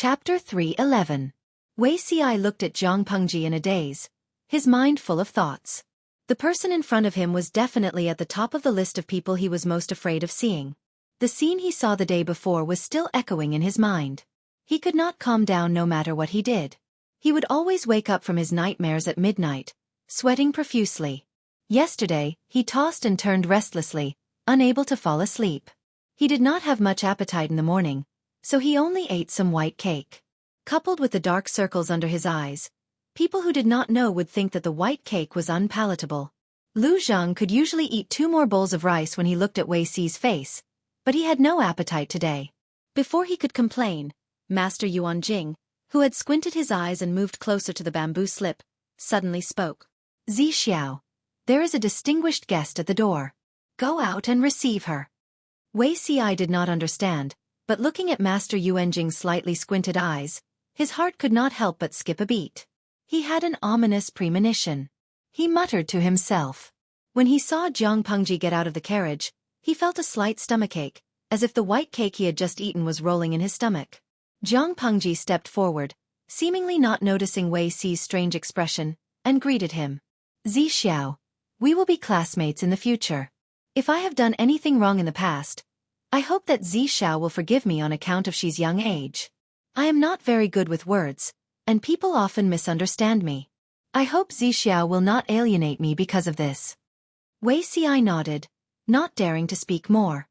Chapter 3:11. Wei Xi looked at Zhang Pengji in a daze, his mind full of thoughts. The person in front of him was definitely at the top of the list of people he was most afraid of seeing. The scene he saw the day before was still echoing in his mind. He could not calm down no matter what he did. He would always wake up from his nightmares at midnight, sweating profusely. Yesterday, he tossed and turned restlessly, unable to fall asleep. He did not have much appetite in the morning, so he only ate some white cake. Coupled with the dark circles under his eyes, people who did not know would think that the white cake was unpalatable. Lu Zhang could usually eat 2 more bowls of rice when he looked at Wei Xi's face, but he had no appetite today. Before he could complain, Master Yuan Jing, who had squinted his eyes and moved closer to the bamboo slip, suddenly spoke. "Zi Xiao, there is a distinguished guest at the door. Go out and receive her." Wei Xi did not understand, but looking at Master Yuan Jing's slightly squinted eyes, his heart could not help but skip a beat. He had an ominous premonition. He muttered to himself. When he saw Zhang Pengji get out of the carriage, he felt a slight stomachache, as if the white cake he had just eaten was rolling in his stomach. Zhang Pengji stepped forward, seemingly not noticing Wei Xi's strange expression, and greeted him. "Zi Xiao, we will be classmates in the future. If I have done anything wrong in the past, I hope that Zi Xiao will forgive me on account of she's young age. I am not very good with words, and people often misunderstand me. I hope Zi Xiao will not alienate me because of this." Wei Xi nodded, not daring to speak more.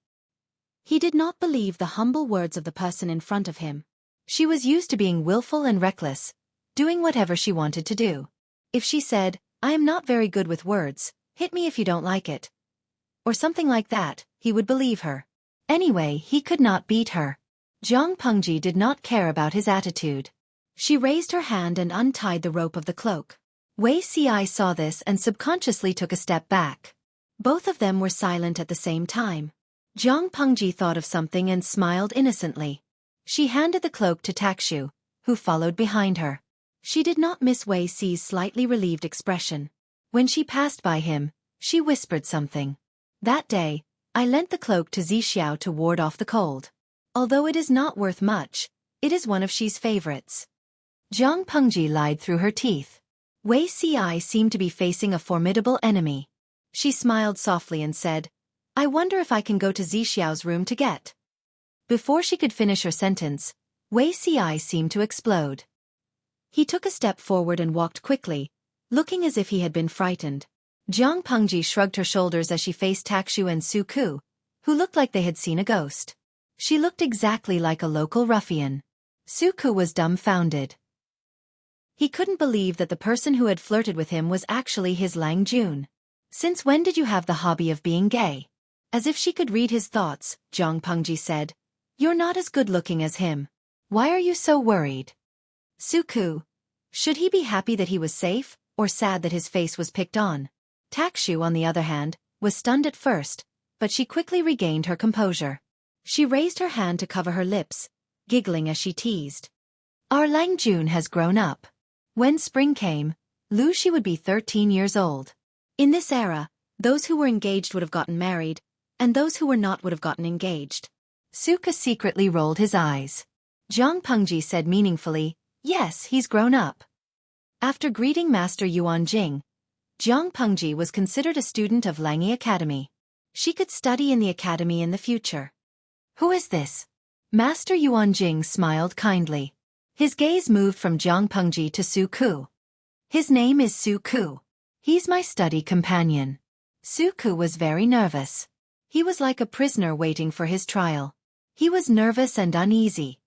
He did not believe the humble words of the person in front of him. She was used to being willful and reckless, doing whatever she wanted to do. If she said, "I am not very good with words, hit me if you don't like it," or something like that, he would believe her. Anyway, he could not beat her. Zhang Pengji did not care about his attitude. She raised her hand and untied the rope of the cloak. Wei Xi saw this and subconsciously took a step back. Both of them were silent at the same time. Zhang Pengji thought of something and smiled innocently. She handed the cloak to Takshu, who followed behind her. She did not miss Wei Xi's slightly relieved expression. When she passed by him, she whispered something. "That day, I lent the cloak to Zi Xiao to ward off the cold. Although it is not worth much, it is one of she's favorites." Zhang Pengji lied through her teeth. Wei Xi seemed to be facing a formidable enemy. She smiled softly and said, "I wonder if I can go to Zi Xiao's room to get." Before she could finish her sentence, Wei Xi seemed to explode. He took a step forward and walked quickly, looking as if he had been frightened. Zhang Pengji shrugged her shoulders as she faced Takshu and Xueqi, who looked like they had seen a ghost. She looked exactly like a local ruffian. Xueqi was dumbfounded. He couldn't believe that the person who had flirted with him was actually his Lang Jun. "Since when did you have the hobby of being gay?" As if she could read his thoughts, Zhang Pengji said, "You're not as good-looking as him. Why are you so worried?" Xueqi, should he be happy that he was safe, or sad that his face was picked on? Takshu, on the other hand, was stunned at first, but she quickly regained her composure. She raised her hand to cover her lips, giggling as she teased. "Our Lang Jun has grown up. When spring came, Lu Shi would be 13 years old. In this era, those who were engaged would have gotten married, and those who were not would have gotten engaged." Xueqi secretly rolled his eyes. Zhang Pengji said meaningfully, "Yes, he's grown up." After greeting Master Yuan Jing, Zhang Pengji was considered a student of Langyi Academy. She could study in the academy in the future. "Who is this?" Master Yuan Jing smiled kindly. His gaze moved from Zhang Pengji to Xueqi. "His name is Xueqi. He's my study companion." Xueqi was very nervous. He was like a prisoner waiting for his trial. He was nervous and uneasy.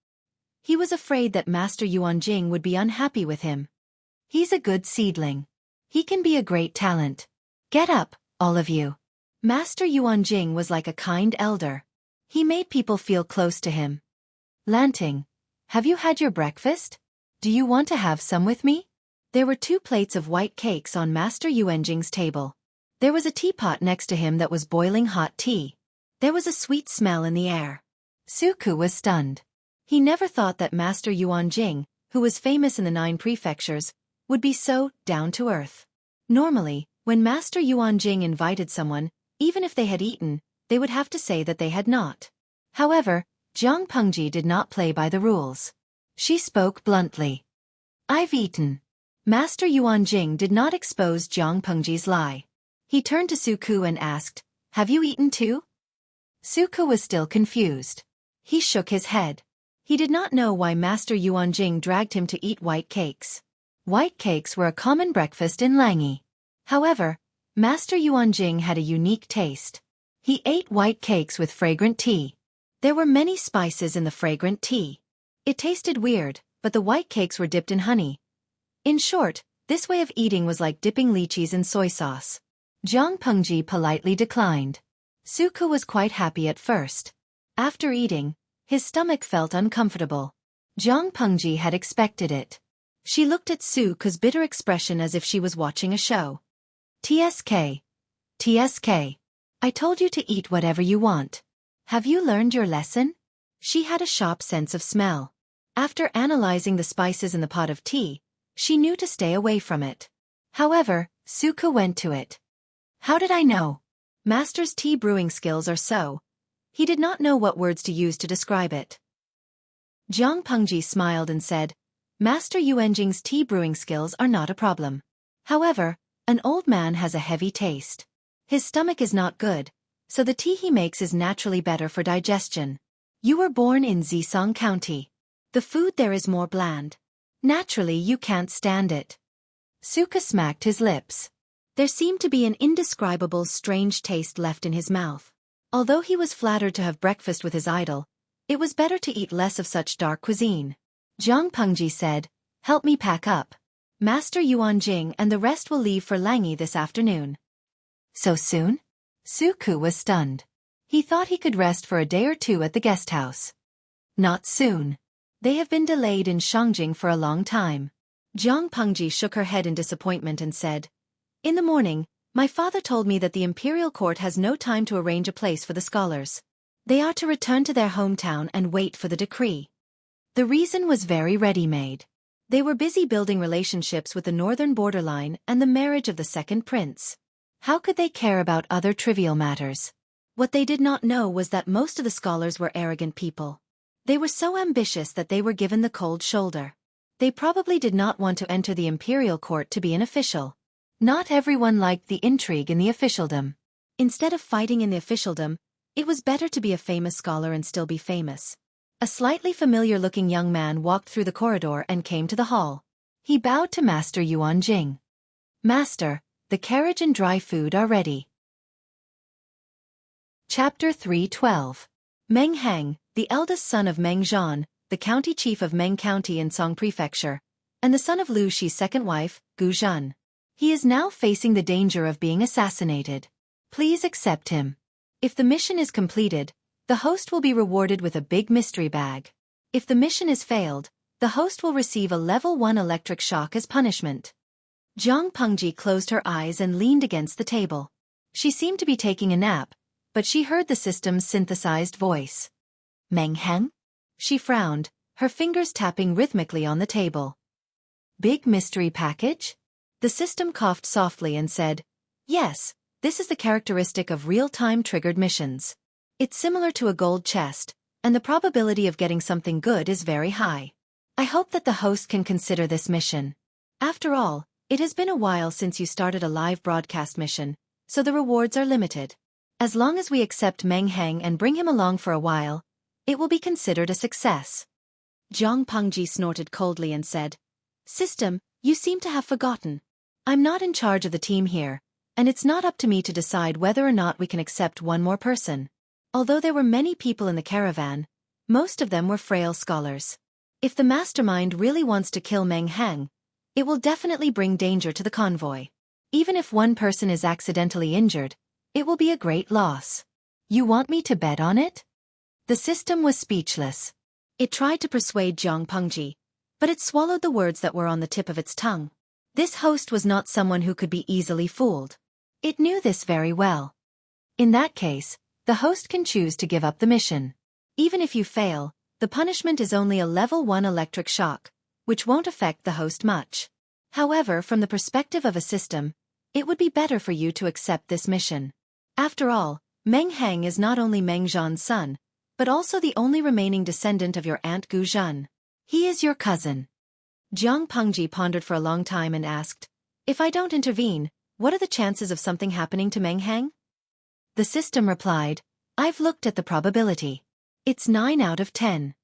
He was afraid that Master Yuan Jing would be unhappy with him. "He's a good seedling. He can be a great talent. Get up, all of you." Master Yuan Jing was like a kind elder. He made people feel close to him. "Lanting, have you had your breakfast? Do you want to have some with me?" There were 2 plates of white cakes on Master Yuan Jing's table. There was a teapot next to him that was boiling hot tea. There was a sweet smell in the air. Xueqi was stunned. He never thought that Master Yuan Jing, who was famous in the 9 prefectures, would be so down-to-earth. Normally, when Master Yuan Jing invited someone, even if they had eaten, they would have to say that they had not. However, Zhang Pengji did not play by the rules. She spoke bluntly. I've eaten. Master Yuanjing did not expose Jiang Pengji's lie. He turned to Xueqi and asked, have you eaten too? Xueqi was still confused. He shook his head. He did not know why Master Yuanjing dragged him to eat white cakes. White cakes were a common breakfast in Langi. However, Master Yuanjing had a unique taste. He ate white cakes with fragrant tea. There were many spices in the fragrant tea. It tasted weird, but the white cakes were dipped in honey. In short, this way of eating was like dipping lychees in soy sauce. Jiang Pengji politely declined. Xueqi was quite happy at first. After eating, his stomach felt uncomfortable. Jiang Pengji had expected it. She looked at Xueqi's bitter expression as if she was watching a show. TSK. TSK. I told you to eat whatever you want. Have you learned your lesson? She had a sharp sense of smell. After analyzing the spices in the pot of tea, she knew to stay away from it. However, Xueqi went to it. How did I know? Master's tea brewing skills are so. He did not know what words to use to describe it. Jiang Pengji smiled and said, Master Yuanjing's tea brewing skills are not a problem. However, an old man has a heavy taste. His stomach is not good, so the tea he makes is naturally better for digestion. You were born in Zisong County. The food there is more bland. Naturally you can't stand it. Xueqi smacked his lips. There seemed to be an indescribable strange taste left in his mouth. Although he was flattered to have breakfast with his idol, it was better to eat less of such dark cuisine. Jiang Pengji said, help me pack up. Master Yuanjing and the rest will leave for Langi this afternoon. So soon? Xueqi was stunned. He thought he could rest for a day or two at the guest house. Not soon. They have been delayed in Shangjing for a long time. Jiang Pengji shook her head in disappointment and said, in the morning, my father told me that the imperial court has no time to arrange a place for the scholars. They are to return to their hometown and wait for the decree. The reason was very ready-made. They were busy building relationships with the northern borderline and the marriage of the second prince. How could they care about other trivial matters? What they did not know was that most of the scholars were arrogant people. They were so ambitious that they were given the cold shoulder. They probably did not want to enter the imperial court to be an official. Not everyone liked the intrigue in the officialdom. Instead of fighting in the officialdom, it was better to be a famous scholar and still be famous. A slightly familiar-looking young man walked through the corridor and came to the hall. He bowed to Master Yuanjing. Master, the carriage and dry food are ready. Chapter 3:12. Meng Heng, the eldest son of Meng Zhan, the county chief of Meng County in Song Prefecture, and the son of Liu Shi's second wife, Gu Zhan. He is now facing the danger of being assassinated. Please accept him. If the mission is completed, the host will be rewarded with a big mystery bag. If the mission is failed, the host will receive a level 1 electric shock as punishment. Jiang Pengji closed her eyes and leaned against the table. She seemed to be taking a nap, but she heard the system's synthesized voice. Meng Heng? She frowned, her fingers tapping rhythmically on the table. Big mystery package? The system coughed softly and said, yes, this is the characteristic of real-time triggered missions. It's similar to a gold chest, and the probability of getting something good is very high. I hope that the host can consider this mission. After all, it has been a while since you started a live broadcast mission, so the rewards are limited. As long as we accept Meng Heng and bring him along for a while, it will be considered a success. Jiang Pengji snorted coldly and said, System, you seem to have forgotten. I'm not in charge of the team here, and it's not up to me to decide whether or not we can accept one more person. Although there were many people in the caravan, most of them were frail scholars. If the mastermind really wants to kill Meng Heng, it will definitely bring danger to the convoy. Even if one person is accidentally injured, it will be a great loss. You want me to bet on it? The system was speechless. It tried to persuade Jiang Pengji, but it swallowed the words that were on the tip of its tongue. This host was not someone who could be easily fooled. It knew this very well. In that case, the host can choose to give up the mission. Even if you fail, the punishment is only a level 1 electric shock, which won't affect the host much. However, from the perspective of a system, it would be better for you to accept this mission. After all, Meng Heng is not only Meng Zhan's son, but also the only remaining descendant of your aunt Gu Zhan. He is your cousin. Jiang Pengji pondered for a long time and asked, if I don't intervene, what are the chances of something happening to Meng Heng? The system replied, I've looked at the probability. It's 9 out of 10.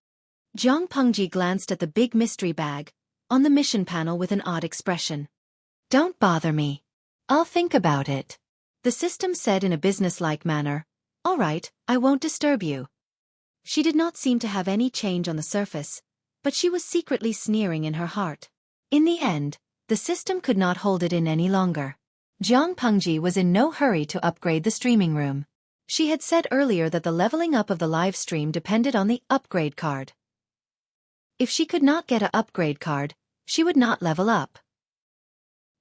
Jiang Pengji glanced at the big mystery bag on the mission panel with an odd expression. Don't bother me. I'll think about it. The system said in a businesslike manner, all right, I won't disturb you. She did not seem to have any change on the surface, but she was secretly sneering in her heart. In the end, the system could not hold it in any longer. Jiang Pengji was in no hurry to upgrade the streaming room. She had said earlier that the leveling up of the live stream depended on the upgrade card. If she could not get an upgrade card, she would not level up.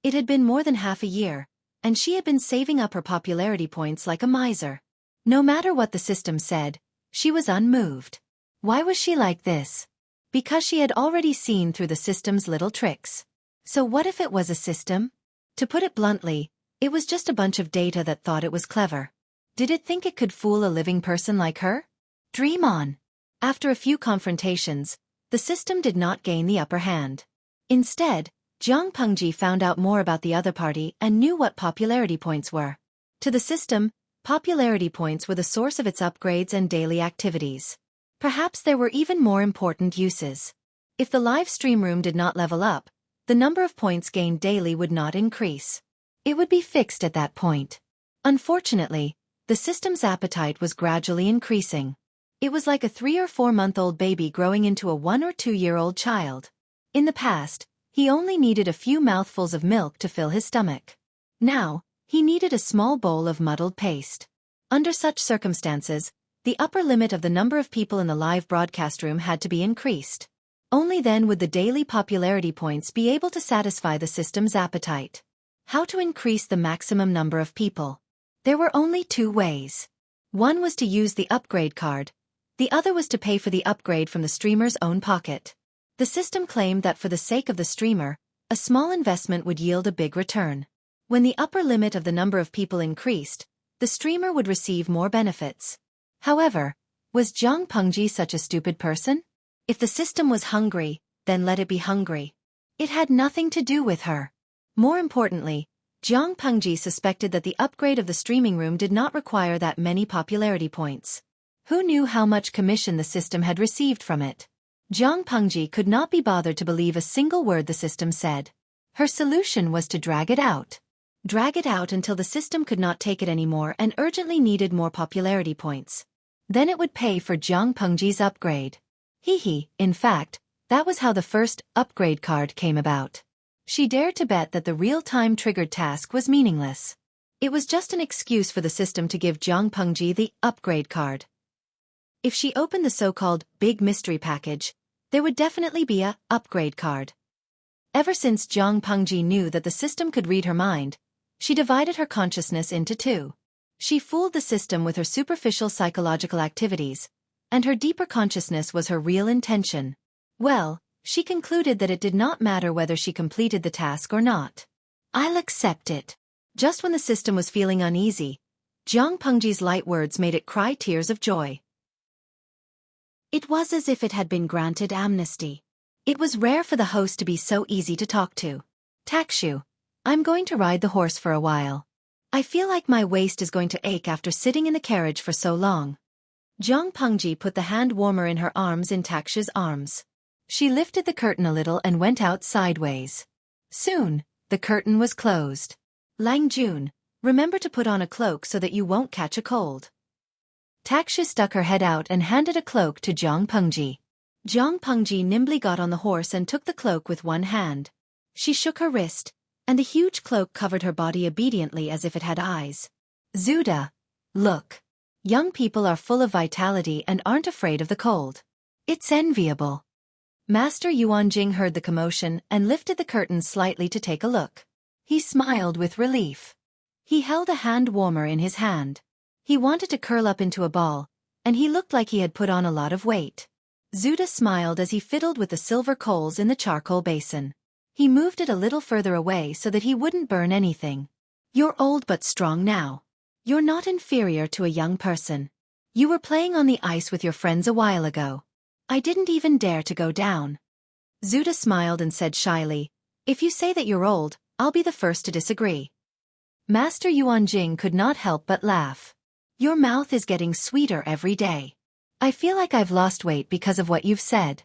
It had been more than half a year, and she had been saving up her popularity points like a miser. No matter what the system said, she was unmoved. Why was she like this? Because she had already seen through the system's little tricks. So what if it was a system? To put it bluntly, it was just a bunch of data that thought it was clever. Did it think it could fool a living person like her? Dream on. After a few confrontations, the system did not gain the upper hand. Instead, Jiang Pengji found out more about the other party and knew what popularity points were. To the system, popularity points were the source of its upgrades and daily activities. Perhaps there were even more important uses. If the live stream room did not level up, the number of points gained daily would not increase. It would be fixed at that point. Unfortunately, the system's appetite was gradually increasing. It was like a 3 or 4 month-old baby growing into a 1 or 2 year-old child. In the past, he only needed a few mouthfuls of milk to fill his stomach. Now, he needed a small bowl of muddled paste. Under such circumstances, the upper limit of the number of people in the live broadcast room had to be increased. Only then would the daily popularity points be able to satisfy the system's appetite. How to increase the maximum number of people? There were only 2 ways. One was to use the upgrade card. The other was to pay for the upgrade from the streamer's own pocket. The system claimed that for the sake of the streamer, a small investment would yield a big return. When the upper limit of the number of people increased, the streamer would receive more benefits. However, was Jiang Pengji such a stupid person? If the system was hungry, then let it be hungry. It had nothing to do with her. More importantly, Jiang Pengji suspected that the upgrade of the streaming room did not require that many popularity points. Who knew how much commission the system had received from it? Jiang Pengji could not be bothered to believe a single word the system said. Her solution was to drag it out. Drag it out until the system could not take it anymore and urgently needed more popularity points. Then it would pay for Jiang Pengji's upgrade. In fact, that was how the first upgrade card came about. She dared to bet that the real-time triggered task was meaningless. It was just an excuse for the system to give Jiang Pengji the upgrade card. If she opened the so-called big mystery package, there would definitely be a upgrade card. Ever since Jiang Pengji knew that the system could read her mind, she divided her consciousness into 2. She fooled the system with her superficial psychological activities, and her deeper consciousness was her real intention. Well, she concluded that it did not matter whether she completed the task or not. I'll accept it. Just when the system was feeling uneasy, Jiang Pengji's light words made it cry tears of joy. It was as if it had been granted amnesty. It was rare for the host to be so easy to talk to. Takshu, I'm going to ride the horse for a while. I feel like my waist is going to ache after sitting in the carriage for so long. Jiang Pengji put the hand warmer in her arms in Takshu's arms. She lifted the curtain a little and went out sideways. Soon, the curtain was closed. Lang Jun, remember to put on a cloak so that you won't catch a cold. Takshu stuck her head out and handed a cloak to Jiang Pengji. Jiang Pengji nimbly got on the horse and took the cloak with one hand. She shook her wrist, and the huge cloak covered her body obediently as if it had eyes. Zuda, look. Young people are full of vitality and aren't afraid of the cold. It's enviable. Master Yuanjing heard the commotion and lifted the curtain slightly to take a look. He smiled with relief. He held a hand warmer in his hand. He wanted to curl up into a ball, and he looked like he had put on a lot of weight. Zuda smiled as he fiddled with the silver coals in the charcoal basin. He moved it a little further away so that he wouldn't burn anything. You're old but strong now. You're not inferior to a young person. You were playing on the ice with your friends a while ago. I didn't even dare to go down. Zuda smiled and said shyly, "If you say that you're old, I'll be the first to disagree." Master Yuanjing could not help but laugh. "Your mouth is getting sweeter every day. I feel like I've lost weight because of what you've said."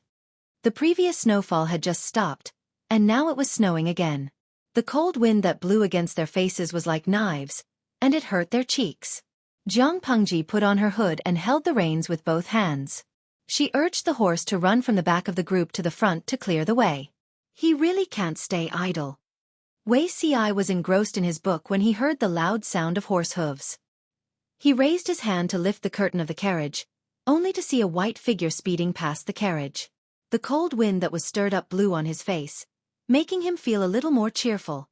The previous snowfall had just stopped, and now it was snowing again. The cold wind that blew against their faces was like knives, and it hurt their cheeks. Jiang Pengji put on her hood and held the reins with both hands. She urged the horse to run from the back of the group to the front to clear the way. He really can't stay idle. Wei Ci was engrossed in his book when he heard the loud sound of horse hooves. He raised his hand to lift the curtain of the carriage, only to see a white figure speeding past the carriage. The cold wind that was stirred up blew on his face, making him feel a little more cheerful.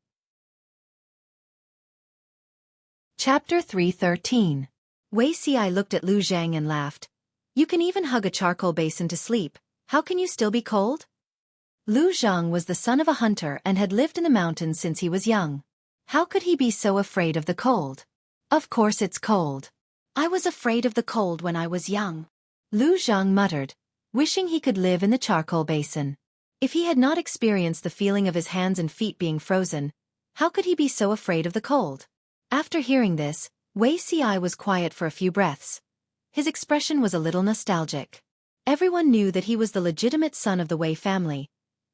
Chapter 313. Wei Ci looked at Lu Zhang and laughed. "You can even hug a charcoal basin to sleep, how can you still be cold?" Lu Zhang was the son of a hunter and had lived in the mountains since he was young. How could he be so afraid of the cold? "Of course it's cold. I was afraid of the cold when I was young," Lu Zhang muttered, wishing he could live in the charcoal basin. If he had not experienced the feeling of his hands and feet being frozen, how could he be so afraid of the cold? After hearing this, Wei Ci was quiet for a few breaths. His expression was a little nostalgic. Everyone knew that he was the legitimate son of the Wei family,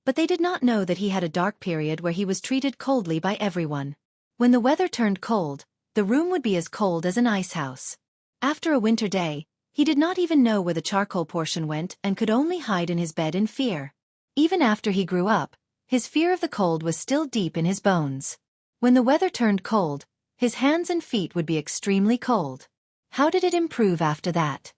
but they did not know that he had a dark period where he was treated coldly by everyone. When the weather turned cold, the room would be as cold as an ice house. After a winter day, he did not even know where the charcoal portion went and could only hide in his bed in fear. Even after he grew up, his fear of the cold was still deep in his bones. When the weather turned cold, his hands and feet would be extremely cold. How did it improve after that?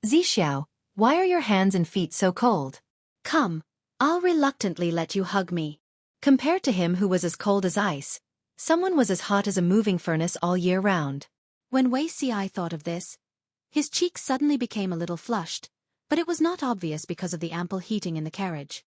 "Zixiao, why are your hands and feet so cold? Come, I'll reluctantly let you hug me." Compared to him who was as cold as ice, someone was as hot as a moving furnace all year round. When Wei Ci thought of this, his cheeks suddenly became a little flushed, but it was not obvious because of the ample heating in the carriage.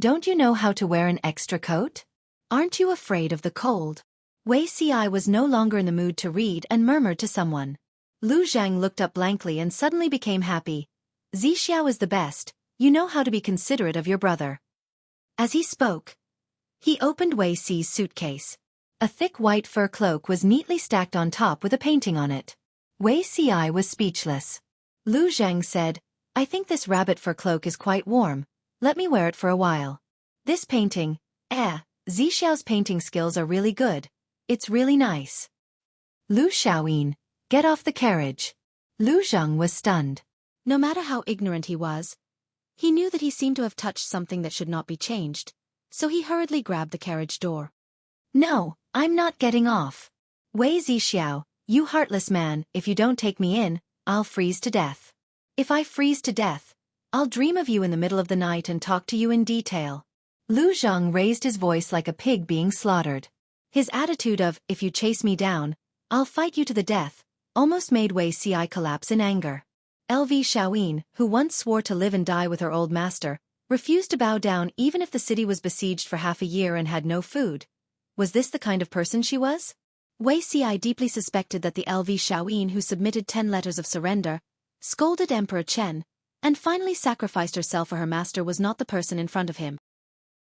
"Don't you know how to wear an extra coat? Aren't you afraid of the cold?" Wei Ci was no longer in the mood to read and murmured to someone. Lu Zhang looked up blankly and suddenly became happy. "Zixiao is the best, you know how to be considerate of your brother." As he spoke, he opened Wei Ci's suitcase. A thick white fur cloak was neatly stacked on top with a painting on it. Wei Ci was speechless. Lu Zhang said, "I think this rabbit fur cloak is quite warm, let me wear it for a while." "This painting, Zixiao's painting skills are really good. It's really nice." "Lu Xiaoyin, get off the carriage." Lu Zhang was stunned. No matter how ignorant he was, he knew that he seemed to have touched something that should not be changed, so he hurriedly grabbed the carriage door. "No, I'm not getting off. Wei Zixiao, you heartless man, if you don't take me in, I'll freeze to death. If I freeze to death, I'll dream of you in the middle of the night and talk to you in detail." Lu Zhang raised his voice like a pig being slaughtered. His attitude of, "If you chase me down, I'll fight you to the death," almost made Wei Ci collapse in anger. LV Xiaoyin, who once swore to live and die with her old master, refused to bow down even if the city was besieged for half a year and had no food. Was this the kind of person she was? Wei Ci deeply suspected that the LV Xiaoyin who submitted 10 letters of surrender, scolded Emperor Chen, and finally sacrificed herself for her master was not the person in front of him.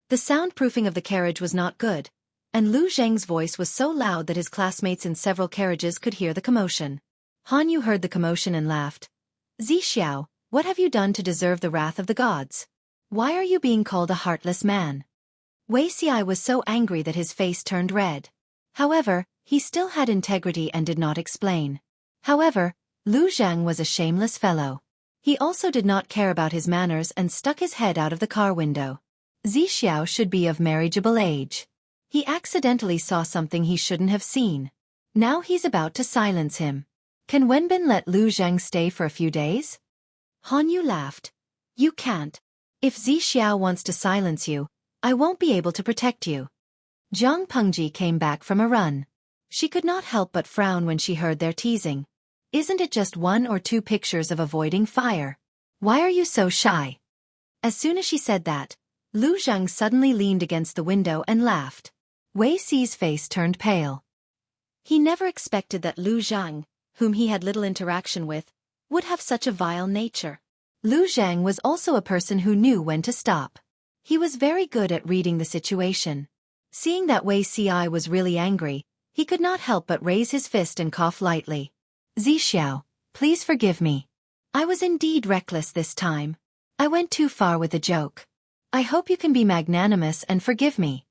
The soundproofing of the carriage was not good, and Lu Zhang's voice was so loud that his classmates in several carriages could hear the commotion. Han Yu heard the commotion and laughed. "Zixiao, what have you done to deserve the wrath of the gods? Why are you being called a heartless man?" Wei Ci was so angry that his face turned red. However, he still had integrity and did not explain. However, Lu Zhang was a shameless fellow. He also did not care about his manners and stuck his head out of the car window. Zixiao should be of marriageable age. He accidentally saw something he shouldn't have seen. Now he's about to silence him. Can Wenbin let Lu Zhang stay for a few days? Han Yu laughed. "You can't. If Zixiao wants to silence you, I won't be able to protect you." Jiang Pengji came back from a run. She could not help but frown when she heard their teasing. Isn't it just 1 or 2 pictures of avoiding fire? Why are you so shy? As soon as she said that, Lu Zhang suddenly leaned against the window and laughed. Wei Ci's face turned pale. He never expected that Lu Zhang, whom he had little interaction with, would have such a vile nature. Lu Zhang was also a person who knew when to stop. He was very good at reading the situation. Seeing that Wei Ci was really angry, he could not help but raise his fist and cough lightly. Zixiao, please forgive me. I was indeed reckless this time. I went too far with the joke. I hope you can be magnanimous and forgive me.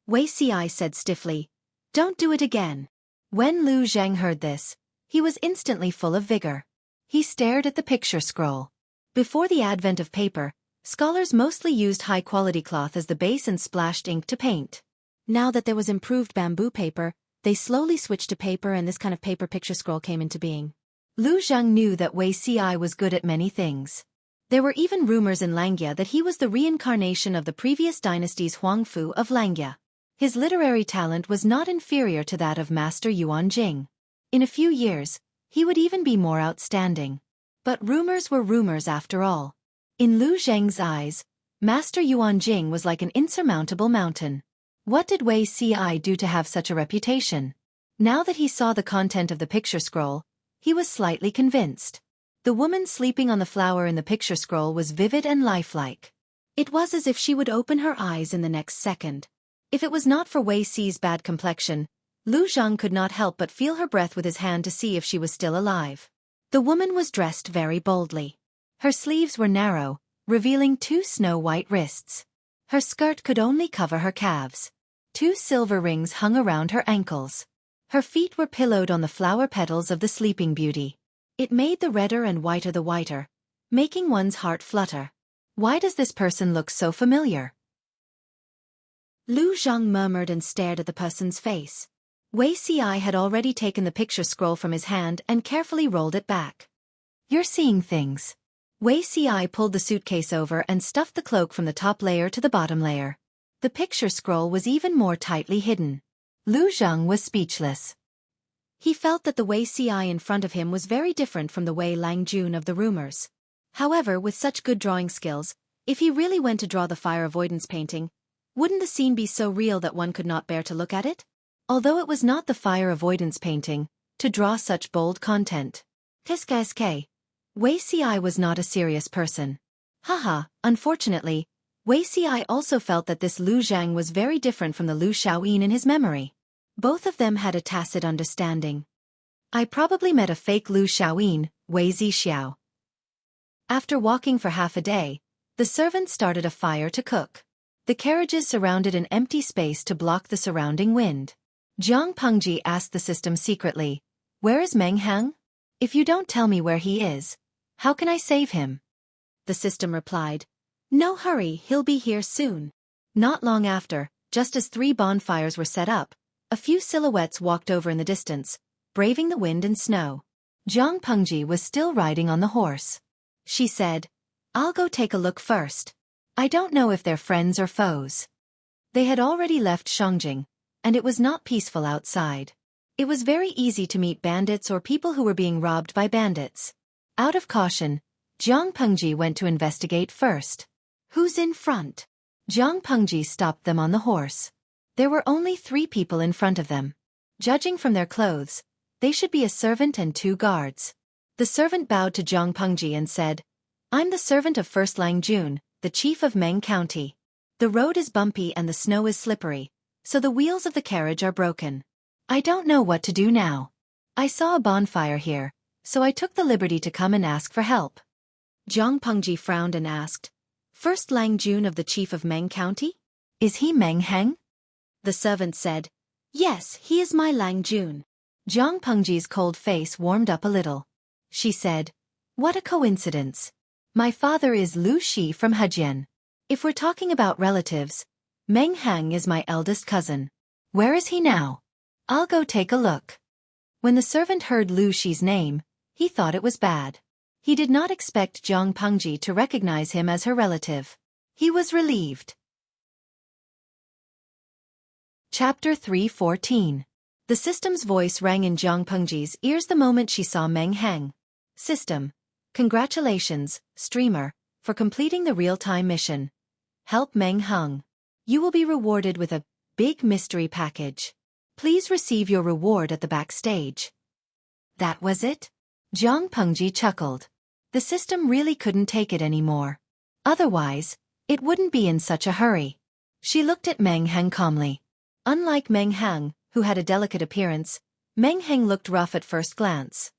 Wei Ci said stiffly, Don't do it again. When Lu Zhang heard this, he was instantly full of vigor. He stared at the picture scroll. Before the advent of paper, scholars mostly used high-quality cloth as the base and splashed ink to paint. Now that there was improved bamboo paper, they slowly switched to paper, and this kind of paper picture scroll came into being. Lu Zhang knew that Wei Ci was good at many things. There were even rumors in Langya that he was the reincarnation of the previous dynasty's Huangfu of Langya. His literary talent was not inferior to that of Master Yuan Jing. In a few years, he would even be more outstanding. But rumors were rumors after all. In Lu Zhang's eyes, Master Yuan Jing was like an insurmountable mountain. What did Wei Ci do to have such a reputation? Now that he saw the content of the picture scroll, he was slightly convinced. The woman sleeping on the flower in the picture scroll was vivid and lifelike. It was as if she would open her eyes in the next second. If it was not for Wei Ci's bad complexion, Lu Zhang could not help but feel her breath with his hand to see if she was still alive. The woman was dressed very boldly. Her sleeves were narrow, revealing 2 snow-white wrists. Her skirt could only cover her calves. 2 silver rings hung around her ankles. Her feet were pillowed on the flower petals of the Sleeping Beauty. It made the redder and whiter the whiter, making one's heart flutter. Why does this person look so familiar? Lu Zhang murmured and stared at the person's face. Wei Ci had already taken the picture scroll from his hand and carefully rolled it back. You're seeing things. Wei Ci pulled the suitcase over and stuffed the cloak from the top layer to the bottom layer. The picture scroll was even more tightly hidden. Lu Zhang was speechless. He felt that the Wei Ci in front of him was very different from the Wei Langjun of the rumors. However, with such good drawing skills, if he really went to draw the fire avoidance painting, wouldn't the scene be so real that one could not bear to look at it? Although it was not the fire avoidance painting, to draw such bold content. Tiske, Wei Ci was not a serious person. Haha, unfortunately, Wei Ci also felt that this Lu Zhang was very different from the Lu Xiaoyin in his memory. Both of them had a tacit understanding. I probably met a fake Lu Xiaoyin, Wei Zixiao. After walking for half a day, the servant started a fire to cook. The carriages surrounded an empty space to block the surrounding wind. Jiang Pengji asked the system secretly, Where is Meng Hang? If you don't tell me where he is, how can I save him? The system replied, No hurry, he'll be here soon. Not long after, just as 3 bonfires were set up, a few silhouettes walked over in the distance, braving the wind and snow. Jiang Pengji was still riding on the horse. She said, I'll go take a look first. I don't know if they're friends or foes. They had already left Shangjing, and it was not peaceful outside. It was very easy to meet bandits or people who were being robbed by bandits. Out of caution, Jiang Pengji went to investigate first. Who's in front? Jiang Pengji stopped them on the horse. There were only 3 people in front of them. Judging from their clothes, they should be a servant and 2 guards. The servant bowed to Jiang Pengji and said, I'm the servant of First Langjun, the chief of Meng County. The road is bumpy and the snow is slippery, so the wheels of the carriage are broken. I don't know what to do now. I saw a bonfire here, so I took the liberty to come and ask for help. Jiang Pengji frowned and asked, First Langjun of the chief of Meng County? Is he Meng Heng? The servant said, Yes, he is my Langjun. Jiang Pengji's cold face warmed up a little. She said, What a coincidence. My father is Lu Shi from Hejian. If we're talking about relatives, Meng Hang is my eldest cousin. Where is he now? I'll go take a look. When the servant heard Lu Shi's name, he thought it was bad. He did not expect Jiang Pengji to recognize him as her relative. He was relieved. Chapter 3:14. The system's voice rang in Jiang Pengji's ears the moment she saw Meng Hang. System. Congratulations, streamer, for completing the real-time mission. Help Meng Hang. You will be rewarded with a big mystery package. Please receive your reward at the backstage. That was it? Jiang Pengji chuckled. The system really couldn't take it anymore. Otherwise, It wouldn't be in such a hurry. She looked at Meng Heng calmly. Unlike Meng Heng, who had a delicate appearance, Meng Heng looked rough at first glance.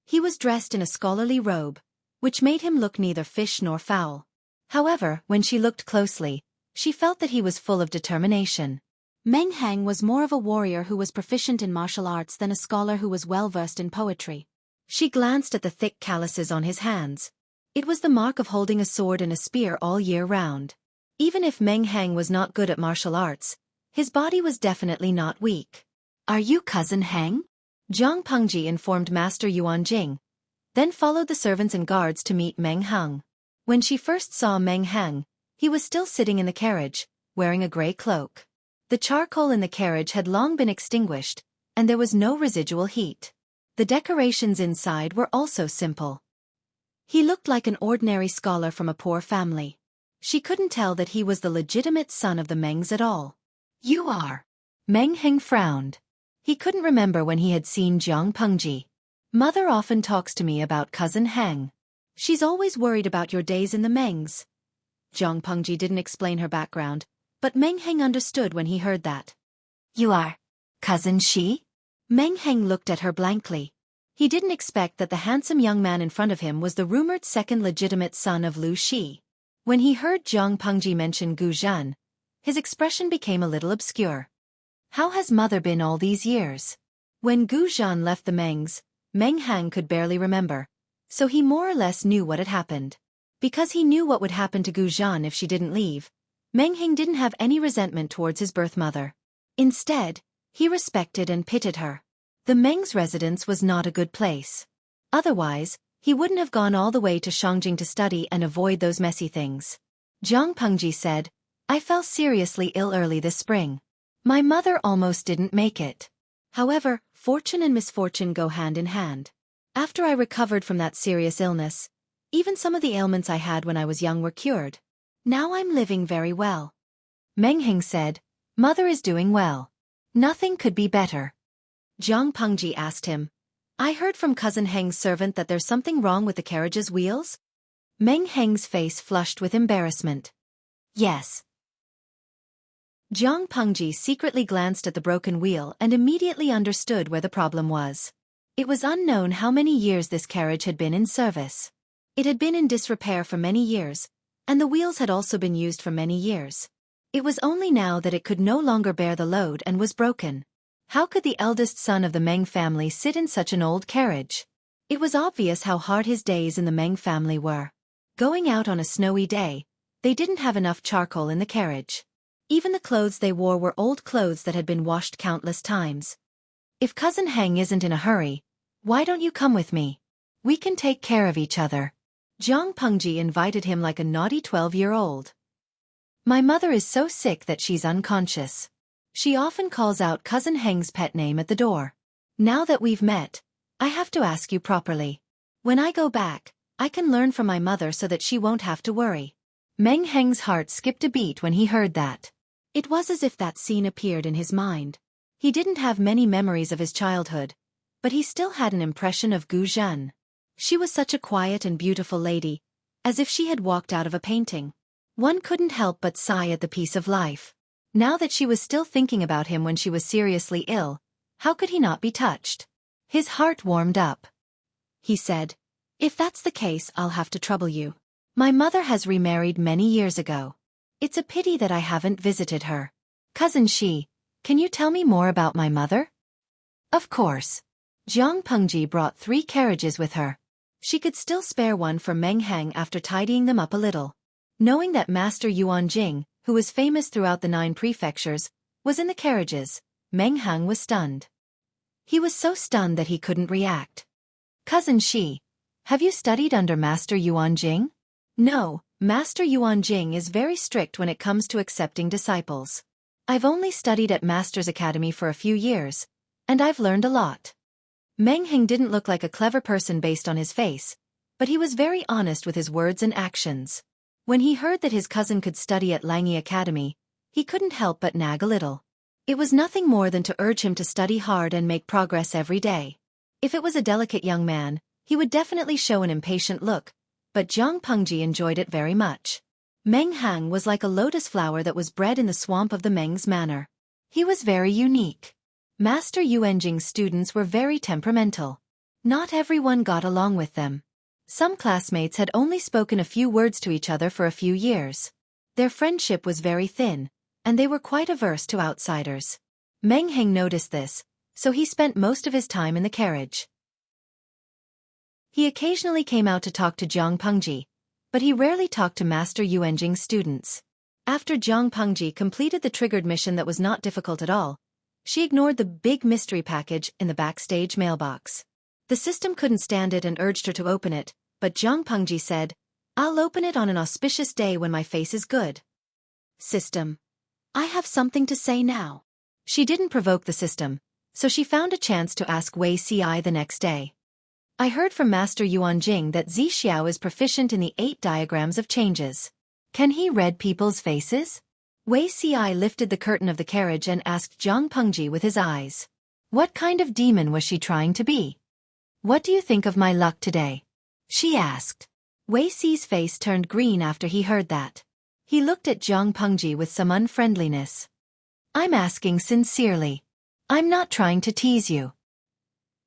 He was dressed in a scholarly robe, which made him look neither fish nor fowl. However, when she looked closely, she felt that he was full of determination. Meng Heng was more of a warrior who was proficient in martial arts than a scholar who was well-versed in poetry. She glanced at the thick calluses on his hands. It was the mark of holding a sword and a spear all year round. Even if Meng Heng was not good at martial arts, his body was definitely not weak. "Are you Cousin Heng?" Zhang Pengji informed Master Yuan Jing, then followed the servants and guards to meet Meng Heng. When she first saw Meng Heng, he was still sitting in the carriage, wearing a gray cloak. The charcoal in the carriage had long been extinguished, and there was no residual heat. The decorations inside were also simple. He looked like an ordinary scholar from a poor family. She couldn't tell that he was the legitimate son of the Mengs at all. "You are." Meng Heng frowned. He couldn't remember when he had seen Zhang Pengji. "Mother often talks to me about Cousin Heng. She's always worried about your days in the Mengs." Zhang Pengji didn't explain her background, but Meng Heng understood when he heard that. "You are Cousin Shi?" Meng Heng looked at her blankly. He didn't expect that the handsome young man in front of him was the rumored second legitimate son of Lu Shi. When he heard Zhang Pengji mention Gu Zhan, his expression became a little obscure. How has mother been all these years? When Gu Zhan left the Mengs, Meng Heng could barely remember, so he more or less knew what had happened. Because he knew what would happen to Gu Zhan if she didn't leave, Meng Heng didn't have any resentment towards his birth mother. Instead, he respected and pitied her. The Meng's residence was not a good place. Otherwise, he wouldn't have gone all the way to Shangjing to study and avoid those messy things. Zhang Pengji said, "I fell seriously ill early this spring. My mother almost didn't make it. However, fortune and misfortune go hand in hand. After I recovered from that serious illness, even some of the ailments I had when I was young were cured. Now I'm living very well." Meng Heng said, "Mother is doing well. Nothing could be better." Zhang Pengji asked him, "I heard from Cousin Heng's servant that there's something wrong with the carriage's wheels?" Meng Heng's face flushed with embarrassment. "Yes." Zhang Pengji secretly glanced at the broken wheel and immediately understood where the problem was. It was unknown how many years this carriage had been in service. It had been in disrepair for many years, and the wheels had also been used for many years. It was only now that it could no longer bear the load and was broken. How could the eldest son of the Meng family sit in such an old carriage? It was obvious how hard his days in the Meng family were. Going out on a snowy day, they didn't have enough charcoal in the carriage. Even the clothes they wore were old clothes that had been washed countless times. "If Cousin Heng isn't in a hurry, why don't you come with me? We can take care of each other." Zhang Pengji invited him like a naughty 12-year-old. "My mother is so sick that she's unconscious. She often calls out Cousin Heng's pet name at the door. Now that we've met, I have to ask you properly. When I go back, I can learn from my mother so that she won't have to worry." Meng Heng's heart skipped a beat when he heard that. It was as if that scene appeared in his mind. He didn't have many memories of his childhood, but he still had an impression of Gu Zhan. She was such a quiet and beautiful lady, as if she had walked out of a painting. One couldn't help but sigh at the peace of life. Now that she was still thinking about him when she was seriously ill, how could he not be touched? His heart warmed up. He said, "If that's the case, I'll have to trouble you. My mother has remarried many years ago. It's a pity that I haven't visited her. Cousin Shi, can you tell me more about my mother?" Of course. Zhang Pengji brought 3 carriages with her. She could still spare one for Meng Heng after tidying them up a little. Knowing that Master Yuan Jing, who was famous throughout the 9 prefectures, was in the carriages, Meng Heng was stunned. He was so stunned that he couldn't react. "Cousin Shi, have you studied under Master Yuan Jing?" "No, Master Yuan Jing is very strict when it comes to accepting disciples. I've only studied at Master's Academy for a few years, and I've learned a lot." Meng Heng didn't look like a clever person based on his face, but he was very honest with his words and actions. When he heard that his cousin could study at Langyi Academy, he couldn't help but nag a little. It was nothing more than to urge him to study hard and make progress every day. If it was a delicate young man, he would definitely show an impatient look, but Zhang Pengji enjoyed it very much. Meng Hang was like a lotus flower that was bred in the swamp of the Meng's manor. He was very unique. Master Yuanjing's students were very temperamental. Not everyone got along with them. Some classmates had only spoken a few words to each other for a few years. Their friendship was very thin, and they were quite averse to outsiders. Meng Heng noticed this, so he spent most of his time in the carriage. He occasionally came out to talk to Jiang Pengji, but he rarely talked to Master Yuanjing's students. After Jiang Pengji completed the triggered mission that was not difficult at all, she ignored the big mystery package in the backstage mailbox. The system couldn't stand it and urged her to open it, but Jiang Pengji said, "I'll open it on an auspicious day when my face is good." System. I have something to say now. She didn't provoke the system, so she found a chance to ask Wei Ci the next day. I heard from Master Yuanjing that Zi Xiao is proficient in the 8 diagrams of changes. Can he read people's faces? Wei Ci lifted the curtain of the carriage and asked Jiang Pengji with his eyes. What kind of demon was she trying to be? What do you think of my luck today? She asked. Wei Ci's face turned green after he heard that. He looked at Jiang Pengji with some unfriendliness. I'm asking sincerely. I'm not trying to tease you.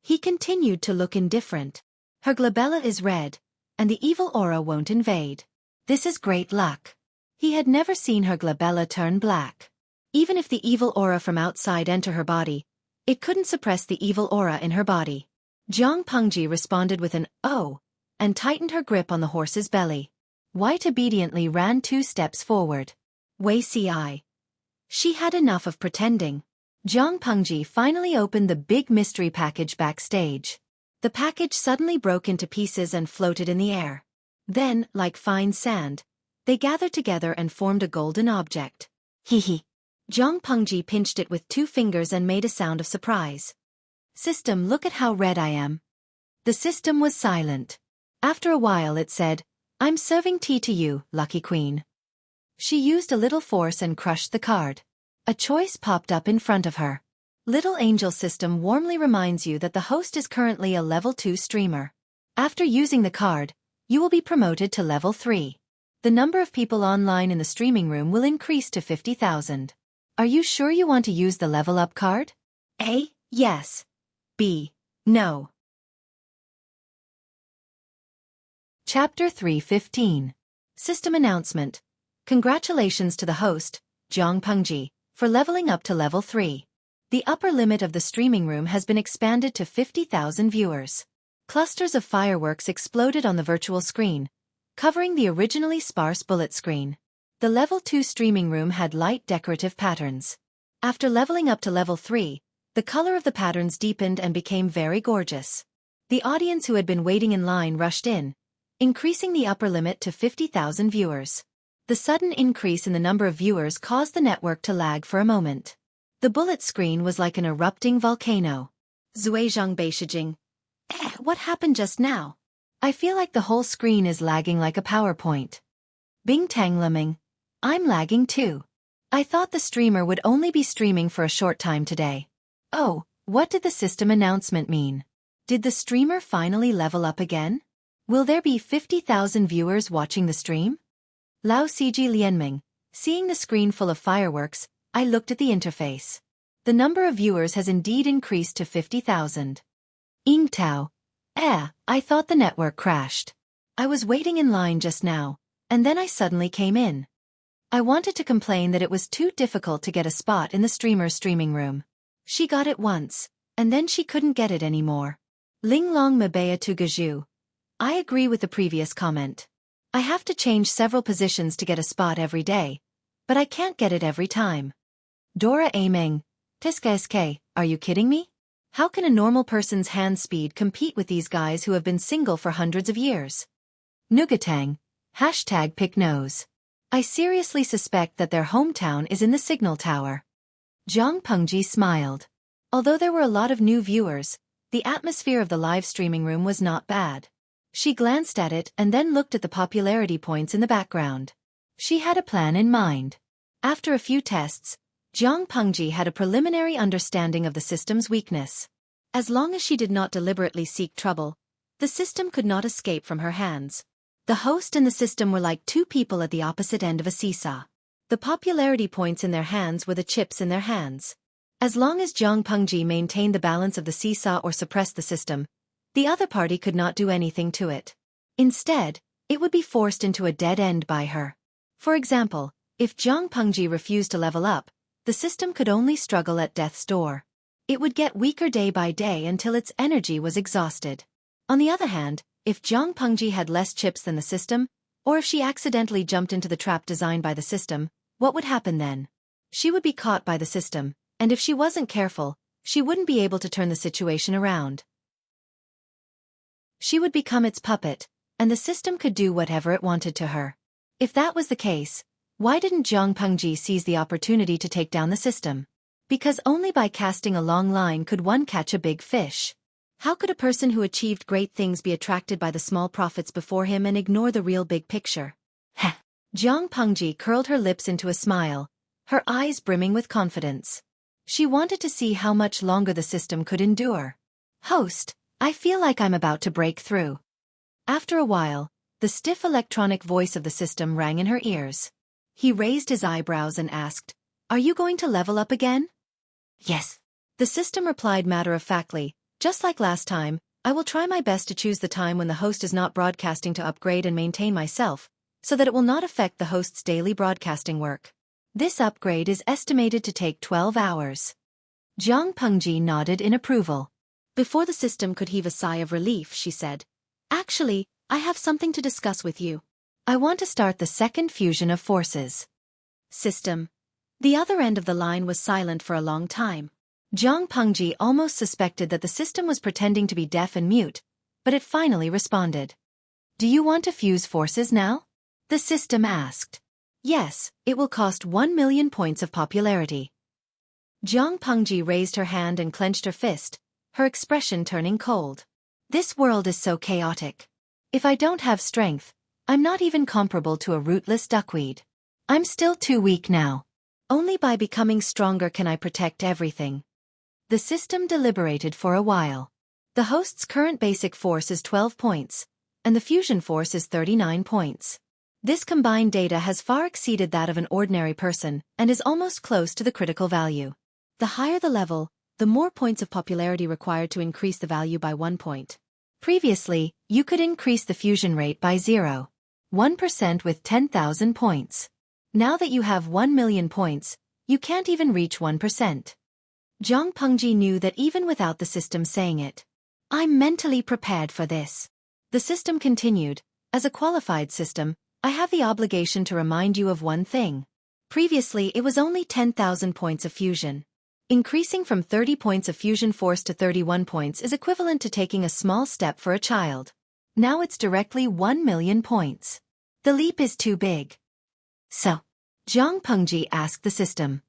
He continued to look indifferent. Her glabella is red, and the evil aura won't invade. This is great luck. He had never seen her glabella turn black. Even if the evil aura from outside enter her body, it couldn't suppress the evil aura in her body. Jiang Pengji responded with an "oh," and tightened her grip on the horse's belly. White obediently ran 2 steps forward. Wei Ci. She had enough of pretending. Jiang Pengji finally opened the big mystery package backstage. The package suddenly broke into pieces and floated in the air. Then, like fine sand, they gathered together and formed a golden object. Hee. Jiang Pengji pinched it with 2 fingers and made a sound of surprise. System, look at how red I am. The system was silent. After a while it said, I'm serving tea to you, lucky queen. She used a little force and crushed the card. A choice popped up in front of her. Little Angel System warmly reminds you that the host is currently a level 2 streamer. After using the card, you will be promoted to level 3. The number of people online in the streaming room will increase to 50,000. Are you sure you want to use the level up card? A. Yes. B. No. Chapter 3:15. System Announcement. Congratulations to the host, Jiang Pengji, for leveling up to level 3. The upper limit of the streaming room has been expanded to 50,000 viewers. Clusters of fireworks exploded on the virtual screen, covering the originally sparse bullet screen. The level 2 streaming room had light decorative patterns. After leveling up to level 3, the color of the patterns deepened and became very gorgeous. The audience who had been waiting in line rushed in, increasing the upper limit to 50,000 viewers. The sudden increase in the number of viewers caused the network to lag for a moment. The bullet screen was like an erupting volcano. Zuizhang Beishijing. What happened just now? I feel like the whole screen is lagging like a PowerPoint. Bing Tang Leming. I'm lagging too. I thought the streamer would only be streaming for a short time today. Oh, what did the system announcement mean? Did the streamer finally level up again? Will there be 50,000 viewers watching the stream? Lao Ciji Lianming. Seeing the screen full of fireworks, I looked at the interface. The number of viewers has indeed increased to 50,000. Ying Tao. I thought the network crashed. I was waiting in line just now, and then I suddenly came in. I wanted to complain that it was too difficult to get a spot in the streamer's streaming room. She got it once, and then she couldn't get it anymore. Ling Long Mabea Tugaju. I agree with the previous comment. I have to change several positions to get a spot every day, but I can't get it every time. Dora Ameng. Tiska, are you kidding me? How can a normal person's hand speed compete with these guys who have been single for hundreds of years? Nugatang. #PickNose. I seriously suspect that their hometown is in the signal tower. Jiang Pengji smiled. Although there were a lot of new viewers, the atmosphere of the live streaming room was not bad. She glanced at it and then looked at the popularity points in the background. She had a plan in mind. After a few tests, Jiang Pengji had a preliminary understanding of the system's weakness. As long as she did not deliberately seek trouble, the system could not escape from her hands. The host and the system were like two people at the opposite end of a seesaw. The popularity points in their hands were the chips in their hands. As long as Zhang Pengji maintained the balance of the seesaw or suppressed the system, the other party could not do anything to it. Instead, it would be forced into a dead end by her. For example, if Zhang Pengji refused to level up, the system could only struggle at death's door. It would get weaker day by day until its energy was exhausted. On the other hand, if Zhang Pengji had less chips than the system, or if she accidentally jumped into the trap designed by the system, what would happen then? She would be caught by the system, and if she wasn't careful, she wouldn't be able to turn the situation around. She would become its puppet, and the system could do whatever it wanted to her. If that was the case, why didn't Zhang Pengji seize the opportunity to take down the system? Because only by casting a long line could one catch a big fish. How could a person who achieved great things be attracted by the small profits before him and ignore the real big picture? Heh. Zhang Pengji curled her lips into a smile, her eyes brimming with confidence. She wanted to see how much longer the system could endure. Host, I feel like I'm about to break through. After a while, the stiff electronic voice of the system rang in her ears. He raised his eyebrows and asked, "Are you going to level up again?" "Yes." The system replied matter-of-factly, "Just like last time, I will try my best to choose the time when the host is not broadcasting to upgrade and maintain myself, so that it will not affect the host's daily broadcasting work. This upgrade is estimated to take 12 hours. Zhang Pengji nodded in approval. Before the system could heave a sigh of relief, she said, "Actually, I have something to discuss with you. I want to start the second fusion of forces." System. The other end of the line was silent for a long time. Zhang Pengji almost suspected that the system was pretending to be deaf and mute, but it finally responded. "Do you want to fuse forces now?" The system asked. "Yes, it will cost 1 million points of popularity." Zhang Pengji raised her hand and clenched her fist, her expression turning cold. "This world is so chaotic. If I don't have strength, I'm not even comparable to a rootless duckweed. I'm still too weak now. Only by becoming stronger can I protect everything." The system deliberated for a while. The host's current basic force is 12 points, and the fusion force is 39 points. This combined data has far exceeded that of an ordinary person and is almost close to the critical value. The higher the level, the more points of popularity required to increase the value by 1 point. Previously, you could increase the fusion rate by 0.1% with 10,000 points. Now that you have 1 million points, you can't even reach 1%. Zhang Pengji knew that even without the system saying it. "I'm mentally prepared for this." The system continued, "As a qualified system, I have the obligation to remind you of one thing. Previously it was only 10,000 points of fusion. Increasing from 30 points of fusion force to 31 points is equivalent to taking a small step for a child. Now it's directly 1 million points. The leap is too big." So, Zhang Pengji asked the system.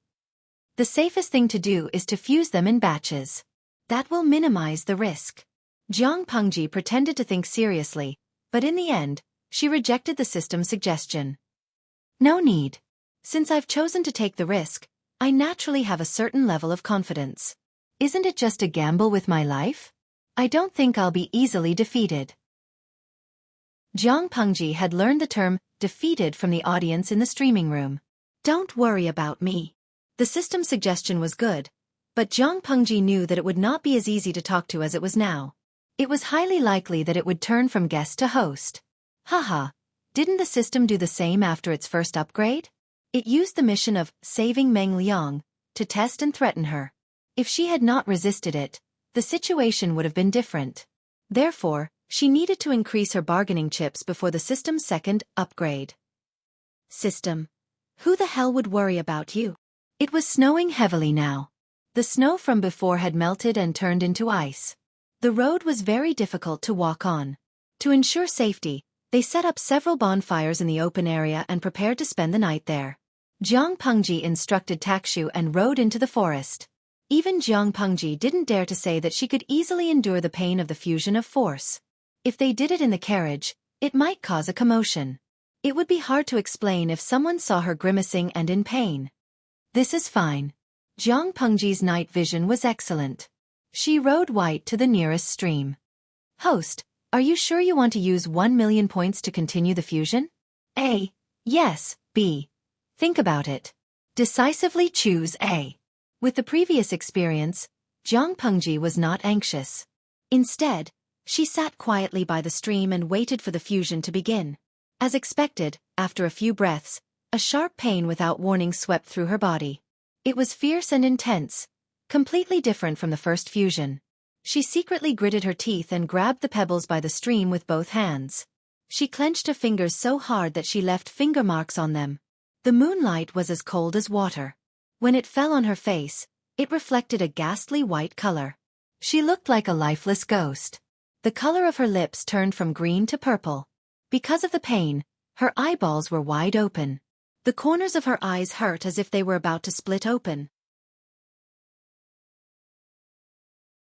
"The safest thing to do is to fuse them in batches. That will minimize the risk." Zhang Pengji pretended to think seriously, but in the end, she rejected the system's suggestion. "No need. Since I've chosen to take the risk, I naturally have a certain level of confidence. Isn't it just a gamble with my life? I don't think I'll be easily defeated." Zhang Pengji had learned the term defeated from the audience in the streaming room. "Don't worry about me." The system's suggestion was good, but Zhang Pengji knew that it would not be as easy to talk to as it was now. It was highly likely that it would turn from guest to host. Haha, didn't the system do the same after its first upgrade? It used the mission of saving Meng Liang to test and threaten her. If she had not resisted it, the situation would have been different. Therefore, she needed to increase her bargaining chips before the system's second upgrade. System. Who the hell would worry about you? It was snowing heavily now. The snow from before had melted and turned into ice. The road was very difficult to walk on. To ensure safety, they set up several bonfires in the open area and prepared to spend the night there. Zhang Pengji instructed Takshu and rode into the forest. Even Zhang Pengji didn't dare to say that she could easily endure the pain of the fusion of force. If they did it in the carriage, it might cause a commotion. It would be hard to explain if someone saw her grimacing and in pain. "This is fine." Zhang Pengji's night vision was excellent. She rode white to the nearest stream. "Host, Are you sure you want to use 1,000,000 points to continue the fusion? A. Yes. B. Think about it. Decisively choose A. With the previous experience, Zhang Pengji was not anxious. Instead, she sat quietly by the stream and waited for the fusion to begin. As expected, after a few breaths, a sharp pain without warning swept through her body. It was fierce and intense, completely different from the first fusion. She secretly gritted her teeth and grabbed the pebbles by the stream with both hands. She clenched her fingers so hard that she left finger marks on them. The moonlight was as cold as water. When it fell on her face, it reflected a ghastly white color. She looked like a lifeless ghost. The color of her lips turned from green to purple. Because of the pain, her eyeballs were wide open. The corners of her eyes hurt as if they were about to split open.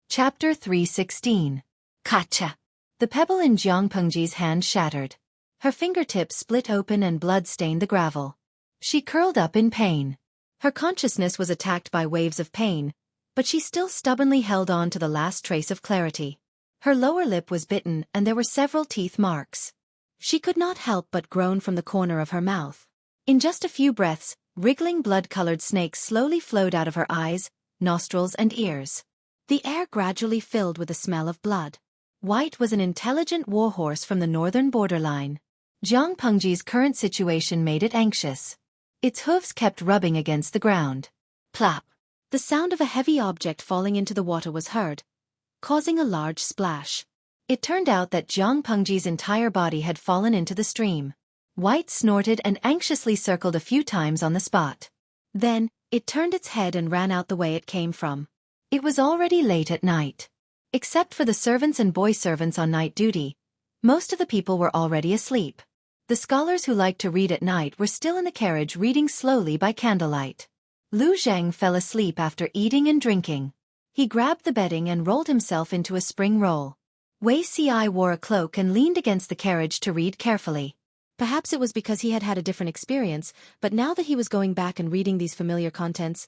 Chapter 316. Kacha. The pebble in Zhang Pengji's hand shattered. Her fingertips split open and blood stained the gravel. She curled up in pain. Her consciousness was attacked by waves of pain, but she still stubbornly held on to the last trace of clarity. Her lower lip was bitten and there were several teeth marks. She could not help but groan from the corner of her mouth. In just a few breaths, wriggling blood-colored snakes slowly flowed out of her eyes, nostrils and ears. The air gradually filled with the smell of blood. White was an intelligent warhorse from the northern borderline. Zhang Pengji's current situation made it anxious. Its hooves kept rubbing against the ground. Plop! The sound of a heavy object falling into the water was heard, causing a large splash. It turned out that Zhang Pengji's entire body had fallen into the stream. White snorted and anxiously circled a few times on the spot. Then, it turned its head and ran out the way it came from. It was already late at night. Except for the servants and boy servants on night duty, most of the people were already asleep. The scholars who liked to read at night were still in the carriage reading slowly by candlelight. Lu Zheng fell asleep after eating and drinking. He grabbed the bedding and rolled himself into a spring roll. Wei Ci wore a cloak and leaned against the carriage to read carefully. Perhaps it was because he had had a different experience, but now that he was going back and reading these familiar contents,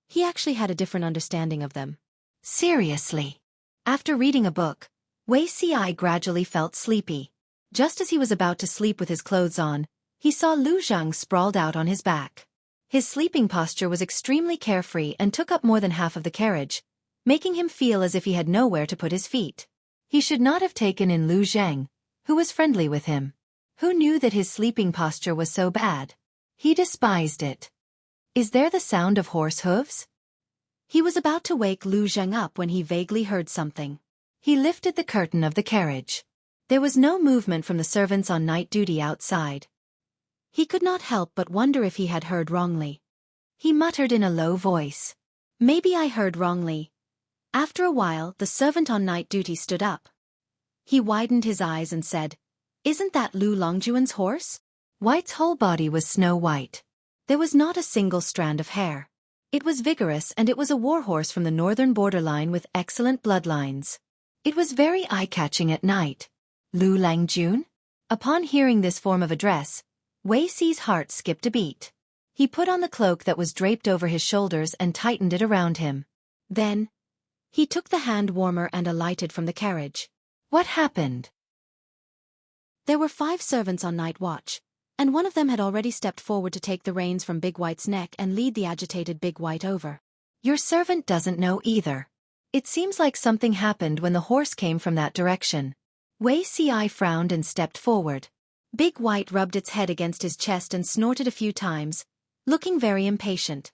he actually had a different understanding of them. Seriously. After reading a book, Wei Ci gradually felt sleepy. Just as he was about to sleep with his clothes on, he saw Lu Zheng sprawled out on his back. His sleeping posture was extremely carefree and took up more than half of the carriage, making him feel as if he had nowhere to put his feet. He should not have taken in Lu Zheng, who was friendly with him. Who knew that his sleeping posture was so bad? He despised it. Is there the sound of horse hooves? He was about to wake Lu Zheng up when he vaguely heard something. He lifted the curtain of the carriage. There was no movement from the servants on night duty outside. He could not help but wonder if he had heard wrongly. He muttered in a low voice. Maybe I heard wrongly. After a while, the servant on night duty stood up. He widened his eyes and said, "Isn't that Lu Longjuan's horse?" White's whole body was snow white. There was not a single strand of hair. It was vigorous and it was a warhorse from the northern borderline with excellent bloodlines. It was very eye-catching at night. Lu Langjun? Upon hearing this form of address, Wei Ci's heart skipped a beat. He put on the cloak that was draped over his shoulders and tightened it around him. Then, he took the hand warmer and alighted from the carriage. What happened? There were 5 servants on night watch, and one of them had already stepped forward to take the reins from Big White's neck and lead the agitated Big White over. Your servant doesn't know either. It seems like something happened when the horse came from that direction. Wei Ci frowned and stepped forward. Big White rubbed its head against his chest and snorted a few times, looking very impatient.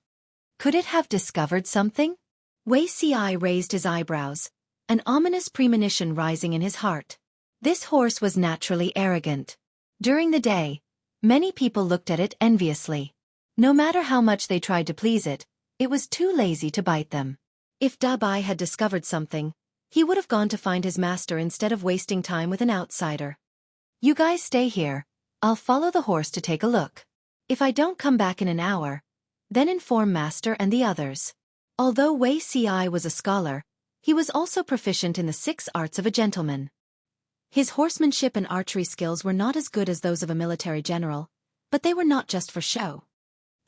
Could it have discovered something? Wei Ci raised his eyebrows, an ominous premonition rising in his heart. This horse was naturally arrogant. During the day, many people looked at it enviously. No matter how much they tried to please it, it was too lazy to bite them. If Dabai had discovered something, he would have gone to find his master instead of wasting time with an outsider. You guys stay here, I'll follow the horse to take a look. If I don't come back in an hour, then inform master and the others. Although Wei Ci was a scholar, he was also proficient in the 6 arts of a gentleman. His horsemanship and archery skills were not as good as those of a military general, but they were not just for show.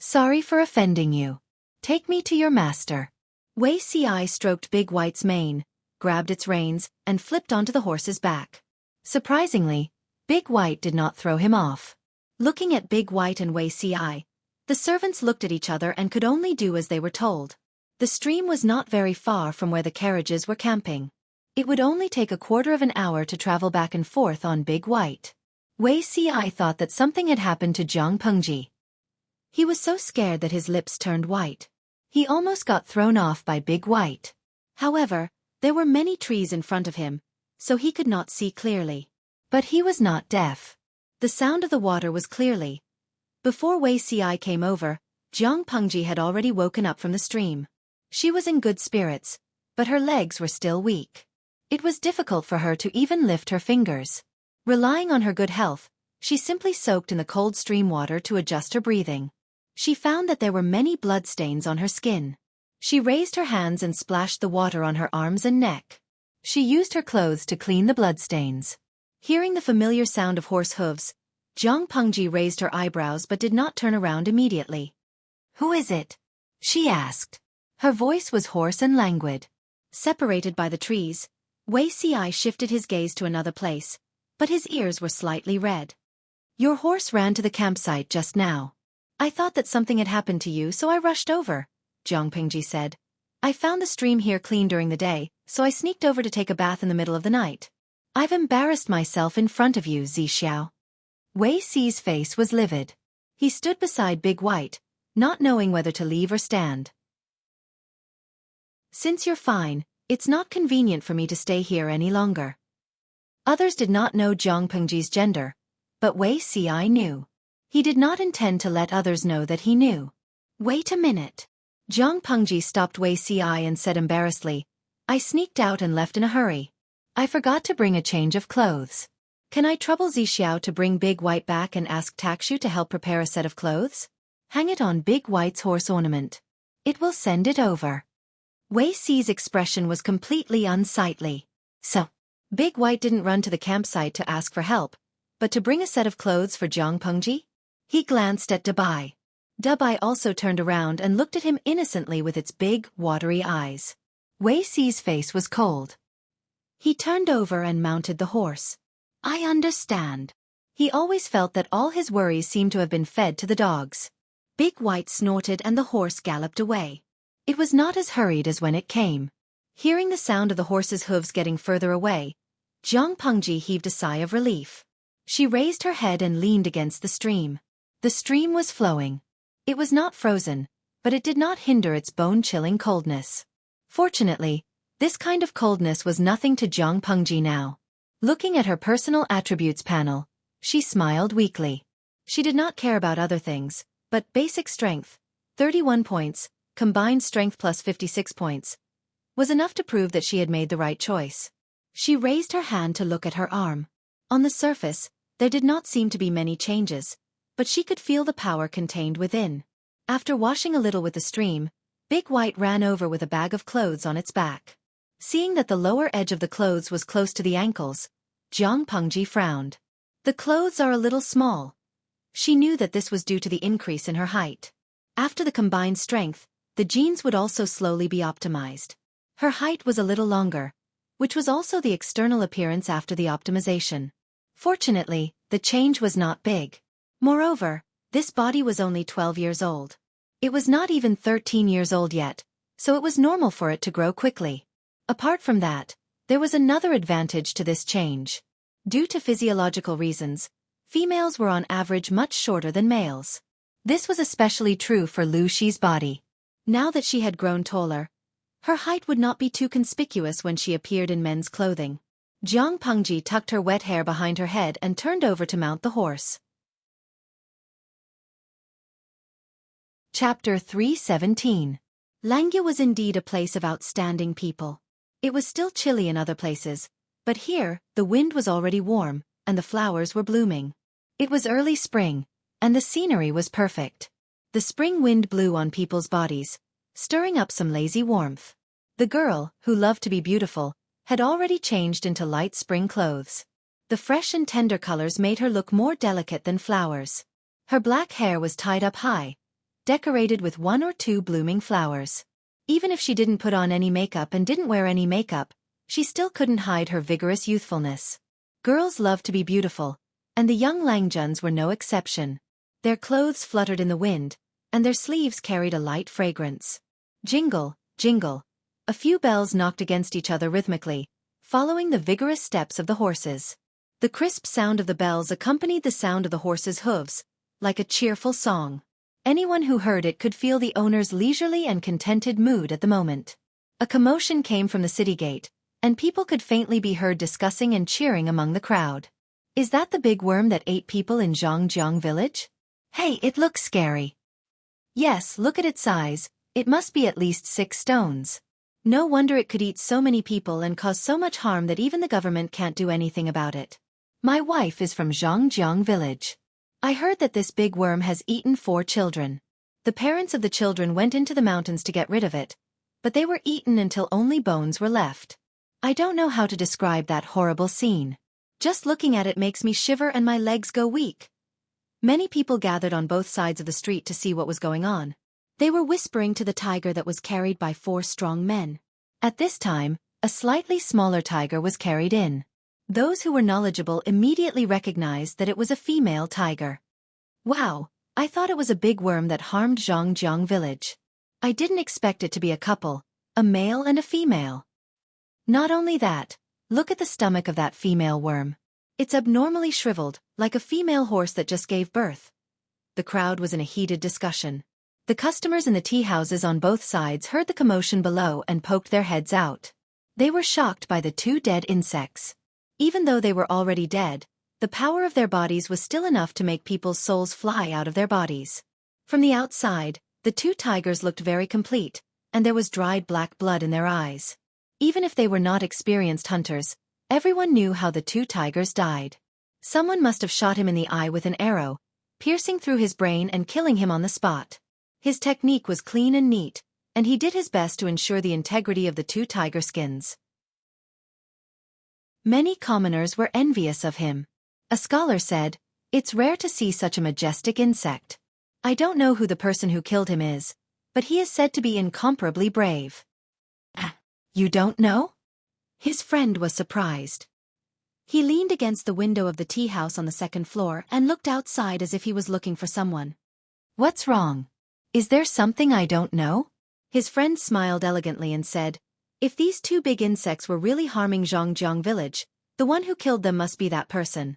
Sorry for offending you. Take me to your master. Wei Ci stroked Big White's mane, grabbed its reins, and flipped onto the horse's back. Surprisingly, Big White did not throw him off. Looking at Big White and Xueqi, the servants looked at each other and could only do as they were told. The stream was not very far from where the carriages were camping. It would only take a quarter of an hour to travel back and forth on Big White. Xueqi thought that something had happened to Zhang Pengji. He was so scared that his lips turned white. He almost got thrown off by Big White. However, there were many trees in front of him, so he could not see clearly. But he was not deaf. The sound of the water was clearly. Before Xueqi came over, Zhang Pengji had already woken up from the stream. She was in good spirits, but her legs were still weak. It was difficult for her to even lift her fingers. Relying on her good health, she simply soaked in the cold stream water to adjust her breathing. She found that there were many bloodstains on her skin. She raised her hands and splashed the water on her arms and neck. She used her clothes to clean the bloodstains. Hearing the familiar sound of horse hooves, Zhang Pengji raised her eyebrows but did not turn around immediately. "Who is it?" she asked. Her voice was hoarse and languid. Separated by the trees, Xueqi shifted his gaze to another place, but his ears were slightly red. "Your horse ran to the campsite just now. I thought that something had happened to you, so I rushed over," Zhang Pengji said. "I found the stream here clean during the day, so I sneaked over to take a bath in the middle of the night. I've embarrassed myself in front of you, Xiao." Xueqi's face was livid. He stood beside Big White, not knowing whether to leave or stand. "Since you're fine, it's not convenient for me to stay here any longer." Others did not know Zhang Pengji's gender, but Xueqi knew. He did not intend to let others know that he knew. "Wait a minute." Zhang Pengji stopped Xueqi and said embarrassedly, "I sneaked out and left in a hurry. I forgot to bring a change of clothes. Can I trouble Xiao to bring Big White back and ask Takshu to help prepare a set of clothes? Hang it on Big White's horse ornament. It will send it over." Xueqi's expression was completely unsightly. So, Big White didn't run to the campsite to ask for help, but to bring a set of clothes for Zhang Pengji? He glanced at Dabai. Dabai also turned around and looked at him innocently with its big, watery eyes. Xueqi's face was cold. He turned over and mounted the horse. "I understand." He always felt that all his worries seemed to have been fed to the dogs. Big White snorted and the horse galloped away. It was not as hurried as when it came. Hearing the sound of the horse's hooves getting further away, Zhang Pengji heaved a sigh of relief. She raised her head and leaned against the stream. The stream was flowing. It was not frozen, but it did not hinder its bone-chilling coldness. Fortunately, this kind of coldness was nothing to Zhang Pengji now. Looking at her personal attributes panel, she smiled weakly. She did not care about other things, but basic strength, 31 points, combined strength plus 56 points, was enough to prove that she had made the right choice. She raised her hand to look at her arm. On the surface, there did not seem to be many changes, but she could feel the power contained within. After washing a little with the stream, Big White ran over with a bag of clothes on its back. Seeing that the lower edge of the clothes was close to the ankles, Zhang Pengji frowned. The clothes are a little small. She knew that this was due to the increase in her height. After the combined strength, the jeans would also slowly be optimized. Her height was a little longer, which was also the external appearance after the optimization. Fortunately, the change was not big. Moreover, this body was only 12 years old. It was not even 13 years old yet, so it was normal for it to grow quickly. Apart from that, there was another advantage to this change. Due to physiological reasons, females were on average much shorter than males. This was especially true for Lu Shi's body. Now that she had grown taller, her height would not be too conspicuous when she appeared in men's clothing. Zhang Pengji tucked her wet hair behind her head and turned over to mount the horse. Chapter 317. Langya was indeed a place of outstanding people. It was still chilly in other places, but here, the wind was already warm, and the flowers were blooming. It was early spring, and the scenery was perfect. The spring wind blew on people's bodies, stirring up some lazy warmth. The girl, who loved to be beautiful, had already changed into light spring clothes. The fresh and tender colors made her look more delicate than flowers. Her black hair was tied up high, decorated with 1 or 2 blooming flowers. Even if she didn't put on any makeup and didn't wear any makeup, she still couldn't hide her vigorous youthfulness. Girls love to be beautiful, and the young Langjuns were no exception. Their clothes fluttered in the wind, and their sleeves carried a light fragrance. Jingle, jingle. A few bells knocked against each other rhythmically, following the vigorous steps of the horses. The crisp sound of the bells accompanied the sound of the horses' hooves, like a cheerful song. Anyone who heard it could feel the owner's leisurely and contented mood at the moment. A commotion came from the city gate, and people could faintly be heard discussing and cheering among the crowd. Is that the big worm that ate people in Zhangjiang village? Hey, it looks scary. Yes, look at its size, it must be at least 6 stones. No wonder it could eat so many people and cause so much harm that even the government can't do anything about it. My wife is from Zhangjiang village. I heard that this big worm has eaten 4 children. The parents of the children went into the mountains to get rid of it, but they were eaten until only bones were left. I don't know how to describe that horrible scene. Just looking at it makes me shiver and my legs go weak. Many people gathered on both sides of the street to see what was going on. They were whispering to the tiger that was carried by 4 strong men. At this time, a slightly smaller tiger was carried in. Those who were knowledgeable immediately recognized that it was a female tiger. Wow, I thought it was a big worm that harmed Zhangjiang village. I didn't expect it to be a couple, a male and a female. Not only that, look at the stomach of that female worm. It's abnormally shriveled, like a female horse that just gave birth. The crowd was in a heated discussion. The customers in the tea houses on both sides heard the commotion below and poked their heads out. They were shocked by the 2 dead insects. Even though they were already dead, the power of their bodies was still enough to make people's souls fly out of their bodies. From the outside, the 2 tigers looked very complete, and there was dried black blood in their eyes. Even if they were not experienced hunters, everyone knew how the 2 tigers died. Someone must have shot him in the eye with an arrow, piercing through his brain and killing him on the spot. His technique was clean and neat, and he did his best to ensure the integrity of the 2 tiger skins. Many commoners were envious of him. A scholar said, "It's rare to see such a majestic insect. I don't know who the person who killed him is, but he is said to be incomparably brave." You don't know? His friend was surprised. He leaned against the window of the tea house on the 2nd floor and looked outside as if he was looking for someone. What's wrong? Is there something I don't know? His friend smiled elegantly and said, "If these 2 big insects were really harming Zhangjiang village, the one who killed them must be that person."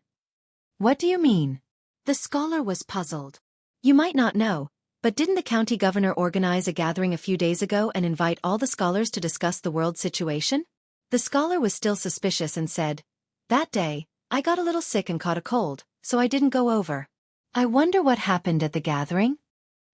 What do you mean? The scholar was puzzled. You might not know, but didn't the county governor organize a gathering a few days ago and invite all the scholars to discuss the world situation? The scholar was still suspicious and said, "That day, I got a little sick and caught a cold, so I didn't go over. I wonder what happened at the gathering?"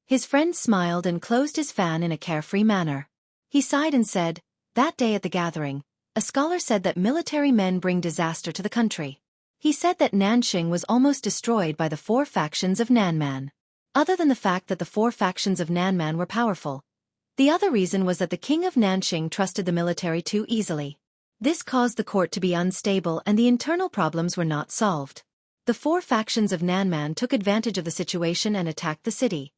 His friend smiled and closed his fan in a carefree manner. He sighed and said, "That day at the gathering, a scholar said that military men bring disaster to the country. He said that Nanxing was almost destroyed by the 4 factions of Nanman. Other than the fact that the 4 factions of Nanman were powerful, the other reason was that the king of Nanxing trusted the military too easily. This caused the court to be unstable and the internal problems were not solved. The 4 factions of Nanman took advantage of the situation and attacked the city.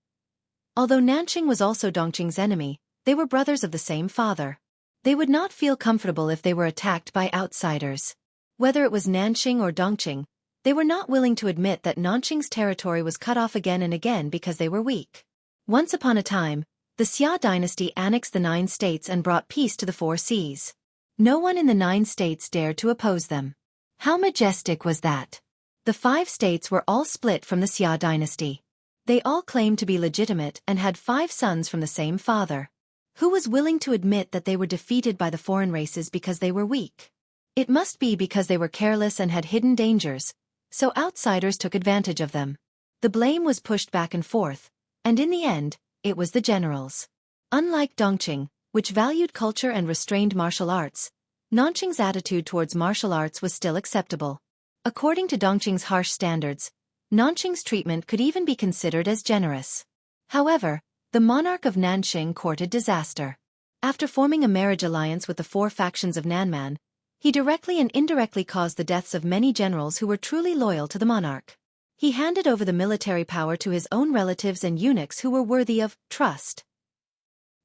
Although Nanxing was also Dongqing's enemy, they were brothers of the same father. They would not feel comfortable if they were attacked by outsiders. Whether it was Nanxing or Dongqing, they were not willing to admit that Nanxing's territory was cut off again and again because they were weak. Once upon a time, the Xia dynasty annexed the 9 states and brought peace to the 4 seas. No one in the 9 states dared to oppose them. How majestic was that? The 5 states were all split from the Xia dynasty. They all claimed to be legitimate and had 5 sons from the same father. Who was willing to admit that they were defeated by the foreign races because they were weak? It must be because they were careless and had hidden dangers, so outsiders took advantage of them. The blame was pushed back and forth, and in the end, it was the generals. Unlike Dongqing, which valued culture and restrained martial arts, Nanqing's attitude towards martial arts was still acceptable. According to Dongqing's harsh standards, Nanqing's treatment could even be considered as generous. However, the monarch of Nanxing courted disaster. After forming a marriage alliance with the 4 factions of Nanman, he directly and indirectly caused the deaths of many generals who were truly loyal to the monarch. He handed over the military power to his own relatives and eunuchs who were worthy of trust.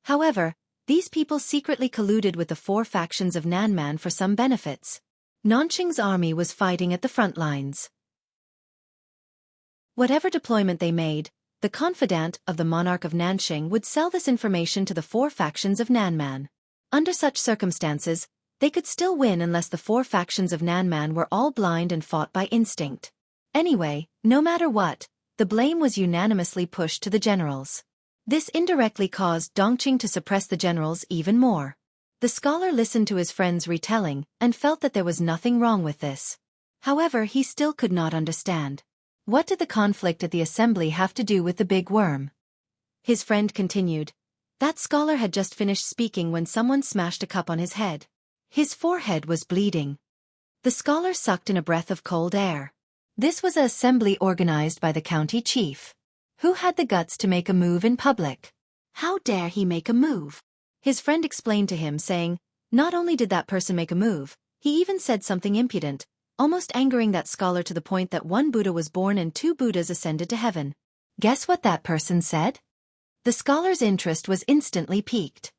However, These people secretly colluded with the four factions of Nanman for some benefits. Nanqing's army was fighting at the front lines. Whatever deployment they made, the confidant of the monarch of Nanqing would sell this information to the four factions of Nanman. Under such circumstances, they could still win unless the four factions of Nanman were all blind and fought by instinct. Anyway, no matter what, the blame was unanimously pushed to the generals. This indirectly caused Dongqing to suppress the generals even more. The scholar listened to his friend's retelling and felt that there was nothing wrong with this. However, he still could not understand. What did the conflict at the assembly have to do with the big worm? His friend continued. That scholar had just finished speaking when someone smashed a cup on his head. His forehead was bleeding. The scholar sucked in a breath of cold air. This was an assembly organized by the county chief. Who had the guts to make a move in public? How dare he make a move? His friend explained to him, saying, not only did that person make a move, he even said something impudent, almost angering that scholar to the point that one Buddha was born and two Buddhas ascended to heaven. Guess what that person said? The scholar's interest was instantly piqued.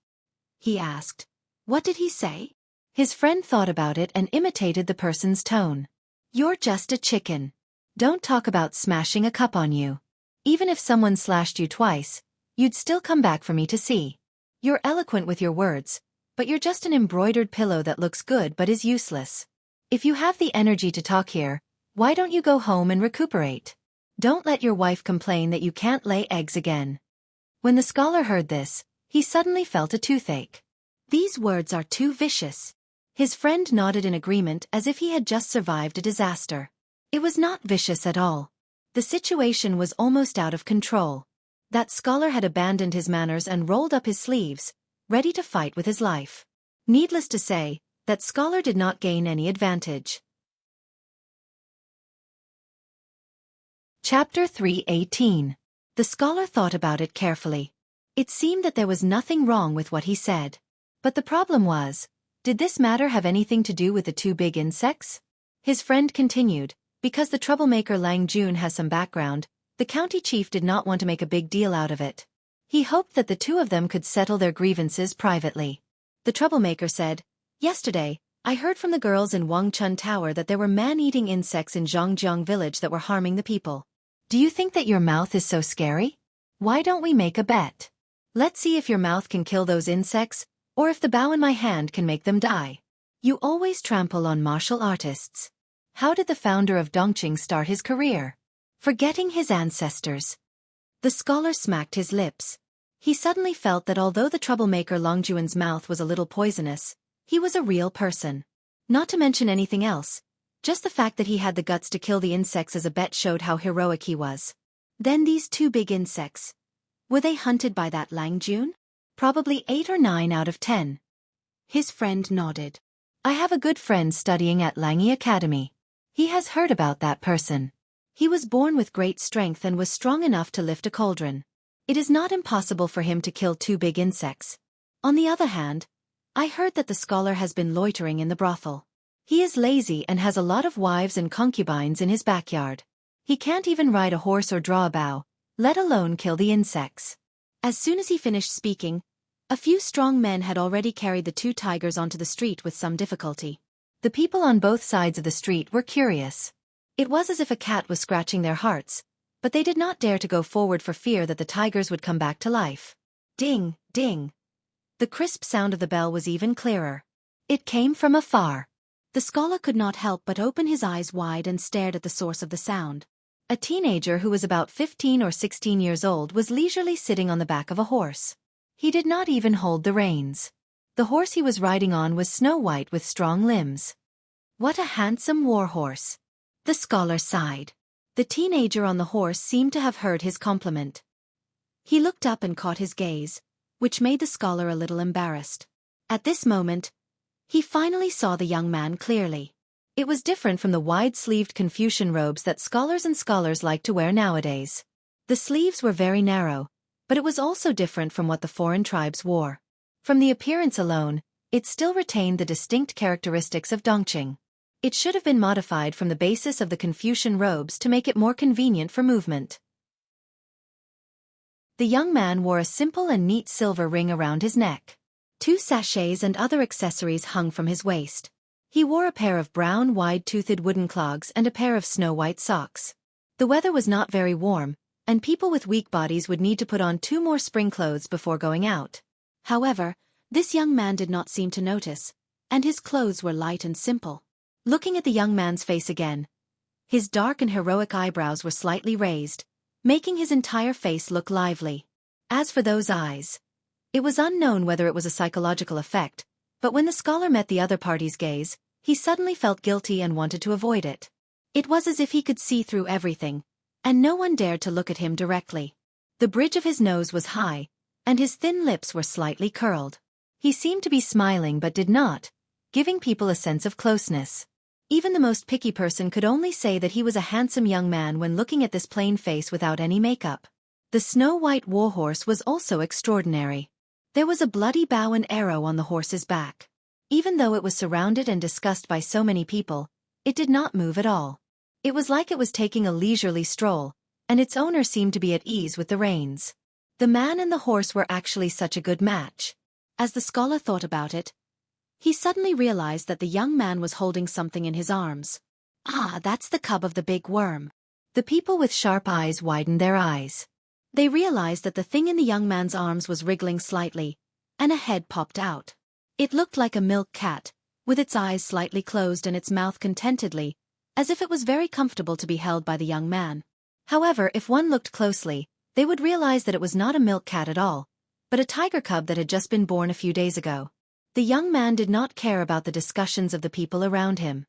He asked, what did he say? His friend thought about it and imitated the person's tone. You're just a chicken. Don't talk about smashing a cup on you. Even if someone slashed you twice, you'd still come back for me to see. You're eloquent with your words, but you're just an embroidered pillow that looks good but is useless. If you have the energy to talk here, why don't you go home and recuperate? Don't let your wife complain that you can't lay eggs again. When the scholar heard this, he suddenly felt a toothache. These words are too vicious. His friend nodded in agreement as if he had just survived a disaster. It was not vicious at all. The situation was almost out of control. That scholar had abandoned his manners and rolled up his sleeves, ready to fight with his life. Needless to say, that scholar did not gain any advantage. Chapter 3:18. The scholar thought about it carefully. It seemed that there was nothing wrong with what he said. But the problem was, did this matter have anything to do with the two big insects? His friend continued, because the troublemaker Lang Jun has some background, the county chief did not want to make a big deal out of it. He hoped that the two of them could settle their grievances privately. The troublemaker said, yesterday, I heard from the girls in Wangchun Tower that there were man-eating insects in Zhangjiang village that were harming the people. Do you think that your mouth is so scary? Why don't we make a bet? Let's see if your mouth can kill those insects, or if the bow in my hand can make them die. You always trample on martial artists. How did the founder of Dongqing start his career? Forgetting his ancestors. The scholar smacked his lips. He suddenly felt that although the troublemaker Longjuan's mouth was a little poisonous, he was a real person. Not to mention anything else, just the fact that he had the guts to kill the insects as a bet showed how heroic he was. Then these two big insects. Were they hunted by that Lang Jun? Probably 8 or 9 out of 10. His friend nodded. I have a good friend studying at Langyi Academy. He has heard about that person. He was born with great strength and was strong enough to lift a cauldron. It is not impossible for him to kill two big insects. On the other hand, I heard that the scholar has been loitering in the brothel. He is lazy and has a lot of wives and concubines in his backyard. He can't even ride a horse or draw a bow, let alone kill the insects. As soon as he finished speaking, a few strong men had already carried the two tigers onto the street with some difficulty. The people on both sides of the street were curious. It was as if a cat was scratching their hearts, but they did not dare to go forward for fear that the tigers would come back to life. Ding, ding. The crisp sound of the bell was even clearer. It came from afar. The scholar could not help but open his eyes wide and stared at the source of the sound. A teenager who was about 15 or 16 years old was leisurely sitting on the back of a horse. He did not even hold the reins. The horse he was riding on was snow-white with strong limbs. What a handsome war horse! The scholar sighed. The teenager on the horse seemed to have heard his compliment. He looked up and caught his gaze, which made the scholar a little embarrassed. At this moment, he finally saw the young man clearly. It was different from the wide-sleeved Confucian robes that scholars like to wear nowadays. The sleeves were very narrow, but it was also different from what the foreign tribes wore. From the appearance alone, it still retained the distinct characteristics of Dongqing. It should have been modified from the basis of the Confucian robes to make it more convenient for movement. The young man wore a simple and neat silver ring around his neck. 2 sachets and other accessories hung from his waist. He wore a pair of brown wide-toothed wooden clogs and a pair of snow-white socks. The weather was not very warm, and people with weak bodies would need to put on 2 more spring clothes before going out. However, this young man did not seem to notice, and his clothes were light and simple. Looking at the young man's face again, his dark and heroic eyebrows were slightly raised, making his entire face look lively. As for those eyes, it was unknown whether it was a psychological effect, but when the scholar met the other party's gaze, he suddenly felt guilty and wanted to avoid it. It was as if he could see through everything, and no one dared to look at him directly. The bridge of his nose was high, and his thin lips were slightly curled. He seemed to be smiling but did not, giving people a sense of closeness. Even the most picky person could only say that he was a handsome young man when looking at this plain face without any makeup. The snow-white warhorse was also extraordinary. There was a bloody bow and arrow on the horse's back. Even though it was surrounded and discussed by so many people, it did not move at all. It was like it was taking a leisurely stroll, and its owner seemed to be at ease with the reins. The man and the horse were actually such a good match. As the scholar thought about it, he suddenly realized that the young man was holding something in his arms. Ah, that's the cub of the big worm. The people with sharp eyes widened their eyes. They realized that the thing in the young man's arms was wriggling slightly, and a head popped out. It looked like a milk cat, with its eyes slightly closed and its mouth contentedly, as if it was very comfortable to be held by the young man. However, if one looked closely, they would realize that it was not a milk cat at all, but a tiger cub that had just been born a few days ago. The young man did not care about the discussions of the people around him.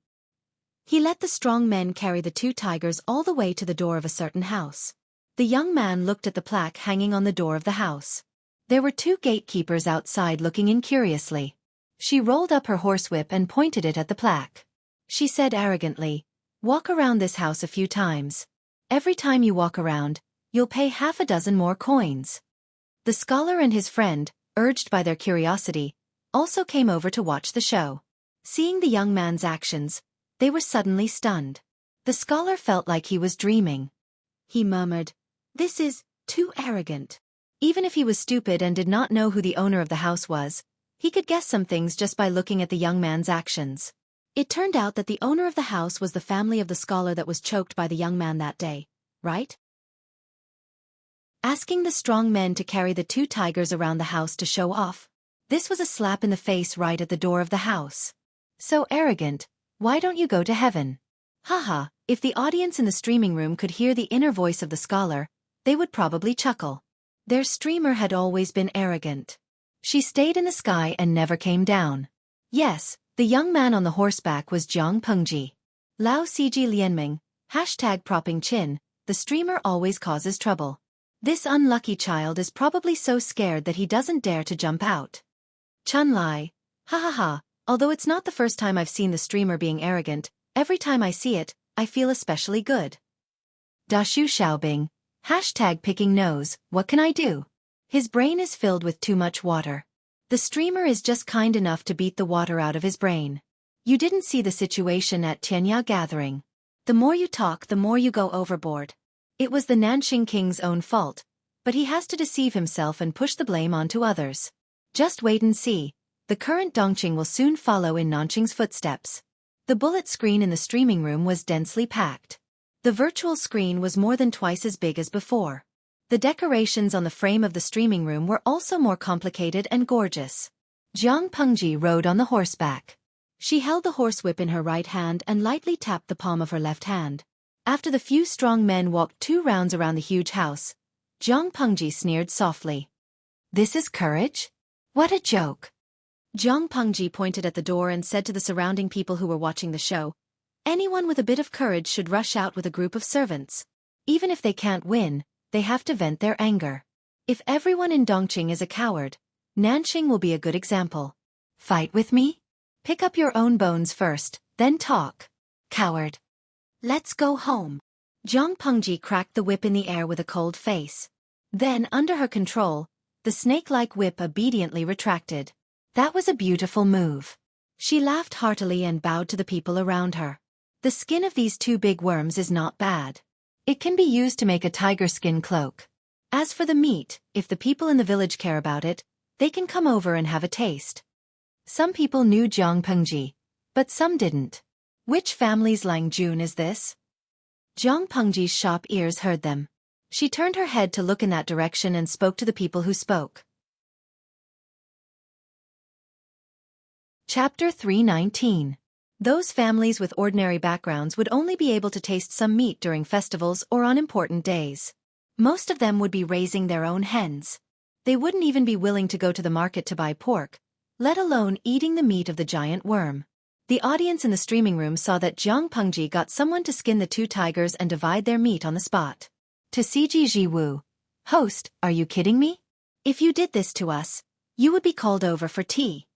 He let the strong men carry the 2 tigers all the way to the door of a certain house. The young man looked at the plaque hanging on the door of the house. There were 2 gatekeepers outside looking in curiously. She rolled up her horsewhip and pointed it at the plaque. She said arrogantly, "Walk around this house a few times. Every time you walk around, you'll pay 6 more coins." The scholar and his friend, urged by their curiosity, also came over to watch the show. Seeing the young man's actions, they were suddenly stunned. The scholar felt like he was dreaming. He murmured, "This is too arrogant." Even if he was stupid and did not know who the owner of the house was, he could guess some things just by looking at the young man's actions. It turned out that the owner of the house was the family of the scholar that was choked by the young man that day, right? Asking the strong men to carry the 2 tigers around the house to show off. This was a slap in the face right at the door of the house. So arrogant, why don't you go to heaven? Haha, if the audience in the streaming room could hear the inner voice of the scholar, they would probably chuckle. Their streamer had always been arrogant. She stayed in the sky and never came down. Yes, the young man on the horseback was Jiang Pengji. Lao Ciji Lianming, #propping chin, the streamer always causes trouble. This unlucky child is probably so scared that he doesn't dare to jump out. Chun Lai, ha ha ha, although it's not the first time I've seen the streamer being arrogant, every time I see it, I feel especially good. Dashu Xiaobing, #picking nose, what can I do? His brain is filled with too much water. The streamer is just kind enough to beat the water out of his brain. You didn't see the situation at Tianya gathering. The more you talk, the more you go overboard. It was the Nanxing king's own fault, but he has to deceive himself and push the blame onto others. Just wait and see. The current Dongqing will soon follow in Nanqing's footsteps. The bullet screen in the streaming room was densely packed. The virtual screen was more than twice as big as before. The decorations on the frame of the streaming room were also more complicated and gorgeous. Jiang Pengji rode on the horseback. She held the horsewhip in her right hand and lightly tapped the palm of her left hand. After the few strong men walked 2 rounds around the huge house, Jiang Pengji sneered softly. "This is courage? What a joke." Jiang Pengji pointed at the door and said to the surrounding people who were watching the show, "Anyone with a bit of courage should rush out with a group of servants. Even if they can't win, they have to vent their anger. If everyone in Dongqing is a coward, Nanxing will be a good example. Fight with me? Pick up your own bones first, then talk. Coward. Let's go home." Jiang Pengji cracked the whip in the air with a cold face. Then, under her control, the snake-like whip obediently retracted. That was a beautiful move. She laughed heartily and bowed to the people around her. The skin of these 2 big worms is not bad. It can be used to make a tiger skin cloak. As for the meat, if the people in the village care about it, They can come over and have a taste. Some people knew Jiang Pengji, but some didn't. Which family's Lang Jun is this? Jiang Pengji's sharp ears heard them. She turned her head to look in that direction and spoke to the people who spoke. Chapter 319. Those families with ordinary backgrounds would only be able to taste some meat during festivals or on important days. Most of them would be raising their own hens. They wouldn't even be willing to go to the market to buy pork, let alone eating the meat of the giant worm. The audience in the streaming room saw that Jiang Pengji got someone to skin the two tigers and divide their meat on the spot. To Ciji Jiwu. Host, are you kidding me? If you did this to us, you would be called over for tea.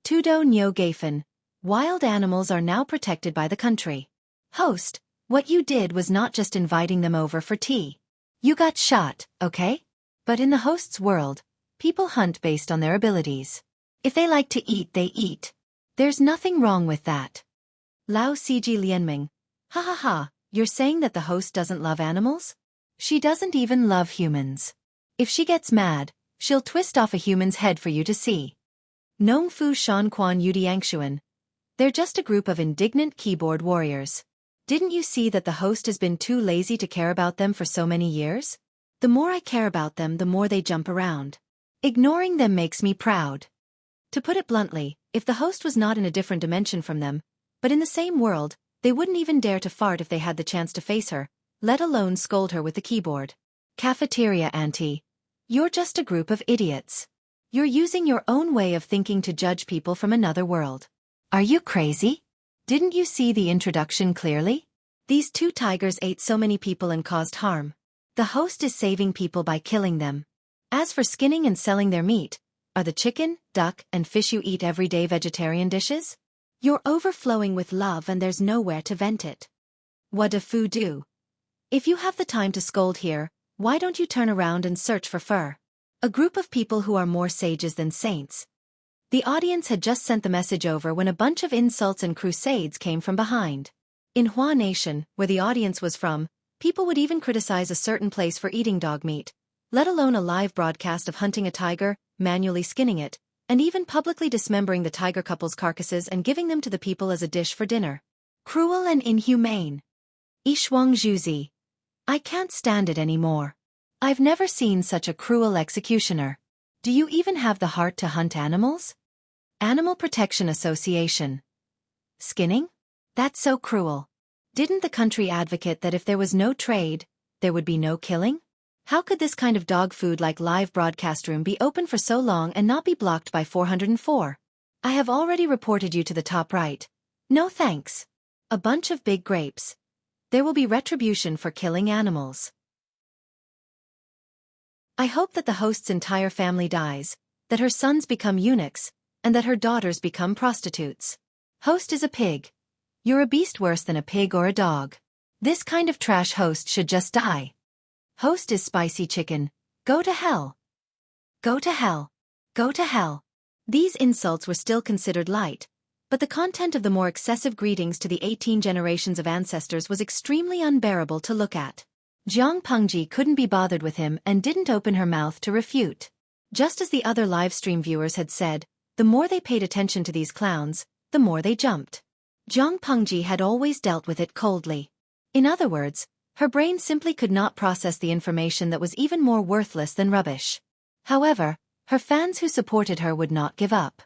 Tudo Nyo Gafen. Wild animals are now protected by the country. Host, what you did was not just inviting them over for tea. You got shot, okay? But in the host's world, people hunt based on their abilities. If they like to eat, they eat. There's nothing wrong with that. Lao Ciji Lianming. Ha ha ha, you're saying that the host doesn't love animals? She doesn't even love humans. If she gets mad, she'll twist off a human's head for you to see. Nong Fu Shan Quan Yudiangshuan. They're just a group of indignant keyboard warriors. Didn't you see that the host has been too lazy to care about them for so many years? The more I care about them, the more they jump around. Ignoring them makes me proud. To put it bluntly, if the host was not in a different dimension from them, but in the same world, they wouldn't even dare to fart if they had the chance to face her, let alone scold her with the keyboard. Cafeteria auntie. You're just a group of idiots. You're using your own way of thinking to judge people from another world. Are you crazy? Didn't you see the introduction clearly? These two tigers ate so many people and caused harm. The host is saving people by killing them. As for skinning and selling their meat, are the chicken, duck, and fish you eat everyday vegetarian dishes? You're overflowing with love and there's nowhere to vent it. What a foo do? If you have the time to scold here, why don't you turn around and search for fur? A group of people who are more sages than saints. The audience had just sent the message over when a bunch of insults and crusades came from behind. In Hua Nation, where the audience was from, people would even criticize a certain place for eating dog meat, let alone a live broadcast of hunting a tiger, manually skinning it, and even publicly dismembering the tiger couple's carcasses and giving them to the people as a dish for dinner. Cruel and inhumane. Ishuang Zhuzi. I can't stand it anymore. I've never seen such a cruel executioner. Do you even have the heart to hunt animals? Animal Protection Association. Skinning? That's so cruel. Didn't the country advocate that if there was no trade, there would be no killing? How could this kind of dog food like live broadcast room be open for so long and not be blocked by 404? I have already reported you to the top right. No thanks. A bunch of big grapes. There will be retribution for killing animals. I hope that the host's entire family dies, that her sons become eunuchs, and that her daughters become prostitutes. Host is a pig. You're a beast worse than a pig or a dog. This kind of trash host should just die. Host is spicy chicken. Go to hell. Go to hell. Go to hell. These insults were still considered light, but the content of the more excessive greetings to the 18 generations of ancestors was extremely unbearable to look at. Jiang Pengji couldn't be bothered with him and didn't open her mouth to refute. Just as the other livestream viewers had said, the more they paid attention to these clowns, the more they jumped. Jiang Pengji had always dealt with it coldly. In other words, her brain simply could not process the information that was even more worthless than rubbish. However, her fans who supported her would not give up.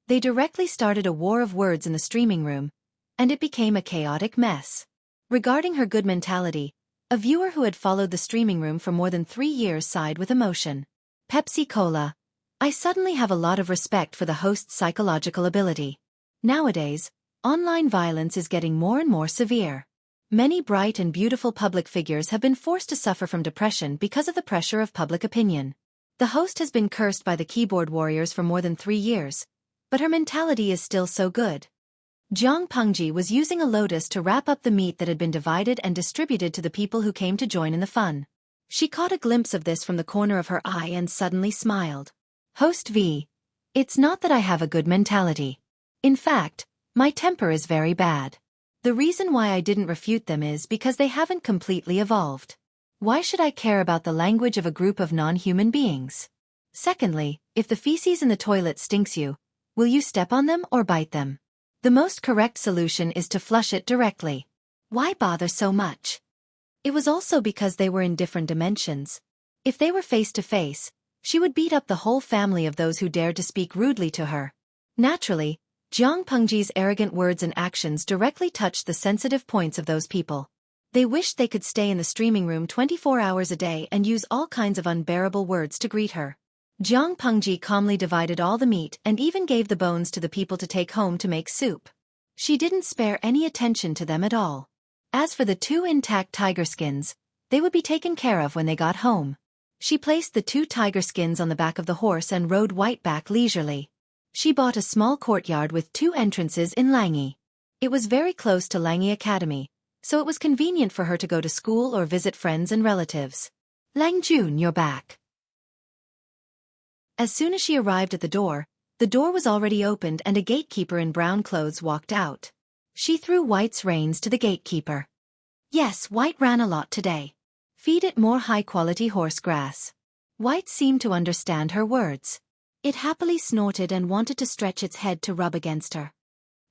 They directly started a war of words in the streaming room, and it became a chaotic mess. Regarding her good mentality, a viewer who had followed the streaming room for more than 3 years sighed with emotion. Pepsi Cola. I suddenly have a lot of respect for the host's psychological ability. Nowadays, online violence is getting more and more severe. Many bright and beautiful public figures have been forced to suffer from depression because of the pressure of public opinion. The host has been cursed by the keyboard warriors for more than 3 years, but her mentality is still so good. Jiang Pengji was using a lotus to wrap up the meat that had been divided and distributed to the people who came to join in the fun. She caught a glimpse of this from the corner of her eye and suddenly smiled. Host V. It's not that I have a good mentality. In fact, my temper is very bad. The reason why I didn't refute them is because they haven't completely evolved. Why should I care about the language of a group of non-human beings? Secondly, if the feces in the toilet stinks you, will you step on them or bite them? The most correct solution is to flush it directly. Why bother so much? It was also because they were in different dimensions. If they were face to face, she would beat up the whole family of those who dared to speak rudely to her. Naturally, Jiang Pengji's arrogant words and actions directly touched the sensitive points of those people. They wished they could stay in the streaming room 24 hours a day and use all kinds of unbearable words to greet her. Jiang Pengji calmly divided all the meat and even gave the bones to the people to take home to make soup. She didn't spare any attention to them at all. As for the 2 intact tiger skins, they would be taken care of when they got home. She placed the 2 tiger skins on the back of the horse and rode Whiteback leisurely. She bought a small courtyard with 2 entrances in Langi. It was very close to Langi Academy, so it was convenient for her to go to school or visit friends and relatives. Langjun, you're back. As soon as she arrived at the door was already opened and a gatekeeper in brown clothes walked out. She threw White's reins to the gatekeeper. Yes, White ran a lot today. Feed it more high-quality horse grass. White seemed to understand her words. It happily snorted and wanted to stretch its head to rub against her.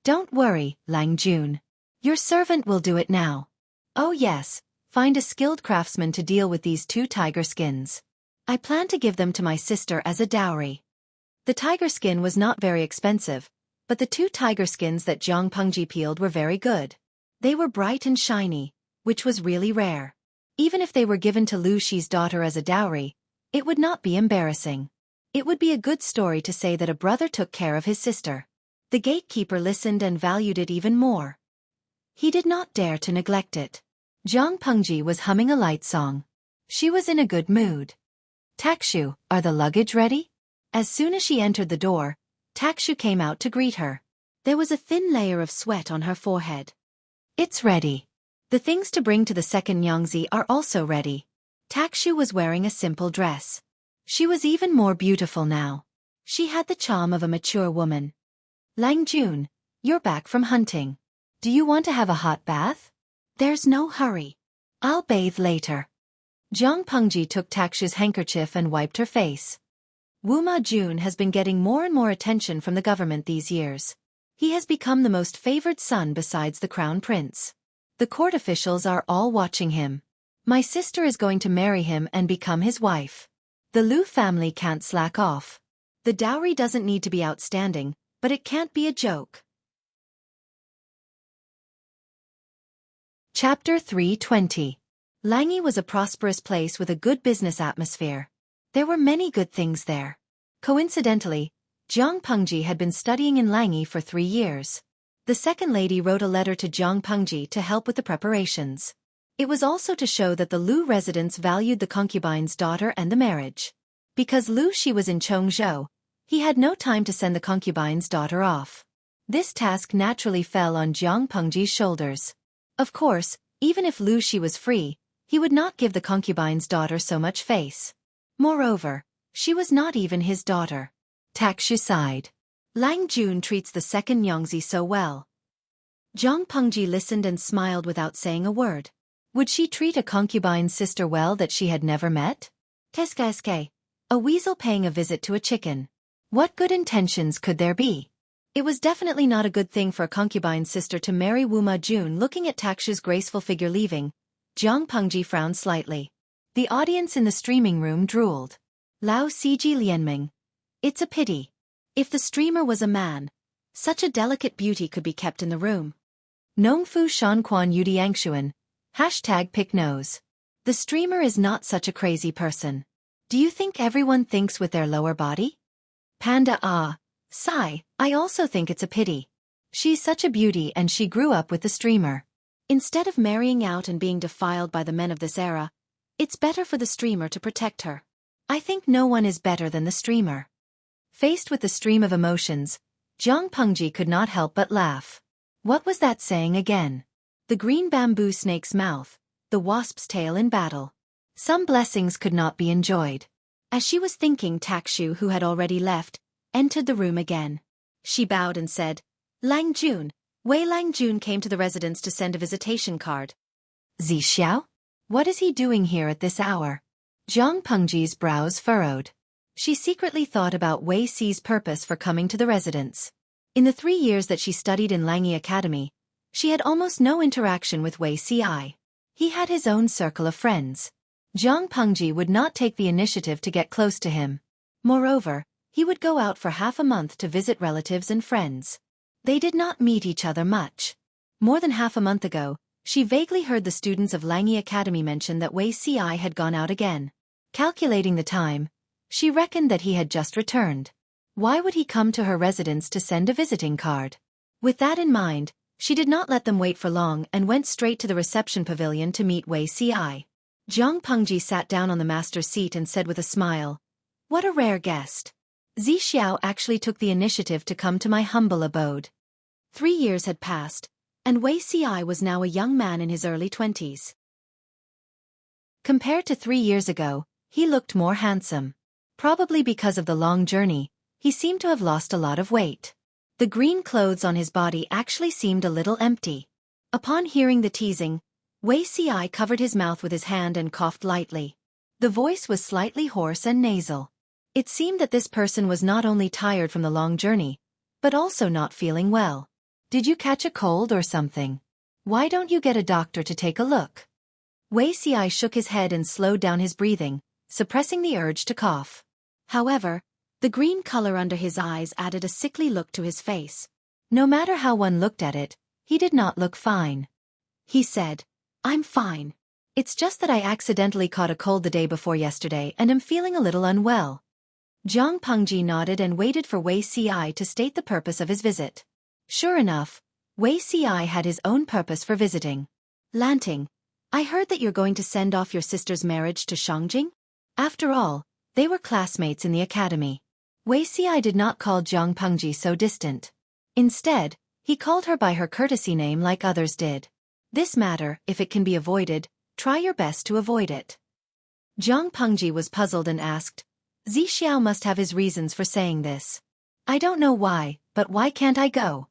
Don't worry, Langjun. Your servant will do it now. Oh yes, find a skilled craftsman to deal with these 2 tiger skins. I plan to give them to my sister as a dowry. The tiger skin was not very expensive, but the 2 tiger skins that Jiang Pengji peeled were very good. They were bright and shiny, which was really rare. Even if they were given to Lu Shi's daughter as a dowry, it would not be embarrassing. It would be a good story to say that a brother took care of his sister. The gatekeeper listened and valued it even more. He did not dare to neglect it. Jiang Pengji was humming a light song. She was in a good mood. Takshu, are the luggage ready? As soon as she entered the door, Takshu came out to greet her. There was a thin layer of sweat on her forehead. It's ready. The things to bring to the second Yangzi are also ready. Takshu was wearing a simple dress. She was even more beautiful now. She had the charm of a mature woman. Langjun, you're back from hunting. Do you want to have a hot bath? There's no hurry. I'll bathe later. Jiang Pengji took Takshu's handkerchief and wiped her face. Wuma Jun has been getting more and more attention from the government these years. He has become the most favored son besides the crown prince. The court officials are all watching him. My sister is going to marry him and become his wife. The Lu family can't slack off. The dowry doesn't need to be outstanding, but it can't be a joke. Chapter 320. Langi was a prosperous place with a good business atmosphere. There were many good things there. Coincidentally, Jiang Pengji had been studying in Langi for 3 years. The second lady wrote a letter to Jiang Pengji to help with the preparations. It was also to show that the Lu residents valued the concubine's daughter and the marriage. Because Lu Shi was in Chongzhou, he had no time to send the concubine's daughter off. This task naturally fell on Jiang Pengji's shoulders. Of course, even if Lu Shi was free, he would not give the concubine's daughter so much face. Moreover, she was not even his daughter. Takshu sighed. Langjun treats the second Yangzi so well. Jiang Pengji listened and smiled without saying a word. Would she treat a concubine's sister well that she had never met? Keske, a weasel paying a visit to a chicken. What good intentions could there be? It was definitely not a good thing for a concubine's sister to marry Wuma Jun. Looking at Takshu's graceful figure leaving, Jiang Pengji frowned slightly. The audience in the streaming room drooled. Lao Ciji Lianming. It's a pity. If the streamer was a man, such a delicate beauty could be kept in the room. Nongfu Shanquan Yudiangshuan. #picknose. The streamer is not such a crazy person. Do you think everyone thinks with their lower body? Panda Sigh, I also think it's a pity. She's such a beauty and she grew up with the streamer. Instead of marrying out and being defiled by the men of this era, it's better for the streamer to protect her. I think no one is better than the streamer. Faced with the stream of emotions, Jiang Pengji could not help but laugh. What was that saying again? The green bamboo snake's mouth, the wasp's tail in battle. Some blessings could not be enjoyed. As she was thinking, Takshu, who had already left, entered the room again. She bowed and said, Langjun. Wei Langjun came to the residence to send a visitation card. Zixiao? What is he doing here at this hour? Jiang Pengji's brows furrowed. She secretly thought about Wei Si's purpose for coming to the residence. In the 3 years that she studied in Langi Academy, she had almost no interaction with Wei Si. He had his own circle of friends. Zhang Pengji would not take the initiative to get close to him. Moreover, he would go out for half a month to visit relatives and friends. They did not meet each other much. More than half a month ago, she vaguely heard the students of Langi Academy mention that Wei Si had gone out again. Calculating the time, she reckoned that he had just returned. Why would he come to her residence to send a visiting card? With that in mind, she did not let them wait for long and went straight to the reception pavilion to meet Wei Si. Zhang Pengji sat down on the master's seat and said with a smile, "What a rare guest. Zi Xiao actually took the initiative to come to my humble abode." 3 years had passed, and Wei Si was now a young man in his early 20s. Compared to 3 years ago, he looked more handsome. Probably because of the long journey, he seemed to have lost a lot of weight. The green clothes on his body actually seemed a little empty. Upon hearing the teasing, Wei Si covered his mouth with his hand and coughed lightly. The voice was slightly hoarse and nasal. It seemed that this person was not only tired from the long journey, but also not feeling well. "Did you catch a cold or something? Why don't you get a doctor to take a look?" Wei Si shook his head and slowed down his breathing, suppressing the urge to cough. However, the green color under his eyes added a sickly look to his face. No matter how one looked at it, he did not look fine. He said, "I'm fine. It's just that I accidentally caught a cold the day before yesterday and am feeling a little unwell." Zhang Pengji nodded and waited for Wei Si to state the purpose of his visit. Sure enough, Wei Si had his own purpose for visiting. "Lanting, I heard that you're going to send off your sister's marriage to Shangjing?" After all, they were classmates in the academy. Wei Si did not call Zhang Pengji so distant. Instead, he called her by her courtesy name like others did. "This matter, if it can be avoided, try your best to avoid it." Zhang Pengji was puzzled and asked, "Zi Xiao must have his reasons for saying this. I don't know why, but why can't I go?"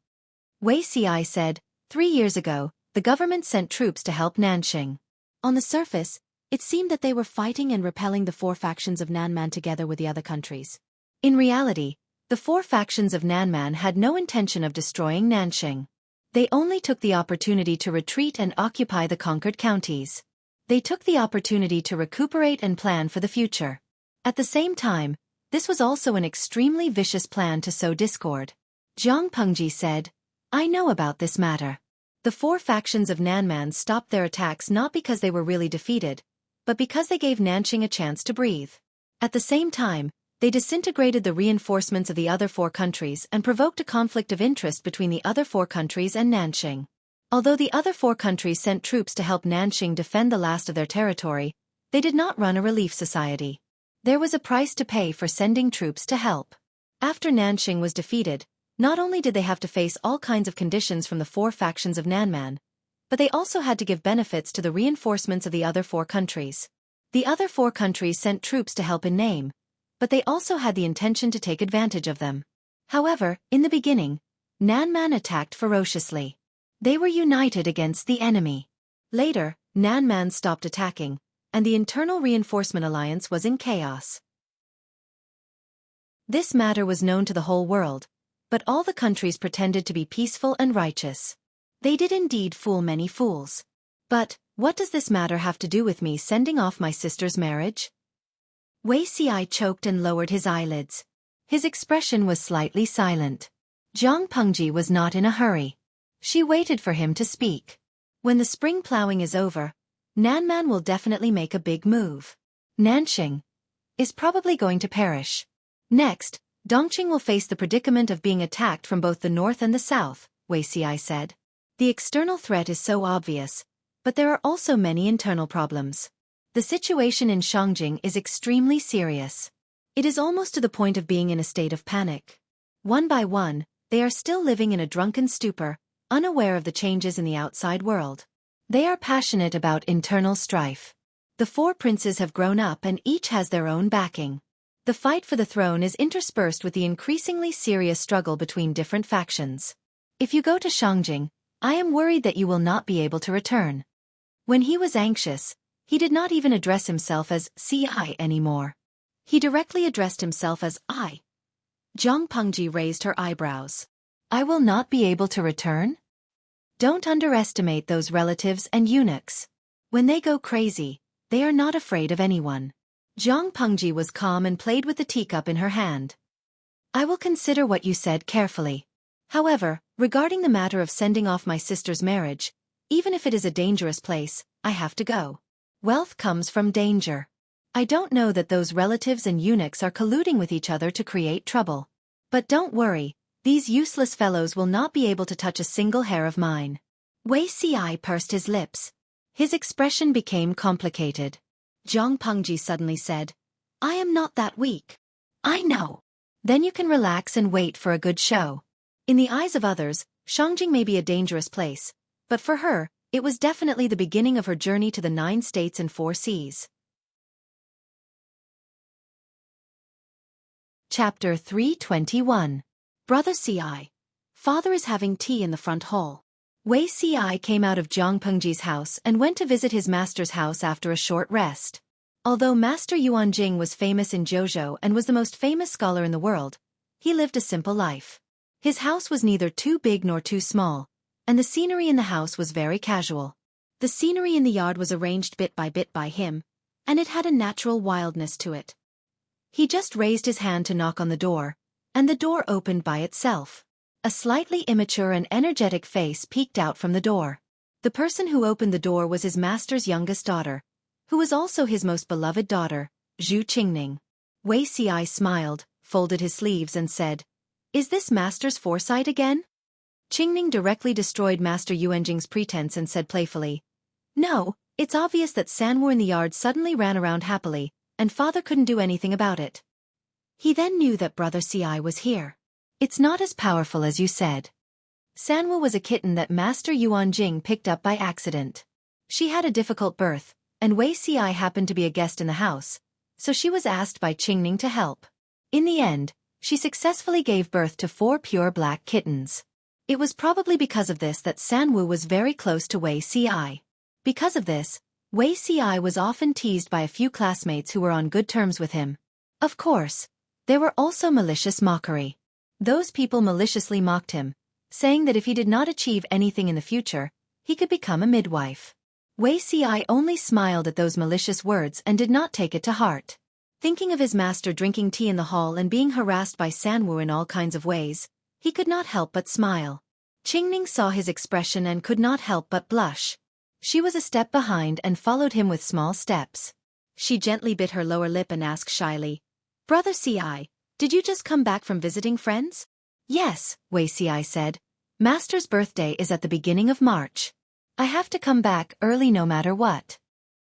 Wei Si said, 3 years ago, the government sent troops to help Nanxing. On the surface, it seemed that they were fighting and repelling the 4 factions of Nanman together with the other countries. In reality, the 4 factions of Nanman had no intention of destroying Nanxing. They only took the opportunity to retreat and occupy the conquered counties. They took the opportunity to recuperate and plan for the future. At the same time, this was also an extremely vicious plan to sow discord. Zhang Pengji said, "I know about this matter. The 4 factions of Nanman stopped their attacks not because they were really defeated, but because they gave Nanxing a chance to breathe. At the same time, they disintegrated the reinforcements of the other 4 countries and provoked a conflict of interest between the other 4 countries and Nanxing. Although the other 4 countries sent troops to help Nanxing defend the last of their territory, they did not run a relief society. There was a price to pay for sending troops to help. After Nanxing was defeated, not only did they have to face all kinds of conditions from the 4 factions of Nanman, but they also had to give benefits to the reinforcements of the other 4 countries. The other 4 countries sent troops to help in name, but they also had the intention to take advantage of them. However, in the beginning, Nanman attacked ferociously. They were united against the enemy. Later, Nanman stopped attacking, and the internal reinforcement alliance was in chaos. This matter was known to the whole world, but all the countries pretended to be peaceful and righteous. They did indeed fool many fools. But, what does this matter have to do with me sending off my sister's marriage? Wei Si choked and lowered his eyelids. His expression was slightly silent. Zhang Pengji was not in a hurry. She waited for him to speak. When the spring plowing is over, Nanman will definitely make a big move. Nanxing is probably going to perish. Next, Dongqing will face the predicament of being attacked from both the north and the south, Wei Si said. The external threat is so obvious, but there are also many internal problems. The situation in Shangjing is extremely serious. It is almost to the point of being in a state of panic. One by one, they are still living in a drunken stupor, unaware of the changes in the outside world. They are passionate about internal strife. The 4 princes have grown up and each has their own backing. The fight for the throne is interspersed with the increasingly serious struggle between different factions. If you go to Shangjing, I am worried that you will not be able to return. When he was anxious, he did not even address himself as CI anymore. He directly addressed himself as I. Zhang Pengji raised her eyebrows. I will not be able to return? Don't underestimate those relatives and eunuchs. When they go crazy, they are not afraid of anyone. Zhang Pengji was calm and played with the teacup in her hand. I will consider what you said carefully. However, regarding the matter of sending off my sister's marriage, even if it is a dangerous place, I have to go. Wealth comes from danger. I don't know that those relatives and eunuchs are colluding with each other to create trouble. But don't worry, these useless fellows will not be able to touch a single hair of mine. Wei Ci pursed his lips. His expression became complicated. Zhang Pengji suddenly said, I am not that weak. I know. Then you can relax and wait for a good show. In the eyes of others, Shangjing may be a dangerous place, but for her, it was definitely the beginning of her journey to the 9 states and 4 seas. Chapter 321. Brother Ci. Father is having tea in the front hall. Wei Ci came out of Zhang Pengji's house and went to visit his master's house after a short rest. Although Master Yuanjing was famous in Zhozhou and was the most famous scholar in the world, he lived a simple life. His house was neither too big nor too small, and the scenery in the house was very casual. The scenery in the yard was arranged bit by him, and it had a natural wildness to it. He just raised his hand to knock on the door, and the door opened by itself. A slightly immature and energetic face peeked out from the door. The person who opened the door was his master's youngest daughter, who was also his most beloved daughter, Zhu Qingning. Wei Ci smiled, folded his sleeves and said, Is this master's foresight again? Qingning directly destroyed Master Yuanjing's pretense and said playfully, No, it's obvious that Sanwu in the yard suddenly ran around happily, and father couldn't do anything about it. He then knew that Brother Ci was here. It's not as powerful as you said. Sanwu was a kitten that Master Yuanjing picked up by accident. She had a difficult birth, and Wei Ci happened to be a guest in the house, so she was asked by Qingning to help. In the end, she successfully gave birth to 4 pure black kittens. It was probably because of this that Sanwu was very close to Wei Ci. Because of this, Wei Ci was often teased by a few classmates who were on good terms with him. Of course, there were also malicious mockery. Those people maliciously mocked him, saying that if he did not achieve anything in the future, he could become a midwife. Wei Ci only smiled at those malicious words and did not take it to heart. Thinking of his master drinking tea in the hall and being harassed by Sanwu in all kinds of ways, he could not help but smile. Qingning saw his expression and could not help but blush. She was a step behind and followed him with small steps. She gently bit her lower lip and asked shyly, Brother Ci, did you just come back from visiting friends? Yes, Wei Ci said. Master's birthday is at the beginning of March. I have to come back early no matter what.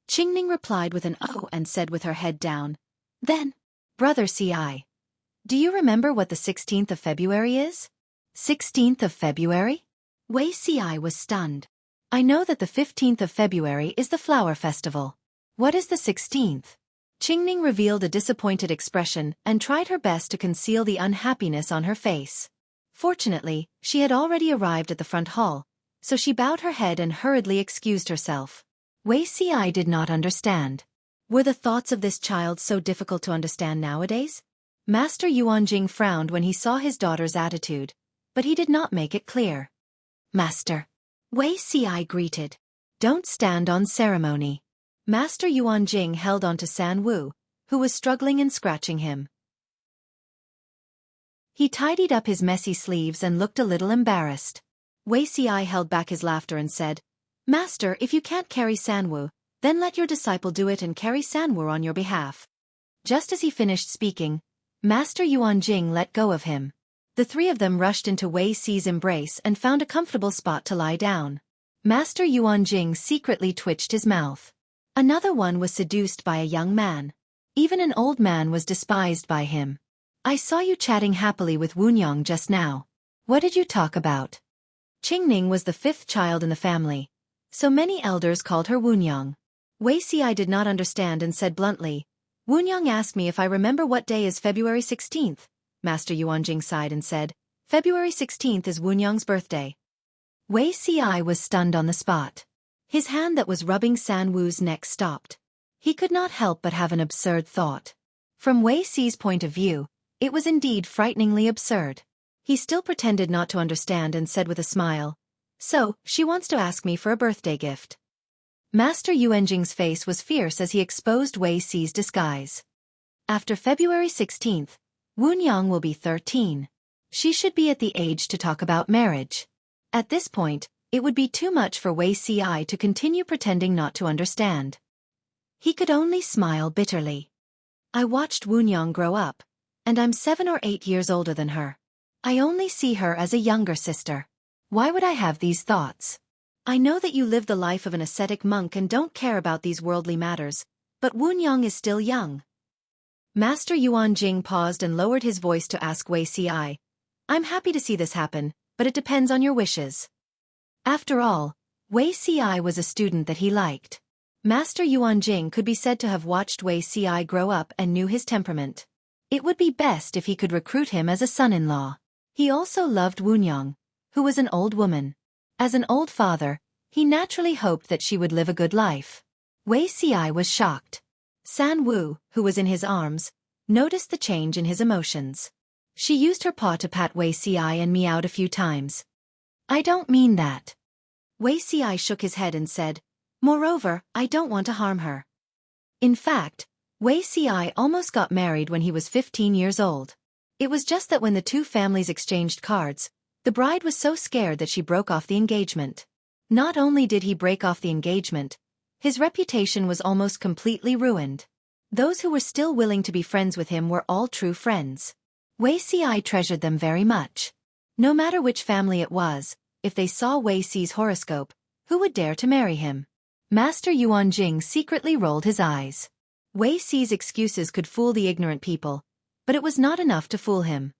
Qingning replied with an oh and said with her head down, Then, Brother Ci, do you remember what the 16th of February is? 16th of February? Wei Ci was stunned. I know that the 15th of February is the flower festival. What is the 16th? Qingning revealed a disappointed expression and tried her best to conceal the unhappiness on her face. Fortunately, she had already arrived at the front hall, so she bowed her head and hurriedly excused herself. Wei Ci did not understand. Were the thoughts of this child so difficult to understand nowadays? Master Yuanjing frowned when he saw his daughter's attitude, but he did not make it clear. Master. Wei Ci greeted. Don't stand on ceremony. Master Yuanjing held on to Sanwu, who was struggling and scratching him. He tidied up his messy sleeves and looked a little embarrassed. Wei Ci held back his laughter and said, Master, if you can't carry Sanwu, then let your disciple do it and carry Sanwu on your behalf. Just as he finished speaking, Master Yuanjing let go of him. The 3 of them rushed into Wei Ci's embrace and found a comfortable spot to lie down. Master Yuanjing secretly twitched his mouth. Another one was seduced by a young man. Even an old man was despised by him. I saw you chatting happily with Wunyang just now. What did you talk about? Qingning was the 5th child in the family, so many elders called her Wunyang. Wei Ci did not understand and said bluntly, Wunyang asked me if I remember what day is February 16th. Master Yuanjing sighed and said, February 16th is Wunyang's birthday. Wei Ci was stunned on the spot. His hand that was rubbing Sanwu's neck stopped. He could not help but have an absurd thought. From Wei Si's point of view, it was indeed frighteningly absurd. He still pretended not to understand and said with a smile, "So, she wants to ask me for a birthday gift." Master Yuanjing's face was fierce as he exposed Wei Si's disguise. After February 16th, Wunyang will be 13. She should be at the age to talk about marriage. At this point, it would be too much for Wei Si to continue pretending not to understand. He could only smile bitterly. I watched Wunyang grow up, and I'm 7 or 8 years older than her. I only see her as a younger sister. Why would I have these thoughts? I know that you live the life of an ascetic monk and don't care about these worldly matters, but Wunyang is still young. Master Yuanjing paused and lowered his voice to ask Wei Si, "I'm happy to see this happen, but it depends on your wishes." After all, Wei Si was a student that he liked. Master Yuanjing could be said to have watched Wei Si grow up and knew his temperament. It would be best if he could recruit him as a son-in-law. He also loved Wunyang, who was an old woman. As an old father, he naturally hoped that she would live a good life. Wei Si was shocked. San Wu, who was in his arms, noticed the change in his emotions. She used her paw to pat Wei Si and meowed a few times. "I don't mean that." Wei Si shook his head and said, "Moreover, I don't want to harm her." In fact, Wei Si almost got married when he was 15 years old. It was just that when the two families exchanged cards, the bride was so scared that she broke off the engagement. Not only did he break off the engagement, his reputation was almost completely ruined. Those who were still willing to be friends with him were all true friends. Wei Si treasured them very much. No matter which family it was, if they saw Wei Si's horoscope, who would dare to marry him? Master Yuanjing secretly rolled his eyes. Wei Si's excuses could fool the ignorant people, but it was not enough to fool him.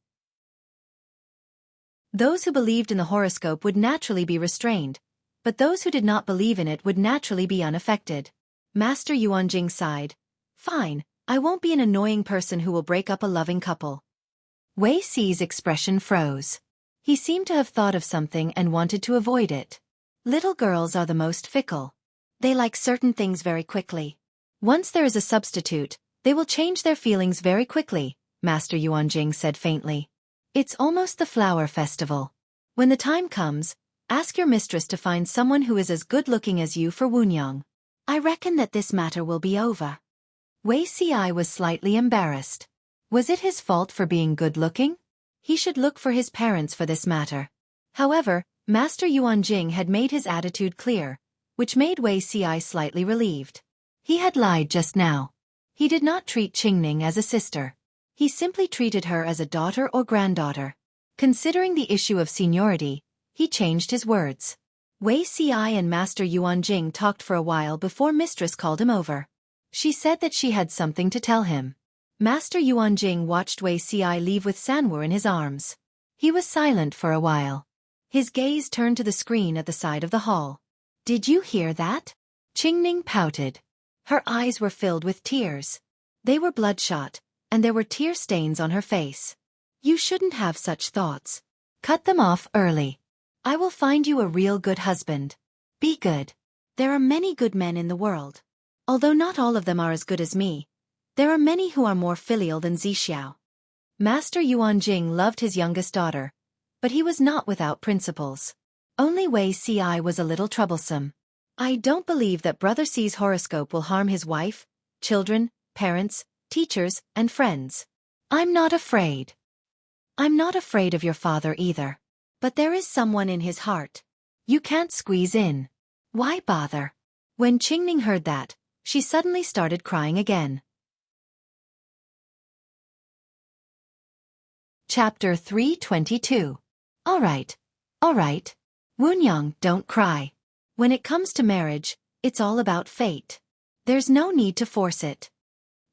Those who believed in the horoscope would naturally be restrained, but those who did not believe in it would naturally be unaffected. Master Yuanjing sighed. "Fine, I won't be an annoying person who will break up a loving couple." Wei Si's expression froze. He seemed to have thought of something and wanted to avoid it. Little girls are the most fickle. They like certain things very quickly. Once there is a substitute, they will change their feelings very quickly, Master Yuanjing said faintly. "It's almost the flower festival. When the time comes, ask your mistress to find someone who is as good-looking as you for Wunyang. I reckon that this matter will be over." Wei Si was slightly embarrassed. Was it his fault for being good-looking? He should look for his parents for this matter. However, Master Yuanjing had made his attitude clear, which made Wei Si slightly relieved. He had lied just now. He did not treat Qingning as a sister. He simply treated her as a daughter or granddaughter. Considering the issue of seniority, he changed his words. Wei Si and Master Yuanjing talked for a while before Mistress called him over. She said that she had something to tell him. Master Yuanjing watched Wei Si leave with Sanwu in his arms. He was silent for a while. His gaze turned to the screen at the side of the hall. "Did you hear that?" Qingning pouted. Her eyes were filled with tears. They were bloodshot, and there were tear stains on her face. "You shouldn't have such thoughts. Cut them off early. I will find you a real good husband. Be good. There are many good men in the world. Although not all of them are as good as me, there are many who are more filial than Zixiao." Master Yuanjing loved his youngest daughter, but he was not without principles. Only Wei Si was a little troublesome. "I don't believe that Brother C's horoscope will harm his wife, children, parents, teachers, and friends. I'm not afraid. I'm not afraid of your father either. But there is someone in his heart. You can't squeeze in. Why bother?" When Qingning heard that, she suddenly started crying again. Chapter 322. All right. Wunyang, don't cry. When it comes to marriage, it's all about fate. There's no need to force it.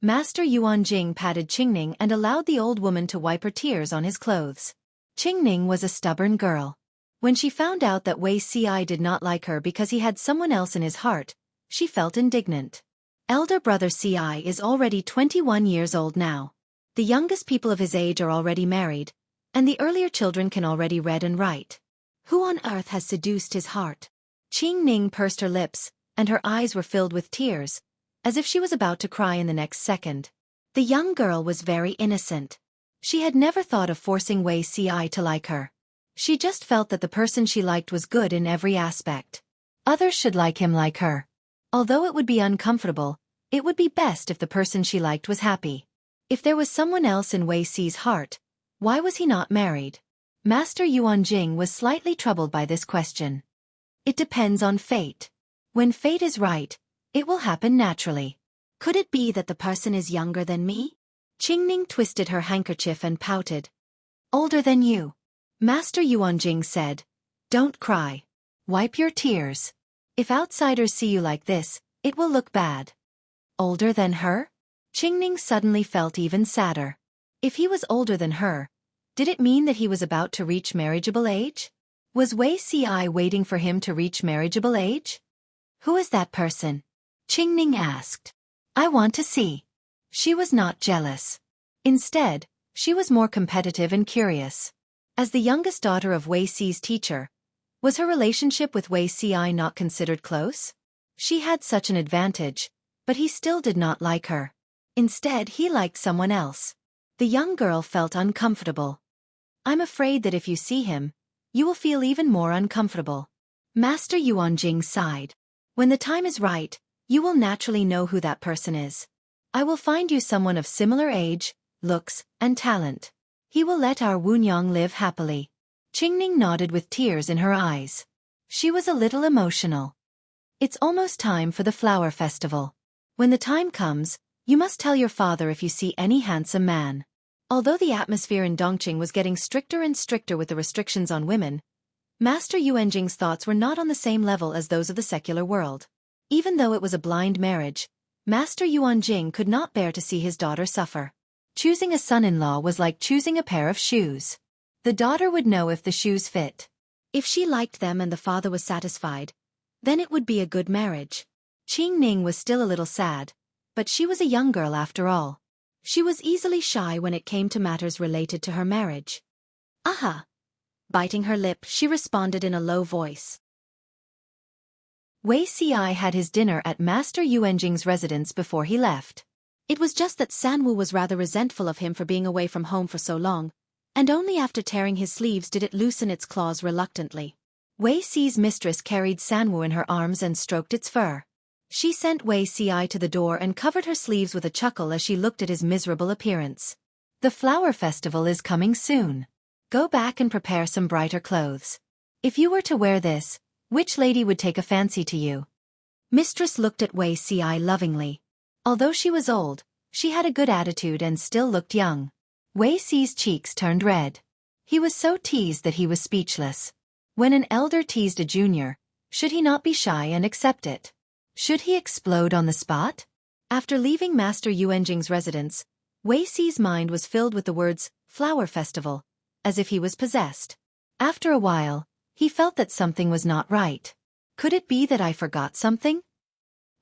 Master Yuanjing patted Qingning and allowed the old woman to wipe her tears on his clothes. Qingning was a stubborn girl. When she found out that Wei Si did not like her because he had someone else in his heart, she felt indignant. Elder brother Si is already 21 years old now. The youngest people of his age are already married, and the earlier children can already read and write. Who on earth has seduced his heart? Qingning pursed her lips, and her eyes were filled with tears, as if she was about to cry in the next second. The young girl was very innocent. She had never thought of forcing Wei Si to like her. She just felt that the person she liked was good in every aspect. Others should like him like her. Although it would be uncomfortable, it would be best if the person she liked was happy. If there was someone else in Wei Si's heart, why was he not married? Master Yuanjing was slightly troubled by this question. It depends on fate. When fate is right, it will happen naturally. Could it be that the person is younger than me? Qingning twisted her handkerchief and pouted. Older than you. Master Yuanjing said, don't cry. Wipe your tears. If outsiders see you like this, it will look bad. Older than her? Qingning suddenly felt even sadder. If he was older than her, did it mean that he was about to reach marriageable age? Was Wei Si waiting for him to reach marriageable age? Who is that person? Qingning asked. I want to see. She was not jealous. Instead, she was more competitive and curious. As the youngest daughter of Wei Si's teacher, was her relationship with Wei Si not considered close? She had such an advantage, but he still did not like her. Instead, he liked someone else. The young girl felt uncomfortable. I'm afraid that if you see him, you will feel even more uncomfortable. Master Yuanjing sighed. When the time is right, you will naturally know who that person is. I will find you someone of similar age, looks, and talent. He will let our Wunyang live happily. Qingning nodded with tears in her eyes. She was a little emotional. It's almost time for the flower festival. When the time comes, you must tell your father if you see any handsome man. Although the atmosphere in Dongqing was getting stricter and stricter with the restrictions on women, Master Yuanjing's thoughts were not on the same level as those of the secular world. Even though it was a blind marriage, Master Yuanjing could not bear to see his daughter suffer. Choosing a son-in-law was like choosing a pair of shoes. The daughter would know if the shoes fit. If she liked them and the father was satisfied, then it would be a good marriage. Qingning was still a little sad, but she was a young girl after all. She was easily shy when it came to matters related to her marriage. Aha! Biting her lip, she responded in a low voice. Wei Si had his dinner at Master Yuanjing's residence before he left. It was just that Sanwu was rather resentful of him for being away from home for so long, and only after tearing his sleeves did it loosen its claws reluctantly. Wei Si's mistress carried Sanwu in her arms and stroked its fur. She sent Wei Si to the door and covered her sleeves with a chuckle as she looked at his miserable appearance. The flower festival is coming soon. Go back and prepare some brighter clothes. If you were to wear this, which lady would take a fancy to you? Mistress looked at Wei Si lovingly. Although she was old, she had a good attitude and still looked young. Wei Si's cheeks turned red. He was so teased that he was speechless. When an elder teased a junior, should he not be shy and accept it? Should he explode on the spot? After leaving Master Yuanjing's residence, Wei Si's mind was filled with the words, flower festival, as if he was possessed. After a while, he felt that something was not right. Could it be that I forgot something?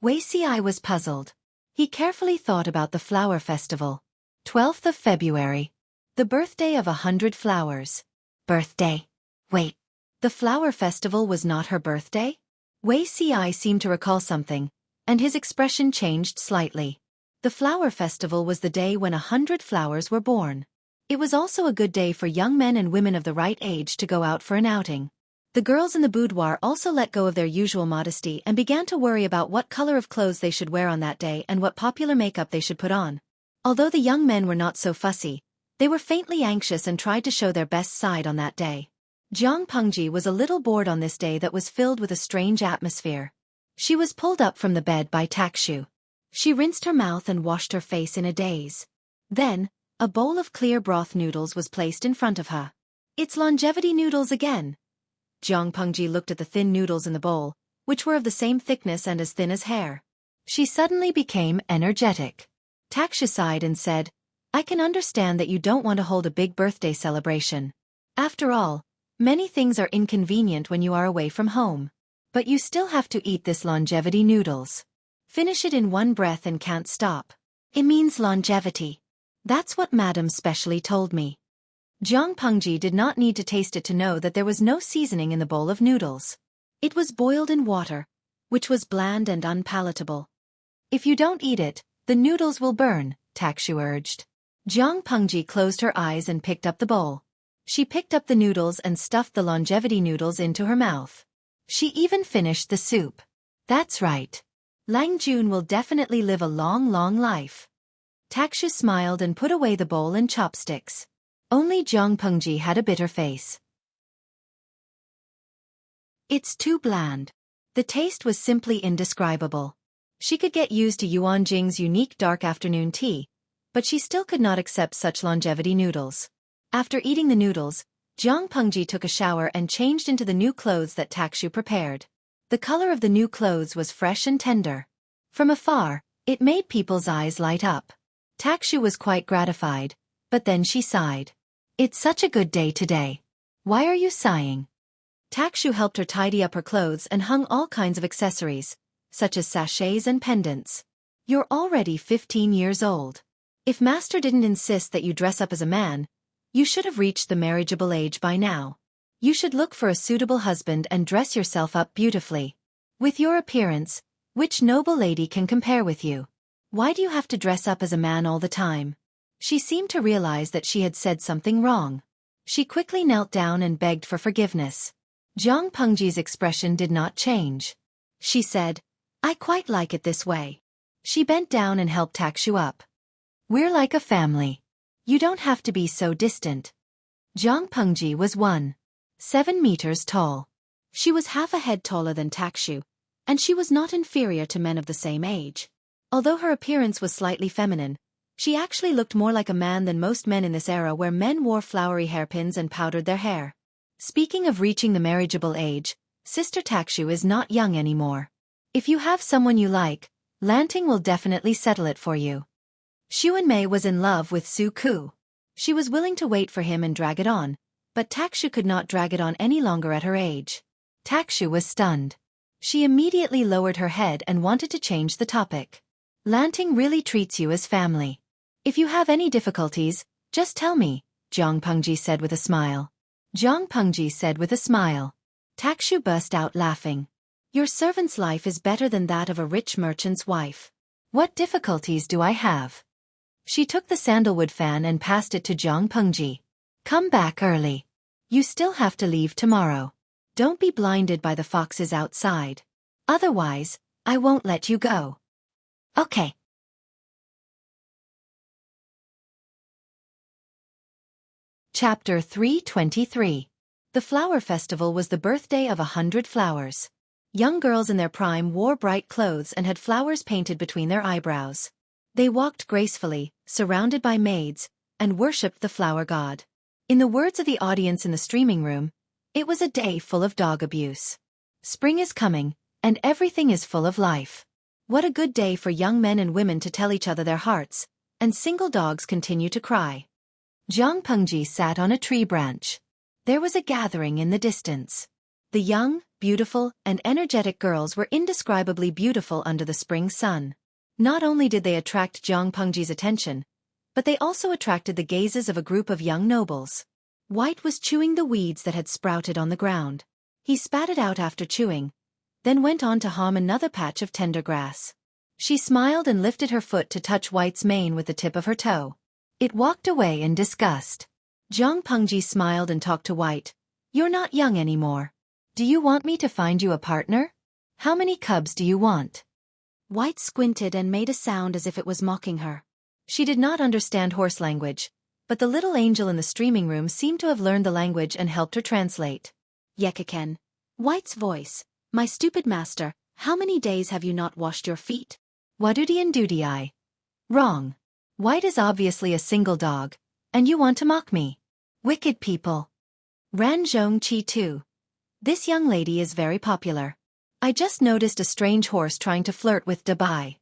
Wei Si was puzzled. He carefully thought about the flower festival. 12th of February. The birthday of 100 flowers. Birthday. Wait. The flower festival was not her birthday? Wei Si seemed to recall something, and his expression changed slightly. The flower festival was the day when 100 flowers were born. It was also a good day for young men and women of the right age to go out for an outing. The girls in the boudoir also let go of their usual modesty and began to worry about what color of clothes they should wear on that day and what popular makeup they should put on. Although the young men were not so fussy, they were faintly anxious and tried to show their best side on that day. Jiang Pengji was a little bored on this day that was filled with a strange atmosphere. She was pulled up from the bed by Takshu. She rinsed her mouth and washed her face in a daze. Then, a bowl of clear broth noodles was placed in front of her. It's longevity noodles again. Jiang Pengji looked at the thin noodles in the bowl, which were of the same thickness and as thin as hair. She suddenly became energetic. Takshu sighed and said, I can understand that you don't want to hold a big birthday celebration. After all, many things are inconvenient when you are away from home. But you still have to eat this longevity noodles. Finish it in one breath and can't stop. It means longevity. That's what Madam specially told me. Jiang Pengji did not need to taste it to know that there was no seasoning in the bowl of noodles. It was boiled in water, which was bland and unpalatable. If you don't eat it, the noodles will burn, Takshu urged. Jiang Pengji closed her eyes and picked up the bowl. She picked up the noodles and stuffed the longevity noodles into her mouth. She even finished the soup. That's right. Lang Jun will definitely live a long, long life. Takshu smiled and put away the bowl and chopsticks. Only Jiang Pengji had a bitter face. It's too bland. The taste was simply indescribable. She could get used to Yuan Jing's unique dark afternoon tea, but she still could not accept such longevity noodles. After eating the noodles, Jiang Pengji took a shower and changed into the new clothes that Takshu prepared. The color of the new clothes was fresh and tender. From afar, it made people's eyes light up. Takshu was quite gratified, but then she sighed. It's such a good day today. Why are you sighing? Takshu helped her tidy up her clothes and hung all kinds of accessories, such as sachets and pendants. You're already 15 years old. If master didn't insist that you dress up as a man, you should have reached the marriageable age by now. You should look for a suitable husband and dress yourself up beautifully. With your appearance, which noble lady can compare with you? Why do you have to dress up as a man all the time? She seemed to realize that she had said something wrong. She quickly knelt down and begged for forgiveness. Jiang Pengji's expression did not change. She said, I quite like it this way. She bent down and helped Takshu up. We're like a family. You don't have to be so distant. Jiang Pengji was 1.7 meters tall. She was half a head taller than Takshu, and she was not inferior to men of the same age. Although her appearance was slightly feminine, she actually looked more like a man than most men in this era where men wore flowery hairpins and powdered their hair. Speaking of reaching the marriageable age, Sister Takshu is not young anymore. If you have someone you like, Lanting will definitely settle it for you. Xuanmei was in love with Xueqi. She was willing to wait for him and drag it on, but Takshu could not drag it on any longer at her age. Takshu was stunned. She immediately lowered her head and wanted to change the topic. Lanting really treats you as family. If you have any difficulties, just tell me, Jiang Pengji said with a smile. Jiang Pengji said with a smile. Takshu burst out laughing. Your servant's life is better than that of a rich merchant's wife. What difficulties do I have? She took the sandalwood fan and passed it to Jiang Pengji. Come back early. You still have to leave tomorrow. Don't be blinded by the foxes outside. Otherwise, I won't let you go. Okay. Chapter 323. The flower festival was the birthday of 100 flowers. Young girls in their prime wore bright clothes and had flowers painted between their eyebrows. They walked gracefully, surrounded by maids, and worshipped the flower god. In the words of the audience in the streaming room, it was a day full of dog abuse. Spring is coming, and everything is full of life. What a good day for young men and women to tell each other their hearts, and single dogs continue to cry. Jiang Pengji sat on a tree branch. There was a gathering in the distance. The young, beautiful, and energetic girls were indescribably beautiful under the spring sun. Not only did they attract Jiang Pengji's attention, but they also attracted the gazes of a group of young nobles. White was chewing the weeds that had sprouted on the ground. He spat it out after chewing, then went on to hum another patch of tender grass. She smiled and lifted her foot to touch White's mane with the tip of her toe. It walked away in disgust. Jiang Pengji smiled and talked to White. You're not young anymore. Do you want me to find you a partner? How many cubs do you want? White squinted and made a sound as if it was mocking her. She did not understand horse language, but the little angel in the streaming room seemed to have learned the language and helped her translate. Yekaken. White's voice. My stupid master, how many days have you not washed your feet? Wadudian Dudii. Wrong. White is obviously a single dog, and you want to mock me. Wicked people. Ranzhong Qi too. This young lady is very popular. I just noticed a strange horse trying to flirt with Dabai.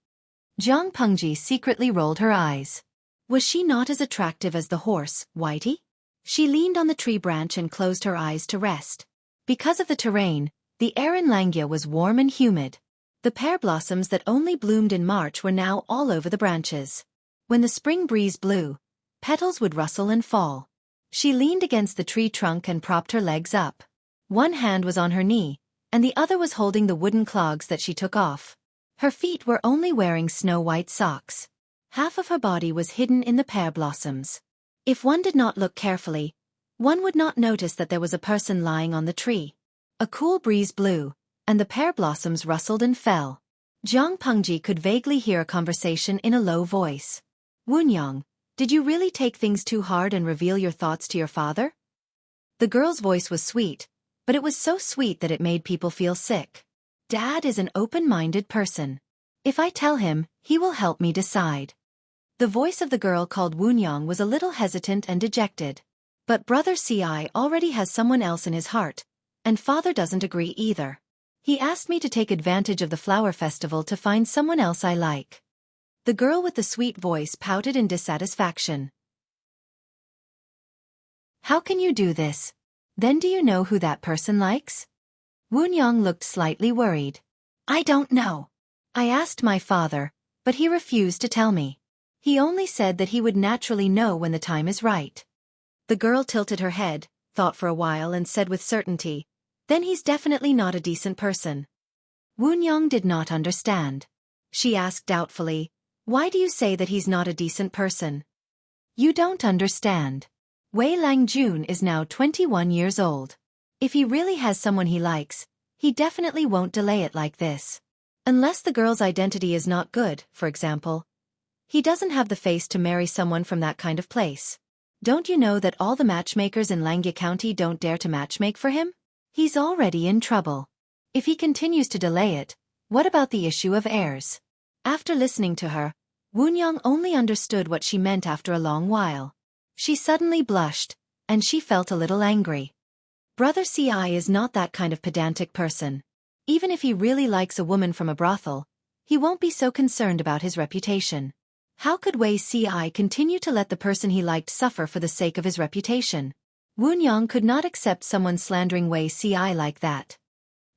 Jiang Pengji secretly rolled her eyes. Was she not as attractive as the horse, Whitey? She leaned on the tree branch and closed her eyes to rest. Because of the terrain, the air in Langya was warm and humid. The pear blossoms that only bloomed in March were now all over the branches. When the spring breeze blew, petals would rustle and fall. She leaned against the tree trunk and propped her legs up. One hand was on her knee, and the other was holding the wooden clogs that she took off. Her feet were only wearing snow-white socks. Half of her body was hidden in the pear blossoms. If one did not look carefully, one would not notice that there was a person lying on the tree. A cool breeze blew, and the pear blossoms rustled and fell. Jiang Pengji could vaguely hear a conversation in a low voice. Wunyang, did you really take things too hard and reveal your thoughts to your father? The girl's voice was sweet, but it was so sweet that it made people feel sick. Dad is an open-minded person. If I tell him, he will help me decide. The voice of the girl called Wunyang was a little hesitant and dejected. But brother Ci already has someone else in his heart, and father doesn't agree either. He asked me to take advantage of the flower festival to find someone else I like. The girl with the sweet voice pouted in dissatisfaction. How can you do this? Then do you know who that person likes? Wunyang looked slightly worried. I don't know. I asked my father, but he refused to tell me. He only said that he would naturally know when the time is right. The girl tilted her head, thought for a while and said with certainty, then he's definitely not a decent person. Wunyang did not understand. She asked doubtfully, why do you say that he's not a decent person? You don't understand. Wei Langjun is now 21 years old. If he really has someone he likes, he definitely won't delay it like this. Unless the girl's identity is not good, for example. He doesn't have the face to marry someone from that kind of place. Don't you know that all the matchmakers in Langya County don't dare to matchmake for him? He's already in trouble. If he continues to delay it, what about the issue of heirs? After listening to her, Wunyang only understood what she meant after a long while. She suddenly blushed, and she felt a little angry. Brother Ci is not that kind of pedantic person. Even if he really likes a woman from a brothel, he won't be so concerned about his reputation. How could Wei Ci continue to let the person he liked suffer for the sake of his reputation? Wunyang could not accept someone slandering Wei Ci like that.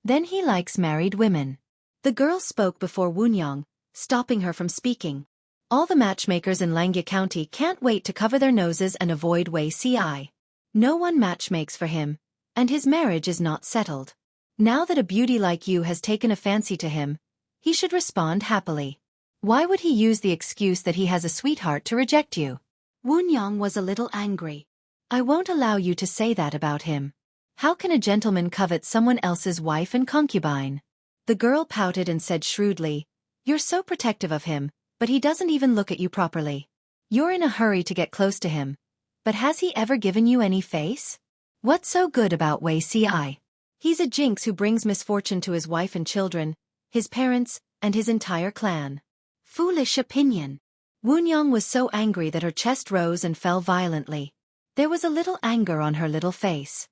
Then he likes married women. The girl spoke before Wunyang, stopping her from speaking. All the matchmakers in Langya County can't wait to cover their noses and avoid Wei Ci. No one matchmakes for him, and his marriage is not settled. Now that a beauty like you has taken a fancy to him, he should respond happily. Why would he use the excuse that he has a sweetheart to reject you? Wunyang was a little angry. I won't allow you to say that about him. How can a gentleman covet someone else's wife and concubine? The girl pouted and said shrewdly, you're so protective of him, but he doesn't even look at you properly. You're in a hurry to get close to him. But has he ever given you any face? What's so good about Wei Ci? He's a jinx who brings misfortune to his wife and children, his parents, and his entire clan. Foolish opinion. Wunyang was so angry that her chest rose and fell violently. There was a little anger on her little face.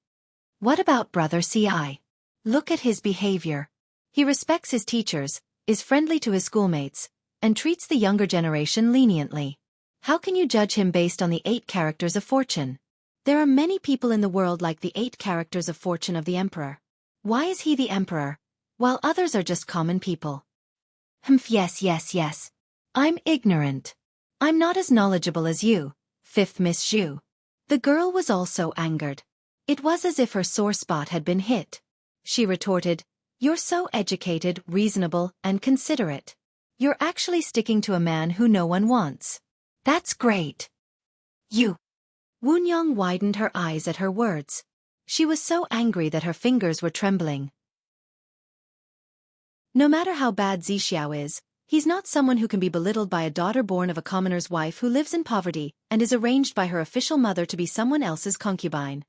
What about brother Ci? Look at his behavior. He respects his teachers, is friendly to his schoolmates, and treats the younger generation leniently. How can you judge him based on the 8 characters of fortune? There are many people in the world like the 8 characters of fortune of the emperor. Why is he the emperor, while others are just common people? Yes. I'm ignorant. I'm not as knowledgeable as you, 5th Miss Zhu. The girl was also angered. It was as if her sore spot had been hit. She retorted, you're so educated, reasonable, and considerate. You're actually sticking to a man who no one wants. That's great. You. Wunyang widened her eyes at her words. She was so angry that her fingers were trembling. No matter how bad Zixiao is, he's not someone who can be belittled by a daughter born of a commoner's wife who lives in poverty and is arranged by her official mother to be someone else's concubine.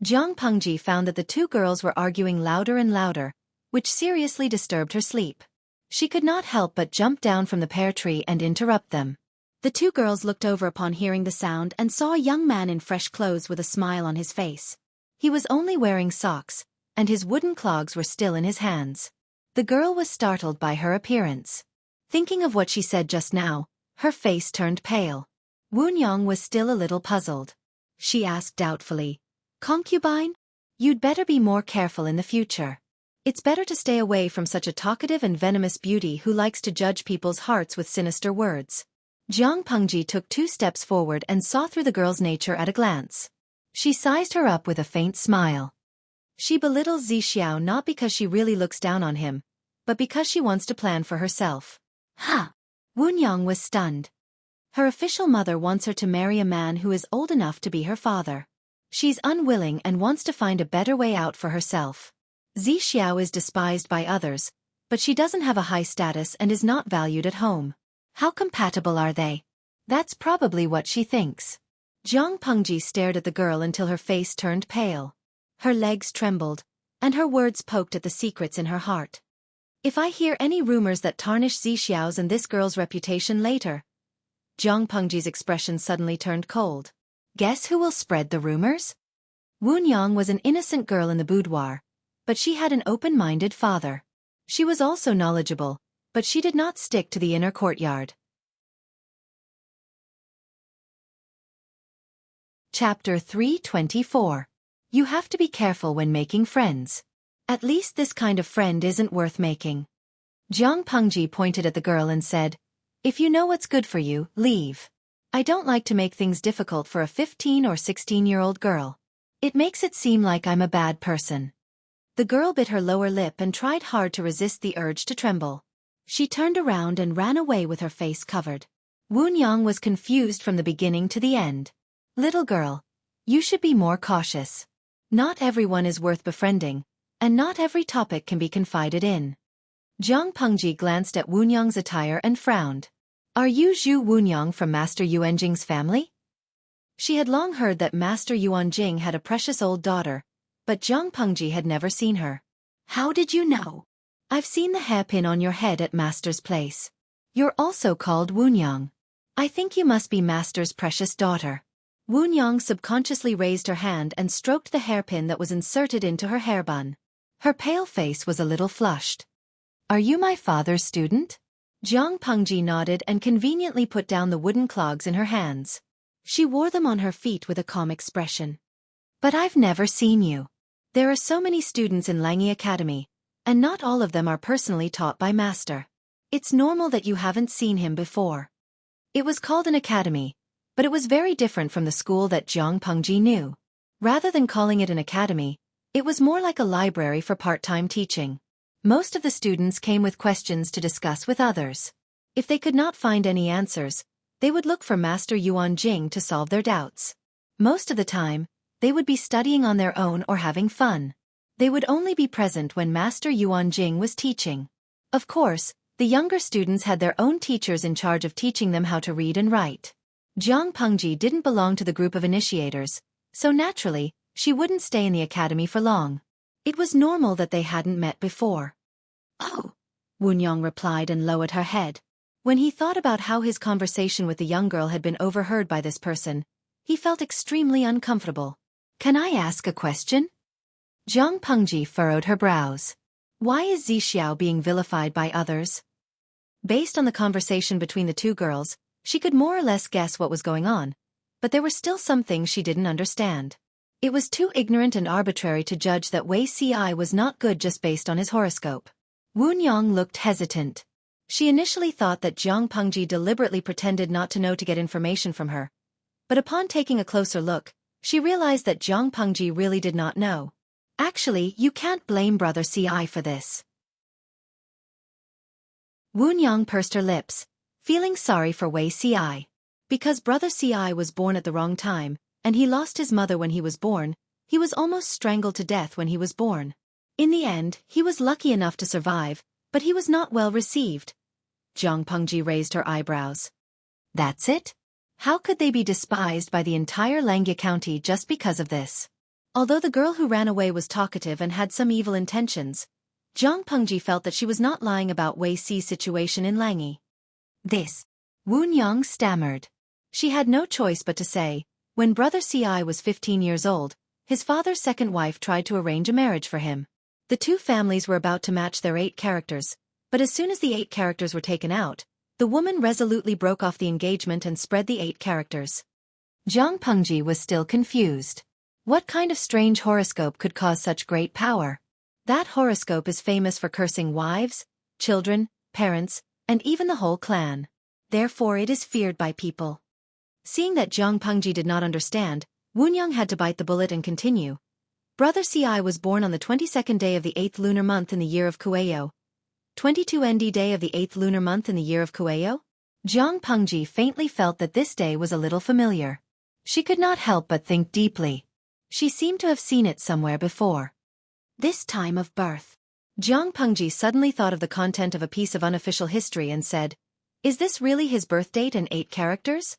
Jiang Pengji found that the 2 girls were arguing louder and louder, which seriously disturbed her sleep. She could not help but jump down from the pear tree and interrupt them. The 2 girls looked over upon hearing the sound and saw a young man in fresh clothes with a smile on his face. He was only wearing socks, and his wooden clogs were still in his hands. The girl was startled by her appearance. Thinking of what she said just now, her face turned pale. Wunyang was still a little puzzled. She asked doubtfully, concubine? You'd better be more careful in the future. It's better to stay away from such a talkative and venomous beauty who likes to judge people's hearts with sinister words. Jiang Pengji took 2 steps forward and saw through the girl's nature at a glance. She sized her up with a faint smile. She belittles Zixiao not because she really looks down on him, but because she wants to plan for herself. Wunyang was stunned. Her official mother wants her to marry a man who is old enough to be her father. She's unwilling and wants to find a better way out for herself. Xiao is despised by others, but she doesn't have a high status and is not valued at home. How compatible are they? That's probably what she thinks. Zhang Pengji stared at the girl until her face turned pale. Her legs trembled, and her words poked at the secrets in her heart. If I hear any rumors that tarnish Xiao's and this girl's reputation later. Zhang Pengji's expression suddenly turned cold. Guess who will spread the rumors? Wu Yang was an innocent girl in the boudoir, but she had an open-minded father. She was also knowledgeable, but she did not stick to the inner courtyard. Chapter 324. You have to be careful when making friends. At least this kind of friend isn't worth making. Zhang Pengji pointed at the girl and said, if you know what's good for you, leave. I don't like to make things difficult for a 15 or 16-year-old girl. It makes it seem like I'm a bad person. The girl bit her lower lip and tried hard to resist the urge to tremble. She turned around and ran away with her face covered. Wu Yang was confused from the beginning to the end. Little girl, you should be more cautious. Not everyone is worth befriending, and not every topic can be confided in. Zhang Pengji glanced at Wu Yang's attire and frowned. Are you Zhu Wunyang from Master Yuanjing's family? She had long heard that Master Yuanjing had a precious old daughter, but Zhang Pengji had never seen her. How did you know? I've seen the hairpin on your head at Master's place. You're also called Wunyang. I think you must be Master's precious daughter. Wunyang subconsciously raised her hand and stroked the hairpin that was inserted into her hair bun. Her pale face was a little flushed. Are you my father's student? Zhang Pengji nodded and conveniently put down the wooden clogs in her hands. She wore them on her feet with a calm expression. But I've never seen you. There are so many students in Langi Academy, and not all of them are personally taught by Master. It's normal that you haven't seen him before. It was called an academy, but it was very different from the school that Zhang Pengji knew. Rather than calling it an academy, it was more like a library for part-time teaching. Most of the students came with questions to discuss with others. If they could not find any answers, they would look for Master Yuanjing to solve their doubts. Most of the time, they would be studying on their own or having fun. They would only be present when Master Yuanjing was teaching. Of course, the younger students had their own teachers in charge of teaching them how to read and write. Zhang Pengji didn't belong to the group of initiators, so naturally, she wouldn't stay in the academy for long. It was normal that they hadn't met before. Oh, Wunyang replied and lowered her head. When he thought about how his conversation with the young girl had been overheard by this person, he felt extremely uncomfortable. Can I ask a question? Zhang Pengji furrowed her brows. Why is Xiao being vilified by others? Based on the conversation between the two girls, she could more or less guess what was going on, but there were still some things she didn't understand. It was too ignorant and arbitrary to judge that Wei Ci was not good just based on his horoscope. Wu Yang looked hesitant. She initially thought that Zhang Pengji deliberately pretended not to know to get information from her. But upon taking a closer look, she realized that Zhang Pengji really did not know. Actually, you can't blame Brother Ci for this. Wu Yang pursed her lips, feeling sorry for Wei Ci. Because Brother Ci was born at the wrong time, and he lost his mother when he was born, he was almost strangled to death when he was born. In the end, he was lucky enough to survive, but he was not well received. Zhang Pengji raised her eyebrows. That's it? How could they be despised by the entire Langia County just because of this? Although the girl who ran away was talkative and had some evil intentions, Zhang Pengji felt that she was not lying about Wei Ci's situation in Langi. This, Wu Yang stammered. She had no choice but to say, when Brother Ci was 15 years old, his father's second wife tried to arrange a marriage for him. The two families were about to match their 8 characters, but as soon as the 8 characters were taken out, the woman resolutely broke off the engagement and spread the 8 characters. Zhang Pengji was still confused. What kind of strange horoscope could cause such great power? That horoscope is famous for cursing wives, children, parents, and even the whole clan. Therefore it is feared by people. Seeing that Zhang Pengji did not understand, Wunyang had to bite the bullet and continue. Brother Ci was born on the 22nd day of the 8th lunar month in the year of Kueyo. 22 ND day of the 8th lunar month in the year of Kueyo? Jiang Pengji faintly felt that this day was a little familiar. She could not help but think deeply. She seemed to have seen it somewhere before. This time of birth. Jiang Pengji suddenly thought of the content of a piece of unofficial history and said, "Is this really his birth date and 8 characters?"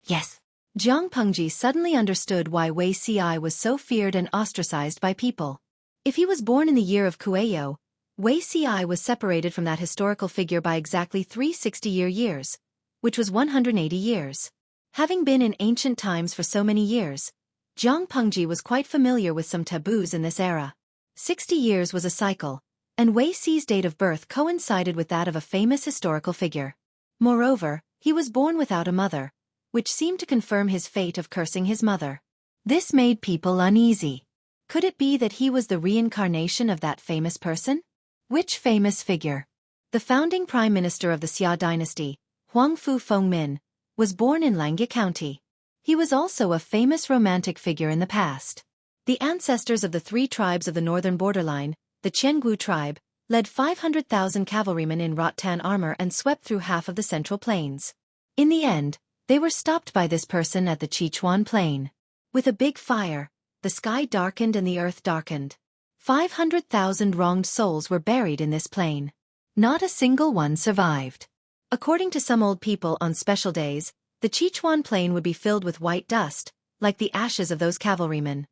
Yes. Jiang Pengji suddenly understood why Wei Ci was so feared and ostracized by people. If he was born in the year of Kueyo, Wei Ci was separated from that historical figure by exactly 360 years, which was 180 years. Having been in ancient times for so many years, Jiang Pengji was quite familiar with some taboos in this era. 60 years was a cycle, and Wei Ci's date of birth coincided with that of a famous historical figure. Moreover, he was born without a mother, which seemed to confirm his fate of cursing his mother. This made people uneasy. Could it be that he was the reincarnation of that famous person? Which famous figure? The founding prime minister of the Xia dynasty, Huangfu Fengmin, was born in Langya County. He was also a famous romantic figure in the past. The ancestors of the 3 tribes of the northern borderline, the Qiangu tribe, led 500,000 cavalrymen in rattan armor and swept through half of the central plains. In the end, they were stopped by this person at the Sichuan plain. With a big fire, the sky darkened and the earth darkened. 500,000 wronged souls were buried in this plain. Not a single one survived. According to some old people on special days, the Sichuan plain would be filled with white dust, like the ashes of those cavalrymen.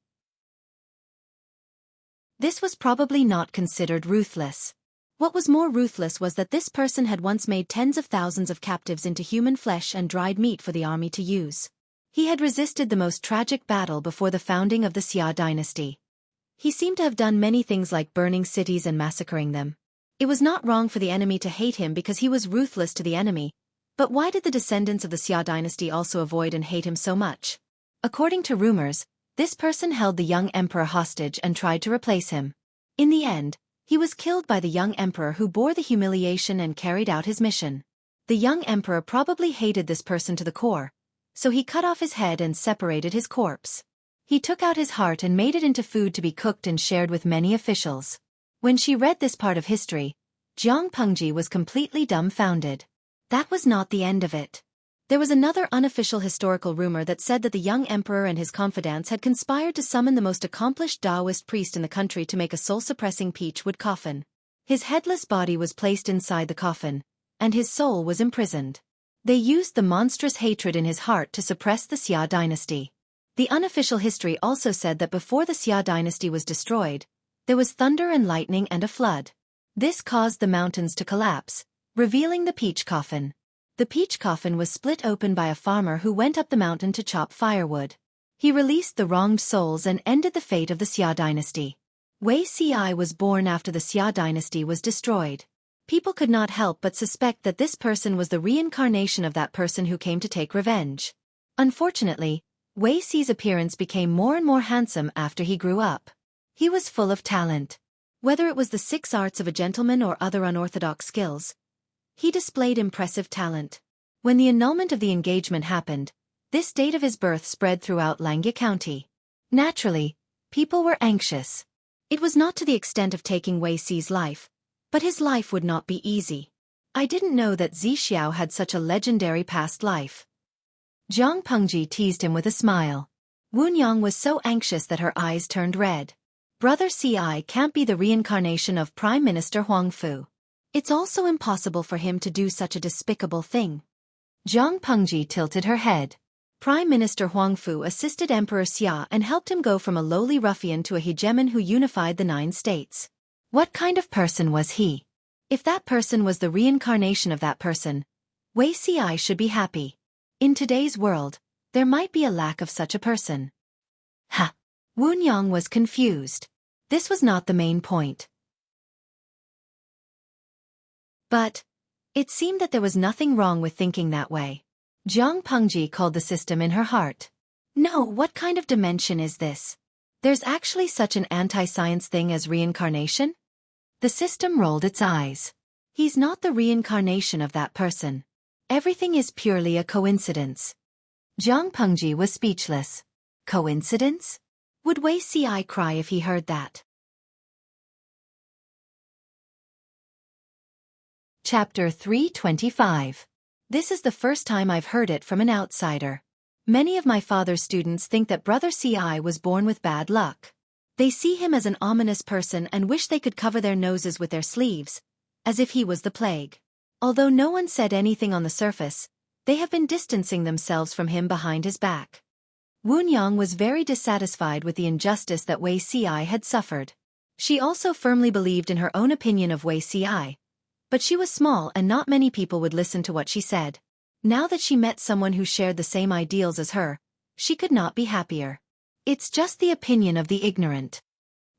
This was probably not considered ruthless. What was more ruthless was that this person had once made tens of thousands of captives into human flesh and dried meat for the army to use. He had resisted the most tragic battle before the founding of the Xia dynasty. He seemed to have done many things like burning cities and massacring them. It was not wrong for the enemy to hate him because he was ruthless to the enemy, but why did the descendants of the Xia dynasty also avoid and hate him so much? According to rumors, this person held the young emperor hostage and tried to replace him. In the end, he was killed by the young emperor who bore the humiliation and carried out his mission. The young emperor probably hated this person to the core, so he cut off his head and separated his corpse. He took out his heart and made it into food to be cooked and shared with many officials. When she read this part of history, Jiang Pengji was completely dumbfounded. That was not the end of it. There was another unofficial historical rumor that said that the young emperor and his confidants had conspired to summon the most accomplished Taoist priest in the country to make a soul-suppressing peachwood coffin. His headless body was placed inside the coffin, and his soul was imprisoned. They used the monstrous hatred in his heart to suppress the Xia dynasty. The unofficial history also said that before the Xia dynasty was destroyed, there was thunder and lightning and a flood. This caused the mountains to collapse, revealing the peach coffin. The peach coffin was split open by a farmer who went up the mountain to chop firewood. He released the wronged souls and ended the fate of the Xia dynasty. Wei Ci was born after the Xia dynasty was destroyed. People could not help but suspect that this person was the reincarnation of that person who came to take revenge. Unfortunately, Wei Ci's appearance became more and more handsome after he grew up. He was full of talent. Whether it was the 6 arts of a gentleman or other unorthodox skills, he displayed impressive talent. When the annulment of the engagement happened, this date of his birth spread throughout Langya County. Naturally, people were anxious. It was not to the extent of taking Wei Ci's life, but his life would not be easy. I didn't know that Zixiao had such a legendary past life. Jiang Pengji teased him with a smile. Wunyang was so anxious that her eyes turned red. Brother Ci can't be the reincarnation of Prime Minister Huangfu. It's also impossible for him to do such a despicable thing. Jiang Pengji tilted her head. Prime Minister Huangfu assisted Emperor Xia and helped him go from a lowly ruffian to a hegemon who unified the 9 states. What kind of person was he? If that person was the reincarnation of that person, Wei Ci should be happy. In today's world, there might be a lack of such a person. Ha! Wunyang was confused. This was not the main point. But it seemed that there was nothing wrong with thinking that way. Jiang Pengji called the system in her heart. No, what kind of dimension is this? There's actually such an anti-science thing as reincarnation? The system rolled its eyes. He's not the reincarnation of that person. Everything is purely a coincidence. Jiang Pengji was speechless. Coincidence? Would Wei Ci cry if he heard that? Chapter 325. This is the first time I've heard it from an outsider. Many of my father's students think that Brother Ci was born with bad luck. They see him as an ominous person and wish they could cover their noses with their sleeves, as if he was the plague. Although no one said anything on the surface, they have been distancing themselves from him behind his back. Woonyang was very dissatisfied with the injustice that Wei Ci had suffered. She also firmly believed in her own opinion of Wei Ci. But she was small and not many people would listen to what she said. Now that she met someone who shared the same ideals as her, she could not be happier. It's just the opinion of the ignorant.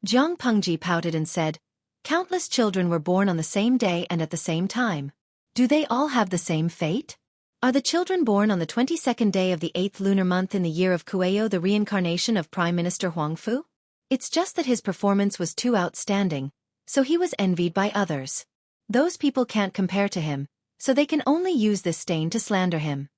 Jiang Pengji pouted and said, "Countless children were born on the same day and at the same time. Do they all have the same fate? Are the children born on the 22nd day of the 8th lunar month in the year of Kueo the reincarnation of Prime Minister Huangfu? It's just that his performance was too outstanding, so he was envied by others. Those people can't compare to him, so they can only use this stain to slander him."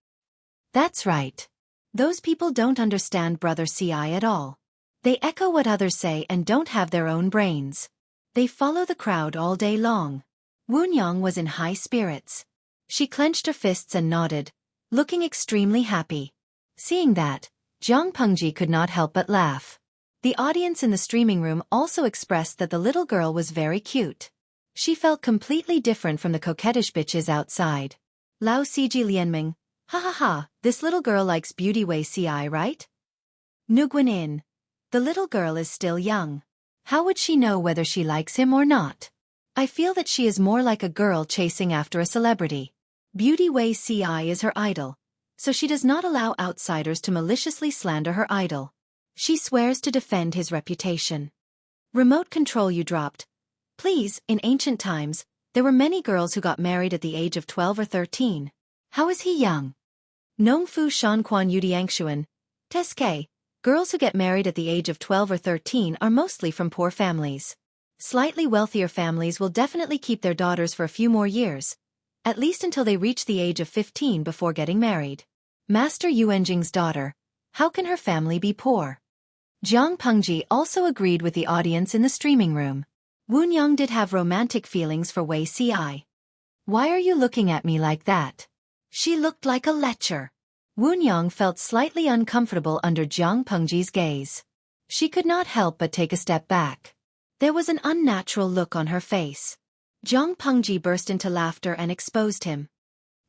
That's right. Those people don't understand Brother Ci at all. They echo what others say and don't have their own brains. They follow the crowd all day long. Woonyang was in high spirits. She clenched her fists and nodded, looking extremely happy. Seeing that, Jiang Pengji could not help but laugh. The audience in the streaming room also expressed that the little girl was very cute. She felt completely different from the coquettish bitches outside. Lao Siji Lianming, "Ha ha ha, this little girl likes beauty Wei Ci, right? Nguyen In. The little girl is still young. How would she know whether she likes him or not? I feel that she is more like a girl chasing after a celebrity. Beauty Wei Ci is her idol, so she does not allow outsiders to maliciously slander her idol. She swears to defend his reputation." Remote control you dropped. Please, in ancient times, there were many girls who got married at the age of 12 or 13. How is he young? Nongfu Shanquan Yudiangshuan. Teske. Girls who get married at the age of 12 or 13 are mostly from poor families. Slightly wealthier families will definitely keep their daughters for a few more years, at least until they reach the age of 15 before getting married. Master Yuanjing's daughter. How can her family be poor? Jiang Pengji also agreed with the audience in the streaming room. Woonyang did have romantic feelings for Wei Ci. Why are you looking at me like that? She looked like a lecher. Woonyang felt slightly uncomfortable under Jiang Pengji's gaze. She could not help but take a step back. There was an unnatural look on her face. Jiang Pengji burst into laughter and exposed him.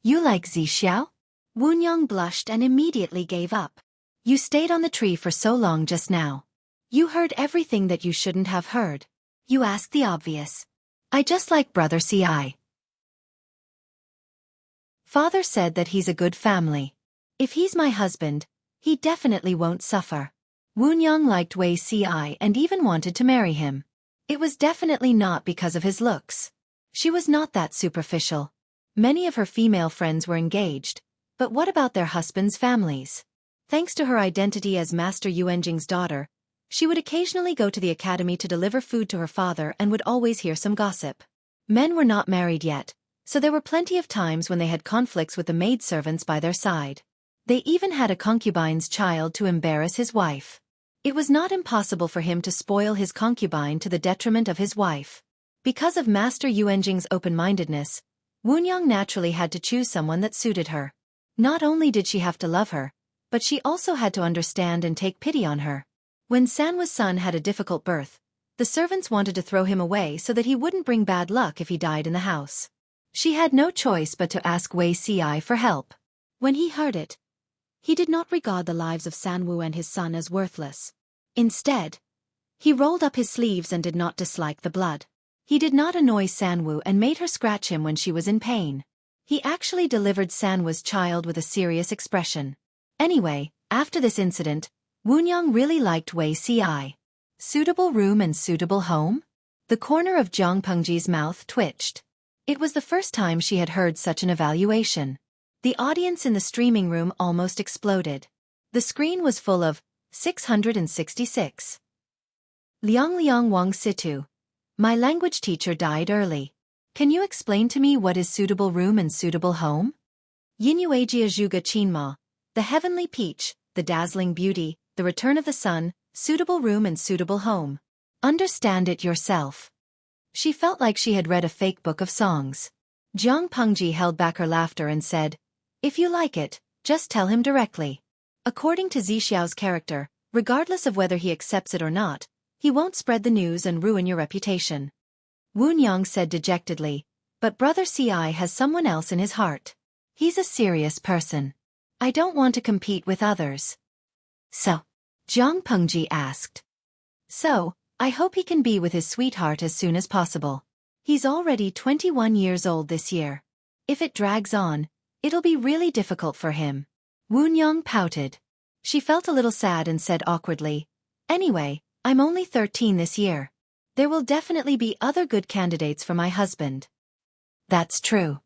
"You like Zixiao?" Woonyang blushed and immediately gave up. "You stayed on the tree for so long just now. You heard everything that you shouldn't have heard. You asked the obvious. I just like Brother Ci. Father said that he's a good family. If he's my husband, he definitely won't suffer." Woonyang liked Wei Ci and even wanted to marry him. It was definitely not because of his looks. She was not that superficial. Many of her female friends were engaged, but what about their husbands' families? Thanks to her identity as Master Yuanjing's daughter, she would occasionally go to the academy to deliver food to her father and would always hear some gossip. Men were not married yet, so there were plenty of times when they had conflicts with the maidservants by their side. They even had a concubine's child to embarrass his wife. It was not impossible for him to spoil his concubine to the detriment of his wife. Because of Master Yuanjing's open-mindedness, Woonyang naturally had to choose someone that suited her. Not only did she have to love her, but she also had to understand and take pity on her. When Sanwa's son had a difficult birth, the servants wanted to throw him away so that he wouldn't bring bad luck if he died in the house. She had no choice but to ask Wei Ci for help. When he heard it, he did not regard the lives of Sanwu and his son as worthless. Instead, he rolled up his sleeves and did not dislike the blood. He did not annoy Sanwu and made her scratch him when she was in pain. He actually delivered Sanwa's child with a serious expression. Anyway, after this incident, Woonyang really liked Wei Ci. Suitable room and suitable home? The corner of Jiang Pengji's mouth twitched. It was the first time she had heard such an evaluation. The audience in the streaming room almost exploded. The screen was full of 666. Liang Wang Situ. My language teacher died early. Can you explain to me what is suitable room and suitable home? Yinuajia Zhuga Qinma. The heavenly peach, the dazzling beauty, the return of the sun, suitable room and suitable home. Understand it yourself. She felt like she had read a fake book of songs. Jiang Pengji held back her laughter and said, If you like it, just tell him directly. According to Zixiao's character, regardless of whether he accepts it or not, he won't spread the news and ruin your reputation. Wu Nyang said dejectedly, but Brother Ci has someone else in his heart. He's a serious person. I don't want to compete with others. So? Zhang Pengji asked. So, I hope he can be with his sweetheart as soon as possible. He's already 21 years old this year. If it drags on, it'll be really difficult for him. Wu Nyang pouted. She felt a little sad and said awkwardly, Anyway, I'm only 13 this year. There will definitely be other good candidates for my husband. That's true.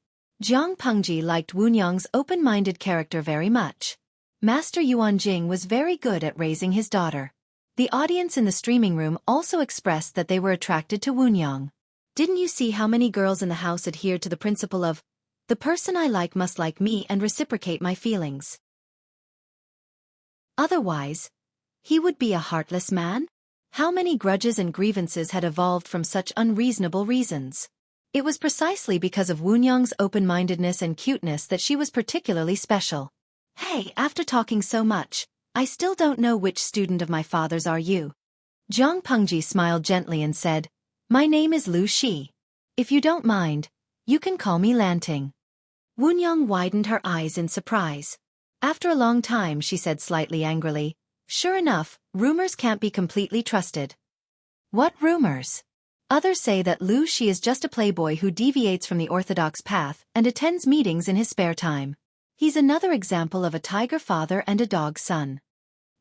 Zhang Pengji liked Wu Nyang's open-minded character very much. Master Yuan Jing was very good at raising his daughter. The audience in the streaming room also expressed that they were attracted to Wu Nyang. Didn't you see how many girls in the house adhered to the principle of, the person I like must like me and reciprocate my feelings? Otherwise, he would be a heartless man? How many grudges and grievances had evolved from such unreasonable reasons? It was precisely because of Wu Nyang's open-mindedness and cuteness that she was particularly special. Hey, after talking so much, I still don't know which student of my father's are you. Zhang Pengji smiled gently and said, My name is Lu Shi. If you don't mind, you can call me Lanting. Wu Nyang widened her eyes in surprise. After a long time she said slightly angrily, Sure enough, rumors can't be completely trusted. What rumors? Others say that Lu Shi is just a playboy who deviates from the orthodox path and attends meetings in his spare time. He's another example of a tiger father and a dog son.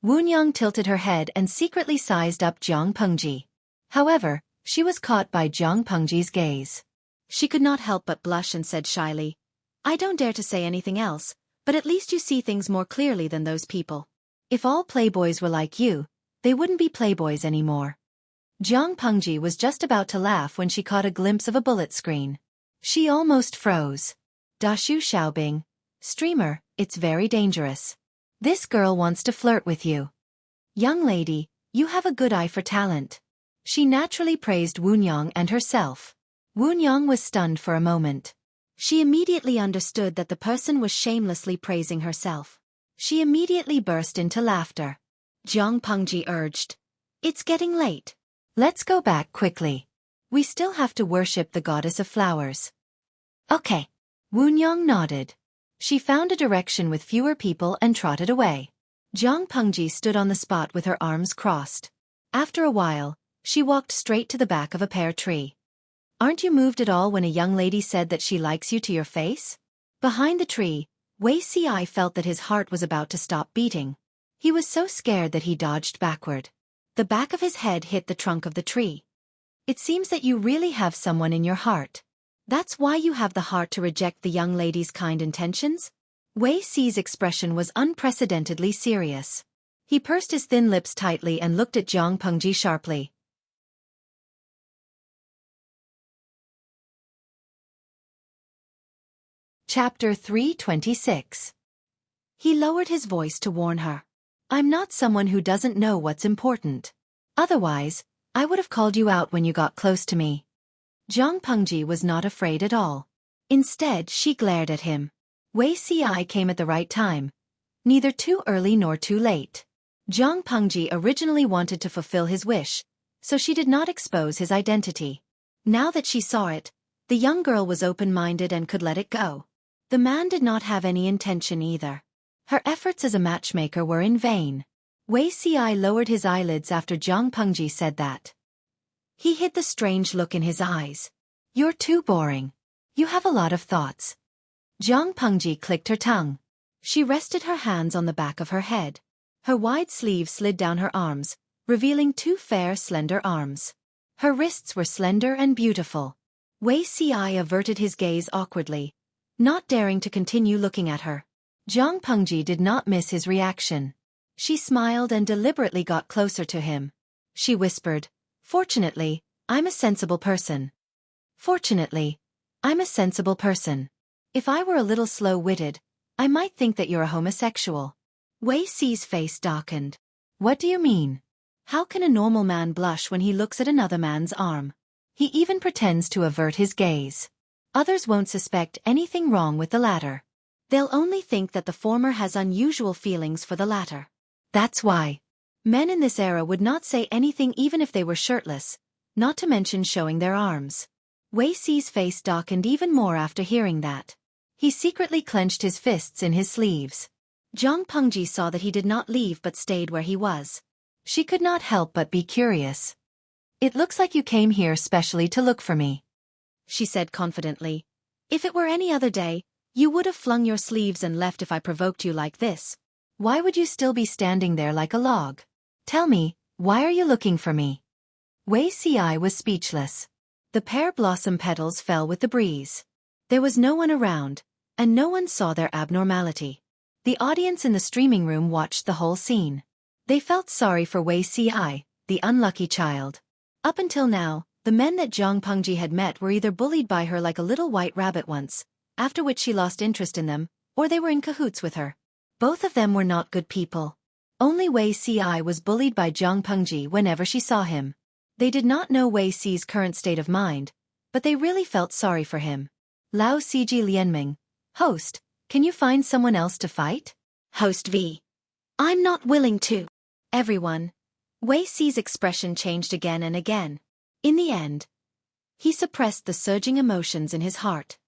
Wu Nyang tilted her head and secretly sized up Zhang Pengji. However, she was caught by Zhang Pengji's gaze. She could not help but blush and said shyly, I don't dare to say anything else, but at least you see things more clearly than those people. If all playboys were like you, they wouldn't be playboys anymore. Zhang Pengji was just about to laugh when she caught a glimpse of a bullet screen. She almost froze. Dashu Xiaobing, streamer, it's very dangerous. This girl wants to flirt with you. Young lady, you have a good eye for talent. She naturally praised Wu Nyang and herself. Wu Nyang was stunned for a moment. She immediately understood that the person was shamelessly praising herself. She immediately burst into laughter. Zhang Pengji urged, It's getting late. Let's go back quickly. We still have to worship the goddess of flowers. Okay. Wu Nyang nodded. She found a direction with fewer people and trotted away. Zhang Pengji stood on the spot with her arms crossed. After a while, she walked straight to the back of a pear tree. Aren't you moved at all when a young lady said that she likes you to your face? Behind the tree, Wei Ci felt that his heart was about to stop beating. He was so scared that he dodged backward. The back of his head hit the trunk of the tree. It seems that you really have someone in your heart. That's why you have the heart to reject the young lady's kind intentions? Wei Ci's expression was unprecedentedly serious. He pursed his thin lips tightly and looked at Zhang Pengji sharply. Chapter 326. He lowered his voice to warn her. I'm not someone who doesn't know what's important. Otherwise, I would have called you out when you got close to me. Zhang Pengji was not afraid at all. Instead, she glared at him. Wei Ci came at the right time. Neither too early nor too late. Zhang Pengji originally wanted to fulfill his wish, so she did not expose his identity. Now that she saw it, the young girl was open-minded and could let it go. The man did not have any intention either. Her efforts as a matchmaker were in vain. Wei Ci lowered his eyelids after Zhang Pengji said that. He hid the strange look in his eyes. You're too boring. You have a lot of thoughts. Zhang Pengji clicked her tongue. She rested her hands on the back of her head. Her wide sleeve slid down her arms, revealing two fair, slender arms. Her wrists were slender and beautiful. Wei Ci averted his gaze awkwardly, not daring to continue looking at her. Zhang Pengji did not miss his reaction. She smiled and deliberately got closer to him. She whispered, Fortunately, I'm a sensible person. Fortunately, I'm a sensible person. If I were a little slow-witted, I might think that you're a homosexual. Wei Ci's face darkened. What do you mean? How can a normal man blush when he looks at another man's arm? He even pretends to avert his gaze. Others won't suspect anything wrong with the latter. They'll only think that the former has unusual feelings for the latter. That's why men in this era would not say anything even if they were shirtless, not to mention showing their arms. Wei Xi's face darkened even more after hearing that. He secretly clenched his fists in his sleeves. Zhang Pengji saw that he did not leave but stayed where he was. She could not help but be curious. It looks like you came here specially to look for me, she said confidently. If it were any other day, you would have flung your sleeves and left if I provoked you like this. Why would you still be standing there like a log? Tell me, why are you looking for me? Wei Xi was speechless. The pear blossom petals fell with the breeze. There was no one around, and no one saw their abnormality. The audience in the streaming room watched the whole scene. They felt sorry for Wei Xi, the unlucky child. Up until now, the men that Zhang Pengji had met were either bullied by her like a little white rabbit once, after which she lost interest in them, or they were in cahoots with her. Both of them were not good people. Only Wei Xi was bullied by Zhang Pengji whenever she saw him. They did not know Wei Xi's current state of mind, but they really felt sorry for him. Lao Ciji Lianming, host, can you find someone else to fight? Host V. I'm not willing to. Everyone. Wei Xi's expression changed again and again. In the end, he suppressed the surging emotions in his heart.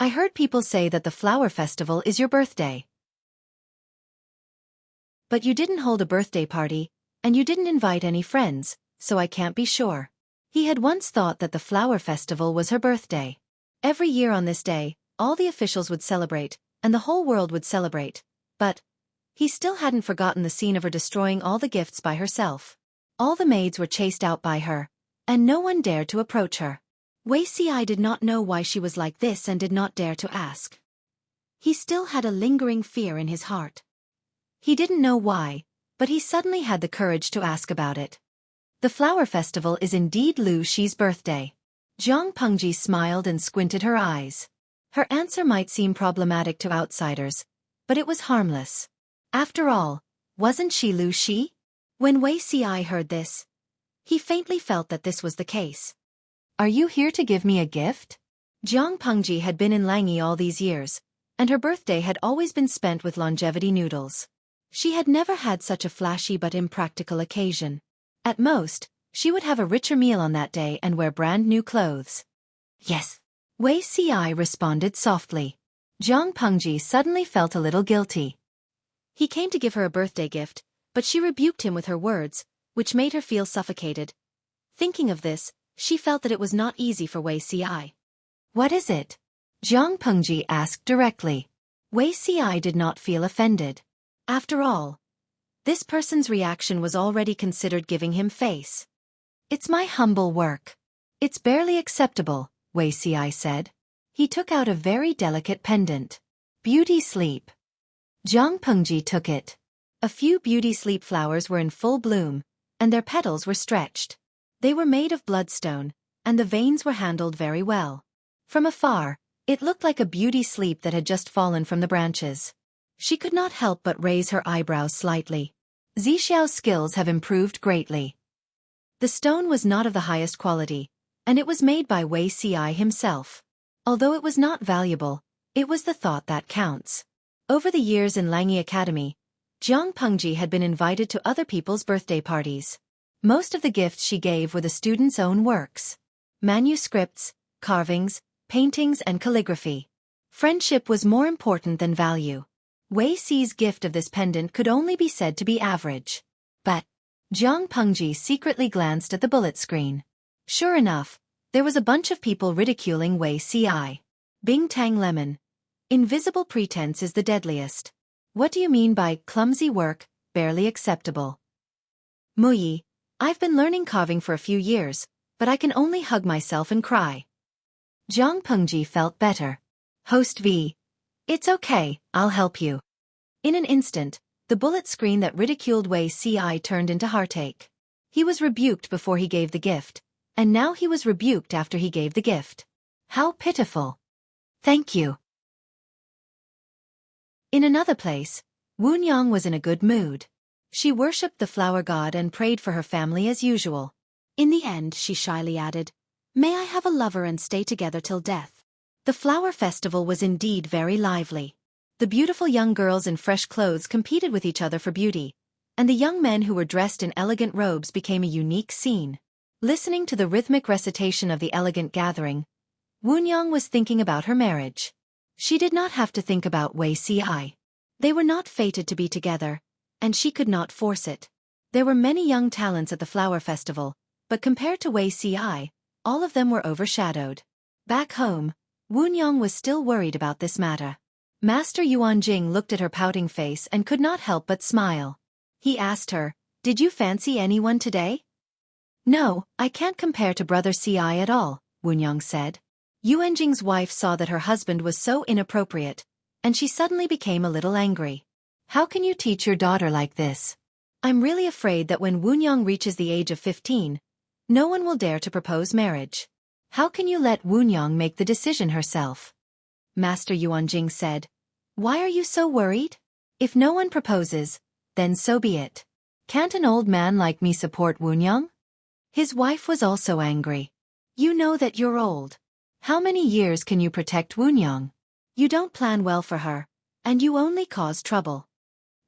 I heard people say that the flower festival is your birthday. But you didn't hold a birthday party, and you didn't invite any friends, so I can't be sure. He had once thought that the flower festival was her birthday. Every year on this day, all the officials would celebrate, and the whole world would celebrate. But he still hadn't forgotten the scene of her destroying all the gifts by herself. All the maids were chased out by her, and no one dared to approach her. Wei Xi did not know why she was like this and did not dare to ask. He still had a lingering fear in his heart. He didn't know why, but he suddenly had the courage to ask about it. The flower festival is indeed Lu Xi's birthday. Zhang Pengji smiled and squinted her eyes. Her answer might seem problematic to outsiders, but it was harmless. After all, wasn't she Lu Xi? When Wei Xi heard this, he faintly felt that this was the case. Are you here to give me a gift? Zhang Pengji had been in Langi all these years, and her birthday had always been spent with longevity noodles. She had never had such a flashy but impractical occasion. At most, she would have a richer meal on that day and wear brand new clothes. Yes. Wei Xi responded softly. Zhang Pengji suddenly felt a little guilty. He came to give her a birthday gift, but she rebuked him with her words, which made her feel suffocated. Thinking of this, she felt that it was not easy for Wei Xi. What is it? Zhang Pengji asked directly. Wei Xi did not feel offended. After all, this person's reaction was already considered giving him face. It's my humble work. It's barely acceptable, Wei Xi said. He took out a very delicate pendant. Beauty sleep. Zhang Pengji took it. A few beauty sleep flowers were in full bloom, and their petals were stretched. They were made of bloodstone, and the veins were handled very well. From afar, it looked like a beauty sleep that had just fallen from the branches. She could not help but raise her eyebrows slightly. Zixiao's skills have improved greatly. The stone was not of the highest quality, and it was made by Wei Xi himself. Although it was not valuable, it was the thought that counts. Over the years in Langi Academy, Zhang Pengji had been invited to other people's birthday parties. Most of the gifts she gave were the students' own works. Manuscripts, carvings, paintings and calligraphy. Friendship was more important than value. Wei Xi's gift of this pendant could only be said to be average. But Zhang Pengji secretly glanced at the bullet screen. Sure enough, there was a bunch of people ridiculing Wei Xi. Bing Tang Lemon. Invisible pretense is the deadliest. What do you mean by clumsy work, barely acceptable? Muyi, I've been learning carving for a few years, but I can only hug myself and cry. Zhang Pengji felt better. Host V. It's okay, I'll help you. In an instant, the bullet screen that ridiculed Wei Xi turned into heartache. He was rebuked before he gave the gift, and now he was rebuked after he gave the gift. How pitiful. Thank you. In another place, Wu Yang was in a good mood. She worshipped the flower god and prayed for her family as usual. In the end, she shyly added, "May I have a lover and stay together till death?" The flower festival was indeed very lively. The beautiful young girls in fresh clothes competed with each other for beauty, and the young men who were dressed in elegant robes became a unique scene. Listening to the rhythmic recitation of the elegant gathering, Woonyang was thinking about her marriage. She did not have to think about Wei Si. They were not fated to be together, and she could not force it. There were many young talents at the flower festival, but compared to Wei Si, all of them were overshadowed. Back home, Woonyang was still worried about this matter. Master Yuanjing looked at her pouting face and could not help but smile. He asked her, "Did you fancy anyone today?" "No, I can't compare to Brother Si at all," Woonyang said. Yuanjing's wife saw that her husband was so inappropriate, and she suddenly became a little angry. "How can you teach your daughter like this? I'm really afraid that when Woonyang reaches the age of 15, no one will dare to propose marriage. How can you let Woonyang make the decision herself?" Master Yuanjing said, "Why are you so worried? If no one proposes, then so be it. Can't an old man like me support Woonyang?" His wife was also angry. "You know that you're old. How many years can you protect Woonyang? You don't plan well for her, and you only cause trouble."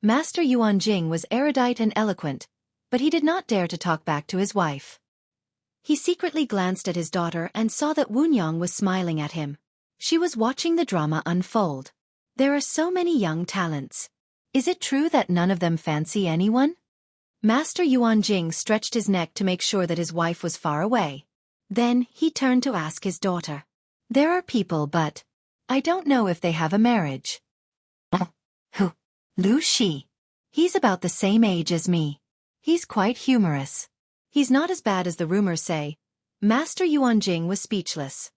Master Yuanjing was erudite and eloquent, but he did not dare to talk back to his wife. He secretly glanced at his daughter and saw that Woonyang was smiling at him. She was watching the drama unfold. There are so many young talents. Is it true that none of them fancy anyone? Master Yuanjing stretched his neck to make sure that his wife was far away. Then he turned to ask his daughter. "There are people, but I don't know if they have a marriage." "Who? Lu Shi. He's about the same age as me. He's quite humorous. He's not as bad as the rumors say." Master Yuanjing was speechless.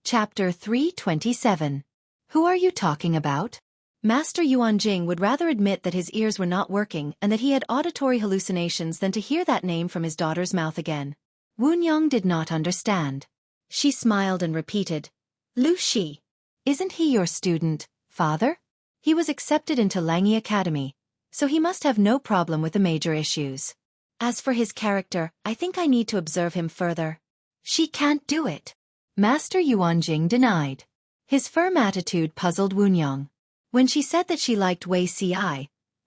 Chapter 327. Who are you talking about? Master Yuanjing would rather admit that his ears were not working and that he had auditory hallucinations than to hear that name from his daughter's mouth again. Woonyang did not understand. She smiled and repeated, "Lu Shi. Isn't he your student, father? He was accepted into Langyi Academy, so he must have no problem with the major issues. As for his character, I think I need to observe him further." "She can't do it," Master Yuanjing denied. His firm attitude puzzled Woonyang. When she said that she liked Wei Si,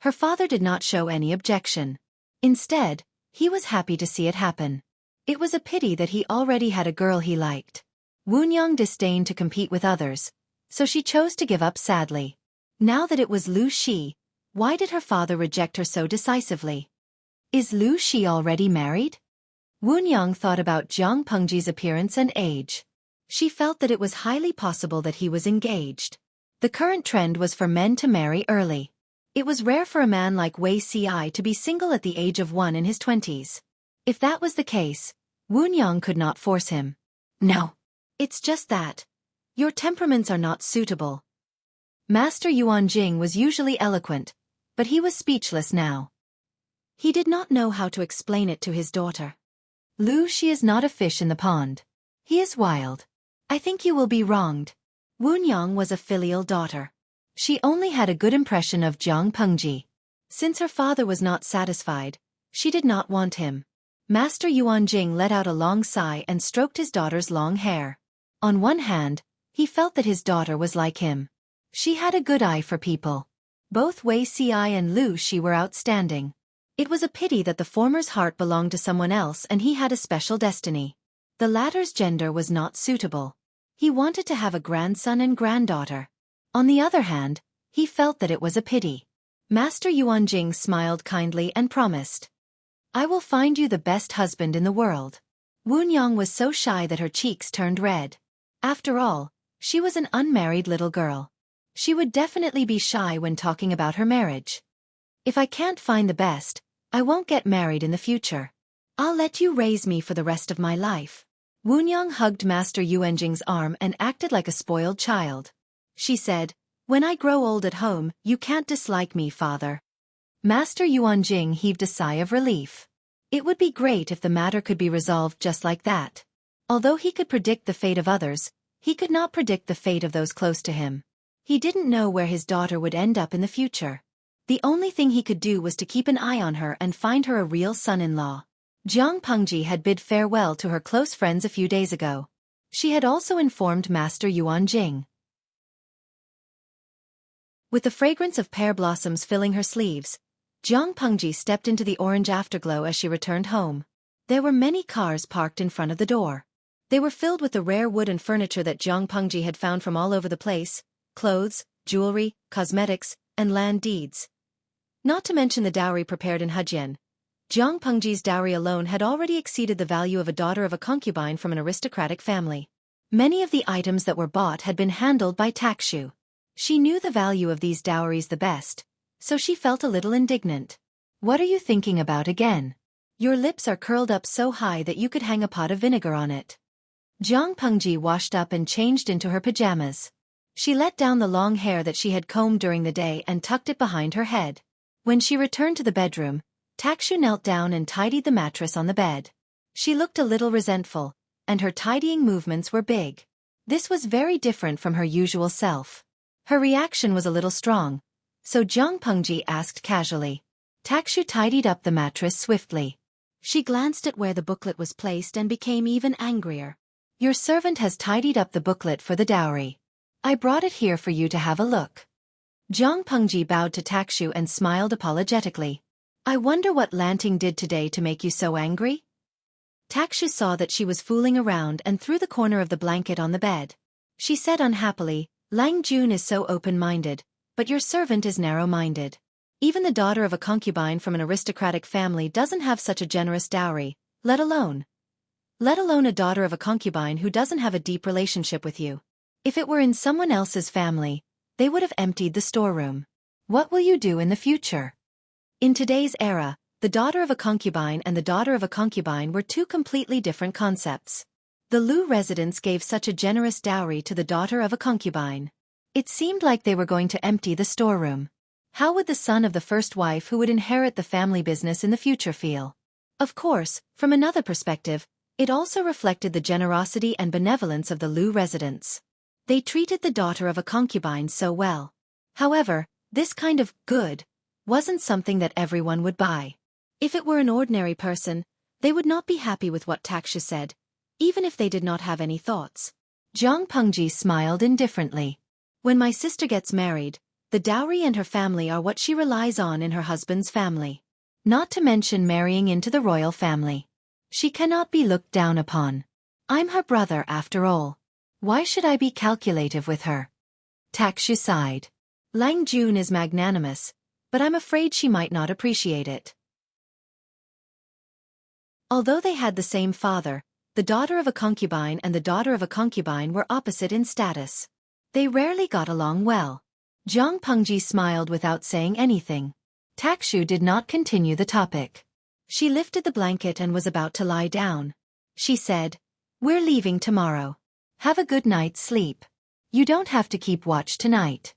her father did not show any objection. Instead, he was happy to see it happen. It was a pity that he already had a girl he liked. Woonyang disdained to compete with others, so she chose to give up sadly. Now that it was Lu Shi, why did her father reject her so decisively? Is Lu Shi already married? Woonyang thought about Jiang Pengji's appearance and age. She felt that it was highly possible that he was engaged. The current trend was for men to marry early. It was rare for a man like Wei Si to be single at the age of 1 in his 20s. If that was the case, Woonyang could not force him. "No. It's just that your temperaments are not suitable." Master Yuanjing was usually eloquent, but he was speechless now. He did not know how to explain it to his daughter. "Lu Shi is not a fish in the pond. He is wild. I think you will be wronged." Woonyang was a filial daughter. She only had a good impression of Jiang Pengji. Since her father was not satisfied, she did not want him. Master Yuanjing let out a long sigh and stroked his daughter's long hair. On one hand, he felt that his daughter was like him. She had a good eye for people. Both Wei Si and Lu Shi were outstanding. It was a pity that the former's heart belonged to someone else and he had a special destiny. The latter's gender was not suitable. He wanted to have a grandson and granddaughter. On the other hand, he felt that it was a pity. Master Yuanjing smiled kindly and promised, "I will find you the best husband in the world." Woonyang was so shy that her cheeks turned red. After all, she was an unmarried little girl. She would definitely be shy when talking about her marriage. "If I can't find the best, I won't get married in the future. I'll let you raise me for the rest of my life." Woonyang hugged Master Yuanjing's arm and acted like a spoiled child. She said, "When I grow old at home, you can't dislike me, father." Master Yuanjing heaved a sigh of relief. It would be great if the matter could be resolved just like that. Although he could predict the fate of others, he could not predict the fate of those close to him. He didn't know where his daughter would end up in the future. The only thing he could do was to keep an eye on her and find her a real son-in-law. Jiang Pengji had bid farewell to her close friends a few days ago. She had also informed Master Yuan Jing. With the fragrance of pear blossoms filling her sleeves, Jiang Pengji stepped into the orange afterglow as she returned home. There were many cars parked in front of the door. They were filled with the rare wood and furniture that Jiang Pengji had found from all over the place: clothes, jewelry, cosmetics, and land deeds. Not to mention the dowry prepared in Hejian. Jiang Pengji's dowry alone had already exceeded the value of a daughter of a concubine from an aristocratic family. Many of the items that were bought had been handled by Takshu. She knew the value of these dowries the best, so she felt a little indignant. What are you thinking about again? Your lips are curled up so high that you could hang a pot of vinegar on it. Jiang Pengji washed up and changed into her pajamas. She let down the long hair that she had combed during the day and tucked it behind her head. When she returned to the bedroom, Takshu knelt down and tidied the mattress on the bed. She looked a little resentful, and her tidying movements were big. This was very different from her usual self. Her reaction was a little strong, so Jiang Pengji asked casually. Takshu tidied up the mattress swiftly. She glanced at where the booklet was placed and became even angrier. Your servant has tidied up the booklet for the dowry. I brought it here for you to have a look. Jiang Pengji bowed to Takshu and smiled apologetically. I wonder what Lanting did today to make you so angry? Takshu saw that she was fooling around and threw the corner of the blanket on the bed. She said unhappily, Lang Jun is so open-minded, but your servant is narrow-minded. Even the daughter of a concubine from an aristocratic family doesn't have such a generous dowry, let alone a daughter of a concubine who doesn't have a deep relationship with you. If it were in someone else's family, they would have emptied the storeroom. What will you do in the future? In today's era, the daughter of a concubine and the daughter of a concubine were two completely different concepts. The Lu residents gave such a generous dowry to the daughter of a concubine. It seemed like they were going to empty the storeroom. How would the son of the first wife who would inherit the family business in the future feel? Of course, from another perspective, it also reflected the generosity and benevolence of the Lu residents. They treated the daughter of a concubine so well. However, this kind of good wasn't something that everyone would buy. If it were an ordinary person, they would not be happy with what Takshu said, even if they did not have any thoughts. Jiang Pengji smiled indifferently. When my sister gets married, the dowry and her family are what she relies on in her husband's family. Not to mention marrying into the royal family. She cannot be looked down upon. I'm her brother after all. Why should I be calculative with her? Takshu sighed. Lang Jun is magnanimous, but I'm afraid she might not appreciate it. Although they had the same father, the daughter of a concubine and the daughter of a concubine were opposite in status. They rarely got along well. Jiang Pengji smiled without saying anything. Takshu did not continue the topic. She lifted the blanket and was about to lie down. She said, "We're leaving tomorrow. Have a good night's sleep. You don't have to keep watch tonight."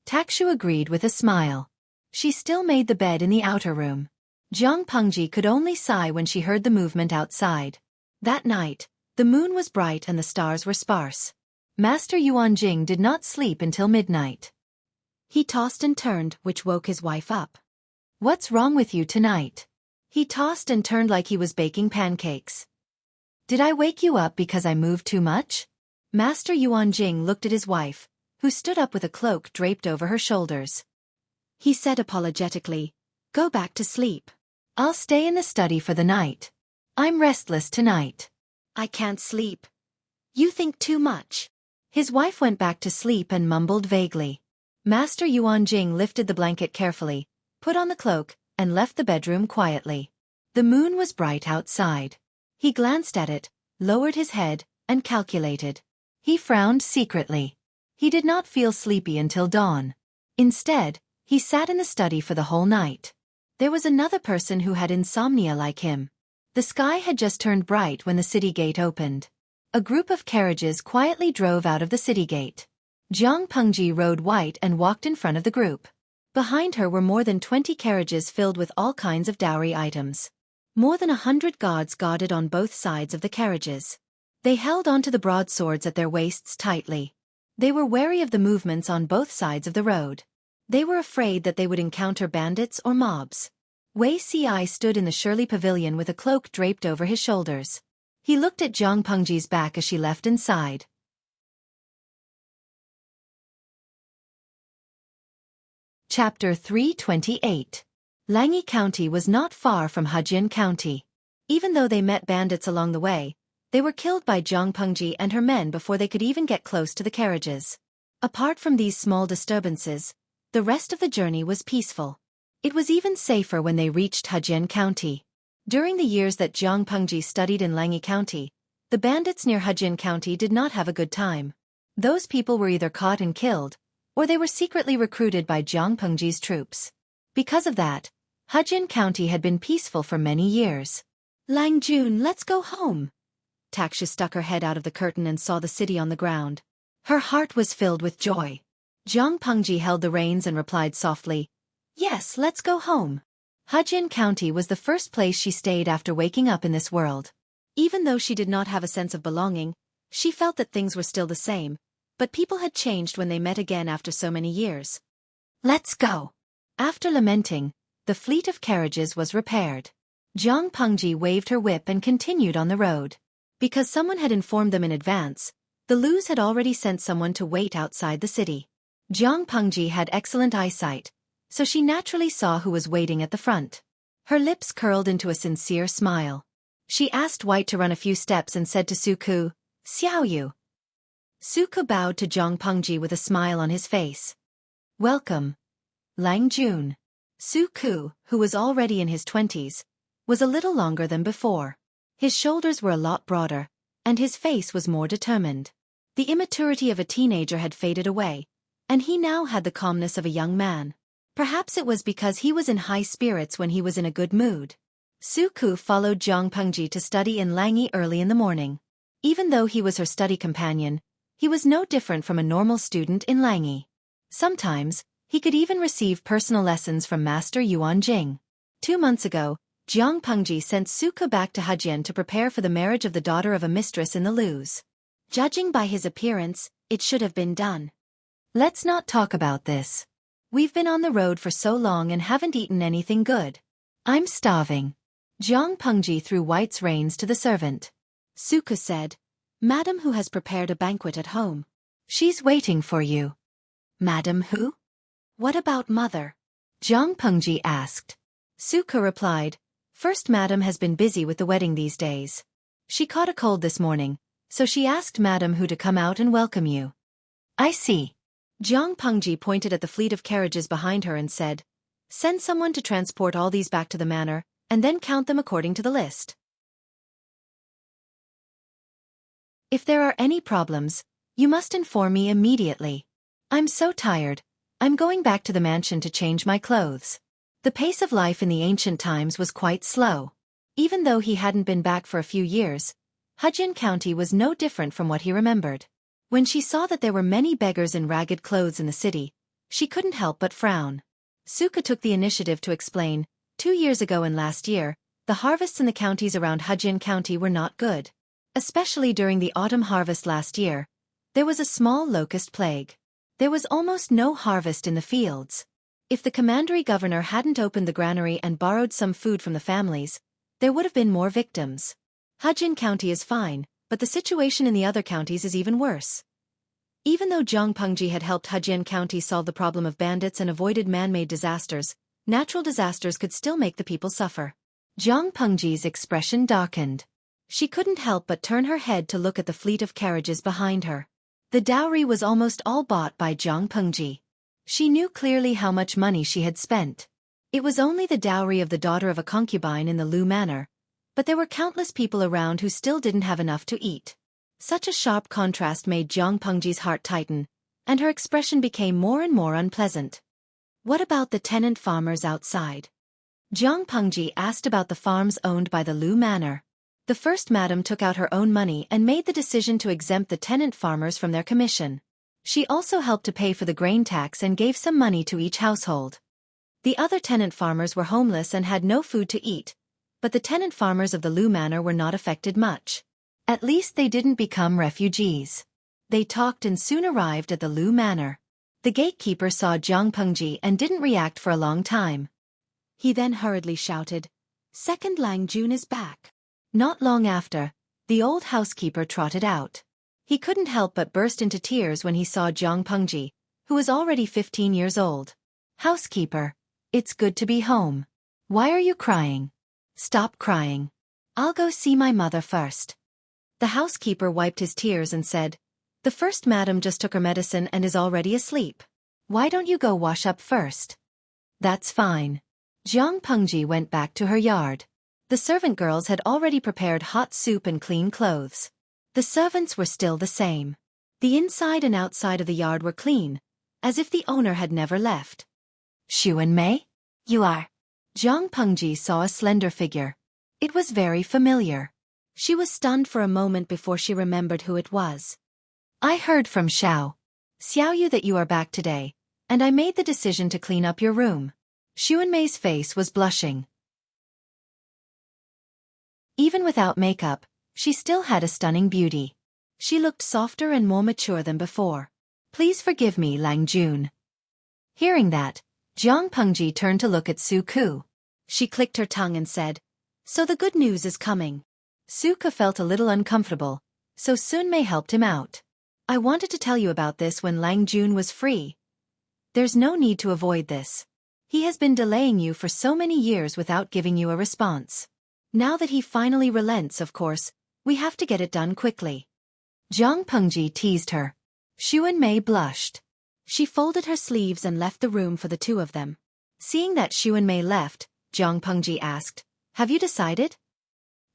Takshu agreed with a smile. She still made the bed in the outer room. Jiang Pengji could only sigh when she heard the movement outside. That night, the moon was bright and the stars were sparse. Master Yuan Jing did not sleep until midnight. He tossed and turned, which woke his wife up. "What's wrong with you tonight?" He tossed and turned like he was baking pancakes. "Did I wake you up because I moved too much?" Master Yuan Jing looked at his wife, who stood up with a cloak draped over her shoulders. He said apologetically, "Go back to sleep. I'll stay in the study for the night. I'm restless tonight." "I can't sleep. You think too much." His wife went back to sleep and mumbled vaguely. Master Yuan Jing lifted the blanket carefully, put on the cloak, and left the bedroom quietly. The moon was bright outside. He glanced at it, lowered his head, and calculated. He frowned secretly. He did not feel sleepy until dawn. Instead, he sat in the study for the whole night. There was another person who had insomnia like him. The sky had just turned bright when the city gate opened. A group of carriages quietly drove out of the city gate. Jiang Pengji rode white and walked in front of the group. Behind her were more than 20 carriages filled with all kinds of dowry items. More than 100 gods guarded on both sides of the carriages. They held onto the broadswords at their waists tightly. They were wary of the movements on both sides of the road. They were afraid that they would encounter bandits or mobs. Wei Ci stood in the Shirley Pavilion with a cloak draped over his shoulders. He looked at Zhang Pengji's back as she left and sighed. Chapter 328. Langyi County was not far from Hejin County. Even though they met bandits along the way, they were killed by Zhang Pengji and her men before they could even get close to the carriages. Apart from these small disturbances, the rest of the journey was peaceful. It was even safer when they reached Hejin County. During the years that Zhang Pengji studied in Langyi County, the bandits near Hejin County did not have a good time. Those people were either caught and killed, or they were secretly recruited by Zhang Pengji's troops. Because of that, Hejin County had been peaceful for many years. Lang Jun, let's go home. Taksha stuck her head out of the curtain and saw the city on the ground. Her heart was filled with joy. Zhang Pengji held the reins and replied softly, "Yes, let's go home." Hejin County was the first place she stayed after waking up in this world. Even though she did not have a sense of belonging, she felt that things were still the same, but people had changed when they met again after so many years. Let's go. After lamenting, the fleet of carriages was repaired. Zhang Pengji waved her whip and continued on the road. Because someone had informed them in advance, the Lus had already sent someone to wait outside the city. Zhang Pengji had excellent eyesight, so she naturally saw who was waiting at the front. Her lips curled into a sincere smile. She asked White to run a few steps and said to Xueqi, "Xiaoyu." Xueqi bowed to Zhang Pengji with a smile on his face. "Welcome, Lang Jun." Xueqi, who was already in his 20s, was a little longer than before. His shoulders were a lot broader, and his face was more determined. The immaturity of a teenager had faded away, and he now had the calmness of a young man. Perhaps it was because he was in high spirits when he was in a good mood. Xueqi followed Zhang Pengji to study in Langyi early in the morning. Even though he was her study companion, he was no different from a normal student in Langyi. Sometimes, he could even receive personal lessons from Master Yuan Jing. 2 months ago, Zhang Pengji sent Xueqi back to Hejin to prepare for the marriage of the daughter of a mistress in the Lus. Judging by his appearance, it should have been done. Let's not talk about this. We've been on the road for so long and haven't eaten anything good. I'm starving. Zhang Pengji threw White's reins to the servant. Xueqi said, "Madam who has prepared a banquet at home. She's waiting for you." "Madam who? What about mother?" Zhang Pengji asked. Xueqi replied, "First Madam has been busy with the wedding these days. She caught a cold this morning, so she asked Madam who to come out and welcome you." "I see." Zhang Pengji pointed at the fleet of carriages behind her and said, "Send someone to transport all these back to the manor, and then count them according to the list. If there are any problems, you must inform me immediately. I'm so tired, I'm going back to the mansion to change my clothes." The pace of life in the ancient times was quite slow. Even though he hadn't been back for a few years, Hejin County was no different from what he remembered. When she saw that there were many beggars in ragged clothes in the city, she couldn't help but frown. Xueqi took the initiative to explain, 2 years ago and last year, the harvests in the counties around Hejin County were not good. Especially during the autumn harvest last year, there was a small locust plague. There was almost no harvest in the fields. If the commandery governor hadn't opened the granary and borrowed some food from the families, there would have been more victims. Hejin County is fine, but the situation in the other counties is even worse. Even though Zhang Pengji had helped Hejin County solve the problem of bandits and avoided man-made disasters, natural disasters could still make the people suffer. Zhang Pengji's expression darkened. She couldn't help but turn her head to look at the fleet of carriages behind her. The dowry was almost all bought by Zhang Pengji. She knew clearly how much money she had spent. It was only the dowry of the daughter of a concubine in the Lu Manor, but there were countless people around who still didn't have enough to eat. Such a sharp contrast made Zhang Pengji's heart tighten, and her expression became more and more unpleasant. "What about the tenant farmers outside?" Zhang Pengji asked about the farms owned by the Lu Manor. The first madam took out her own money and made the decision to exempt the tenant farmers from their commission. She also helped to pay for the grain tax and gave some money to each household. The other tenant farmers were homeless and had no food to eat, but the tenant farmers of the Lu Manor were not affected much. At least they didn't become refugees. They talked and soon arrived at the Lu Manor. The gatekeeper saw Zhang Pengji and didn't react for a long time. He then hurriedly shouted, "Second Lang Jun is back." Not long after, The old housekeeper trotted out. He couldn't help but burst into tears when he saw Jiang Pengji, who was already 15 years old. Housekeeper, it's good to be home. Why are you crying? Stop crying. I'll go see my mother first. The housekeeper wiped his tears and said, the first madam just took her medicine and is already asleep. Why don't you go wash up first? That's fine. Jiang Pengji went back to her yard. The servant girls had already prepared hot soup and clean clothes. The servants were still the same. The inside and outside of the yard were clean, as if the owner had never left. Xueqi? You are. Jiang Pengji saw a slender figure. It was very familiar. She was stunned for a moment before she remembered who it was. I heard from Xiaoyu that you are back today, and I made the decision to clean up your room. Xueqi's face was blushing. Even without makeup, she still had a stunning beauty. She looked softer and more mature than before. Please forgive me, Lang Jun. Hearing that, Jiang Pengji turned to look at Xueqi. She clicked her tongue and said, so the good news is coming. Xueqi felt a little uncomfortable, so Sunmei helped him out. I wanted to tell you about this when Lang Jun was free. There's no need to avoid this. He has been delaying you for so many years without giving you a response. Now that he finally relents, of course, we have to get it done quickly. Jiang Pengji teased her. Xueqi blushed. She folded her sleeves and left the room for the two of them. Seeing that Xueqi left, Jiang Pengji asked, have you decided?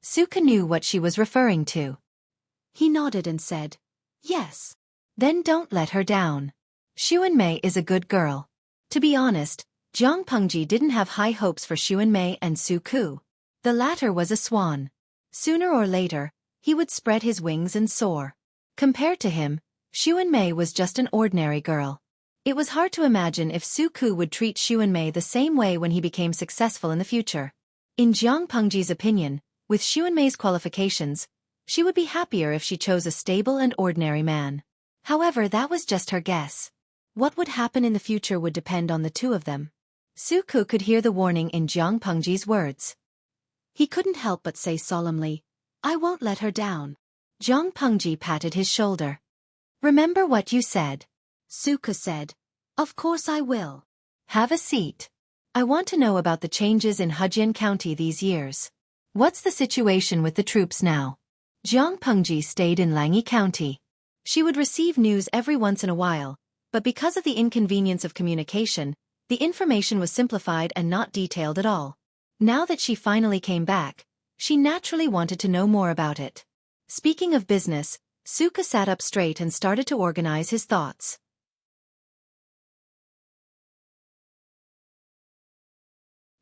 Xueqi knew what she was referring to. He nodded and said, yes. Then don't let her down. Xueqi is a good girl. To be honest, Jiang Pengji didn't have high hopes for Xueqi and Xueqi. The latter was a swan. Sooner or later, he would spread his wings and soar. Compared to him, Xueqi was just an ordinary girl. It was hard to imagine if Xueqi would treat Xueqi the same way when he became successful in the future. In Jiang Pengji's opinion, with Xueqi's qualifications, she would be happier if she chose a stable and ordinary man. However, that was just her guess. What would happen in the future would depend on the two of them. Xueqi could hear the warning in Jiang Pengji's words. He couldn't help but say solemnly, I won't let her down. Jiang Pengji patted his shoulder. Remember what you said. Xueqi said, of course I will. Have a seat. I want to know about the changes in Hejian County these years. What's the situation with the troops now? Jiang Pengji stayed in Langyi County. She would receive news every once in a while, but because of the inconvenience of communication, the information was simplified and not detailed at all. Now that she finally came back, she naturally wanted to know more about it. Speaking of business, Xueqi sat up straight and started to organize his thoughts.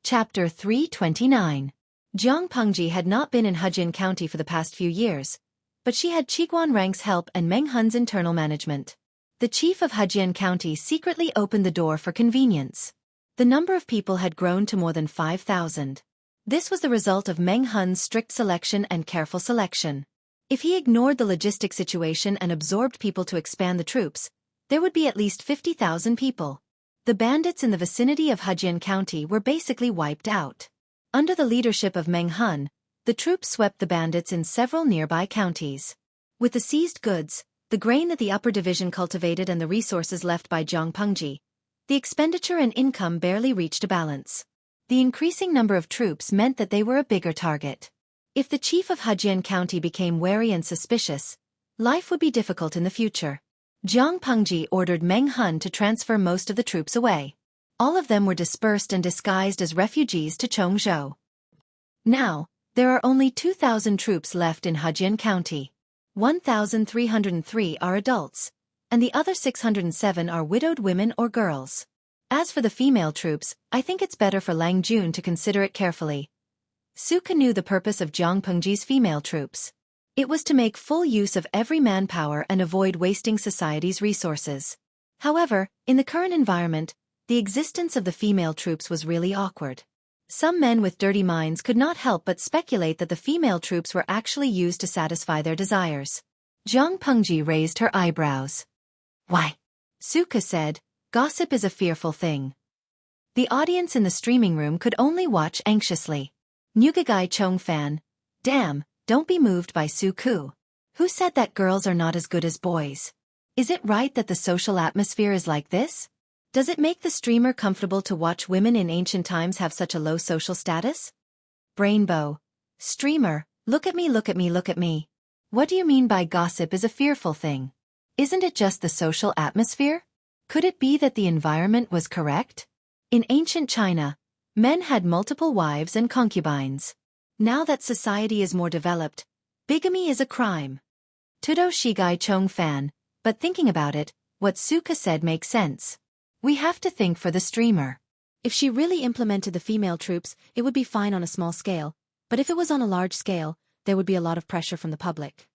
Chapter 329. Jiang Pengji had not been in Hejian County for the past few years, but she had Qiguan Rank's help and Meng Hun's internal management. The chief of Hejian County secretly opened the door for convenience. The number of people had grown to more than 5,000. This was the result of Meng Hun's strict selection and careful selection. If he ignored the logistic situation and absorbed people to expand the troops, there would be at least 50,000 people. The bandits in the vicinity of Hejian County were basically wiped out. Under the leadership of Meng Hun, the troops swept the bandits in several nearby counties. With the seized goods, the grain that the upper division cultivated and the resources left by Jiang Pengji, the expenditure and income barely reached a balance. The increasing number of troops meant that they were a bigger target. If the chief of Hejian County became wary and suspicious, life would be difficult in the future. Jiang Pengji ordered Meng Hun to transfer most of the troops away. All of them were dispersed and disguised as refugees to Chongzhou. Now, there are only 2,000 troops left in Hejian County. 1,303 are adults, and the other 607 are widowed women or girls. As for the female troops, I think it's better for Lang Jun to consider it carefully. Xueqi knew the purpose of Jiang Pengji's female troops. It was to make full use of every manpower and avoid wasting society's resources. However, in the current environment, the existence of the female troops was really awkward. Some men with dirty minds could not help but speculate that the female troops were actually used to satisfy their desires. Jiang Pengji raised her eyebrows. Why? Xueqi said, gossip is a fearful thing. The audience in the streaming room could only watch anxiously. Ngugagai Chong fan. Damn, don't be moved by Xueqi. Who said that girls are not as good as boys? Is it right that the social atmosphere is like this? Does it make the streamer comfortable to watch women in ancient times have such a low social status? Brainbow. Streamer, look at me, look at me, look at me. What do you mean by gossip is a fearful thing? Isn't it just the social atmosphere? Could it be that the environment was correct? In ancient China, men had multiple wives and concubines. Now that society is more developed, bigamy is a crime. Tudo Shigai Chong Fan, but thinking about it, what Xueqi said makes sense. We have to think for the streamer. If she really implemented the female troops, it would be fine on a small scale, but if it was on a large scale, there would be a lot of pressure from the public.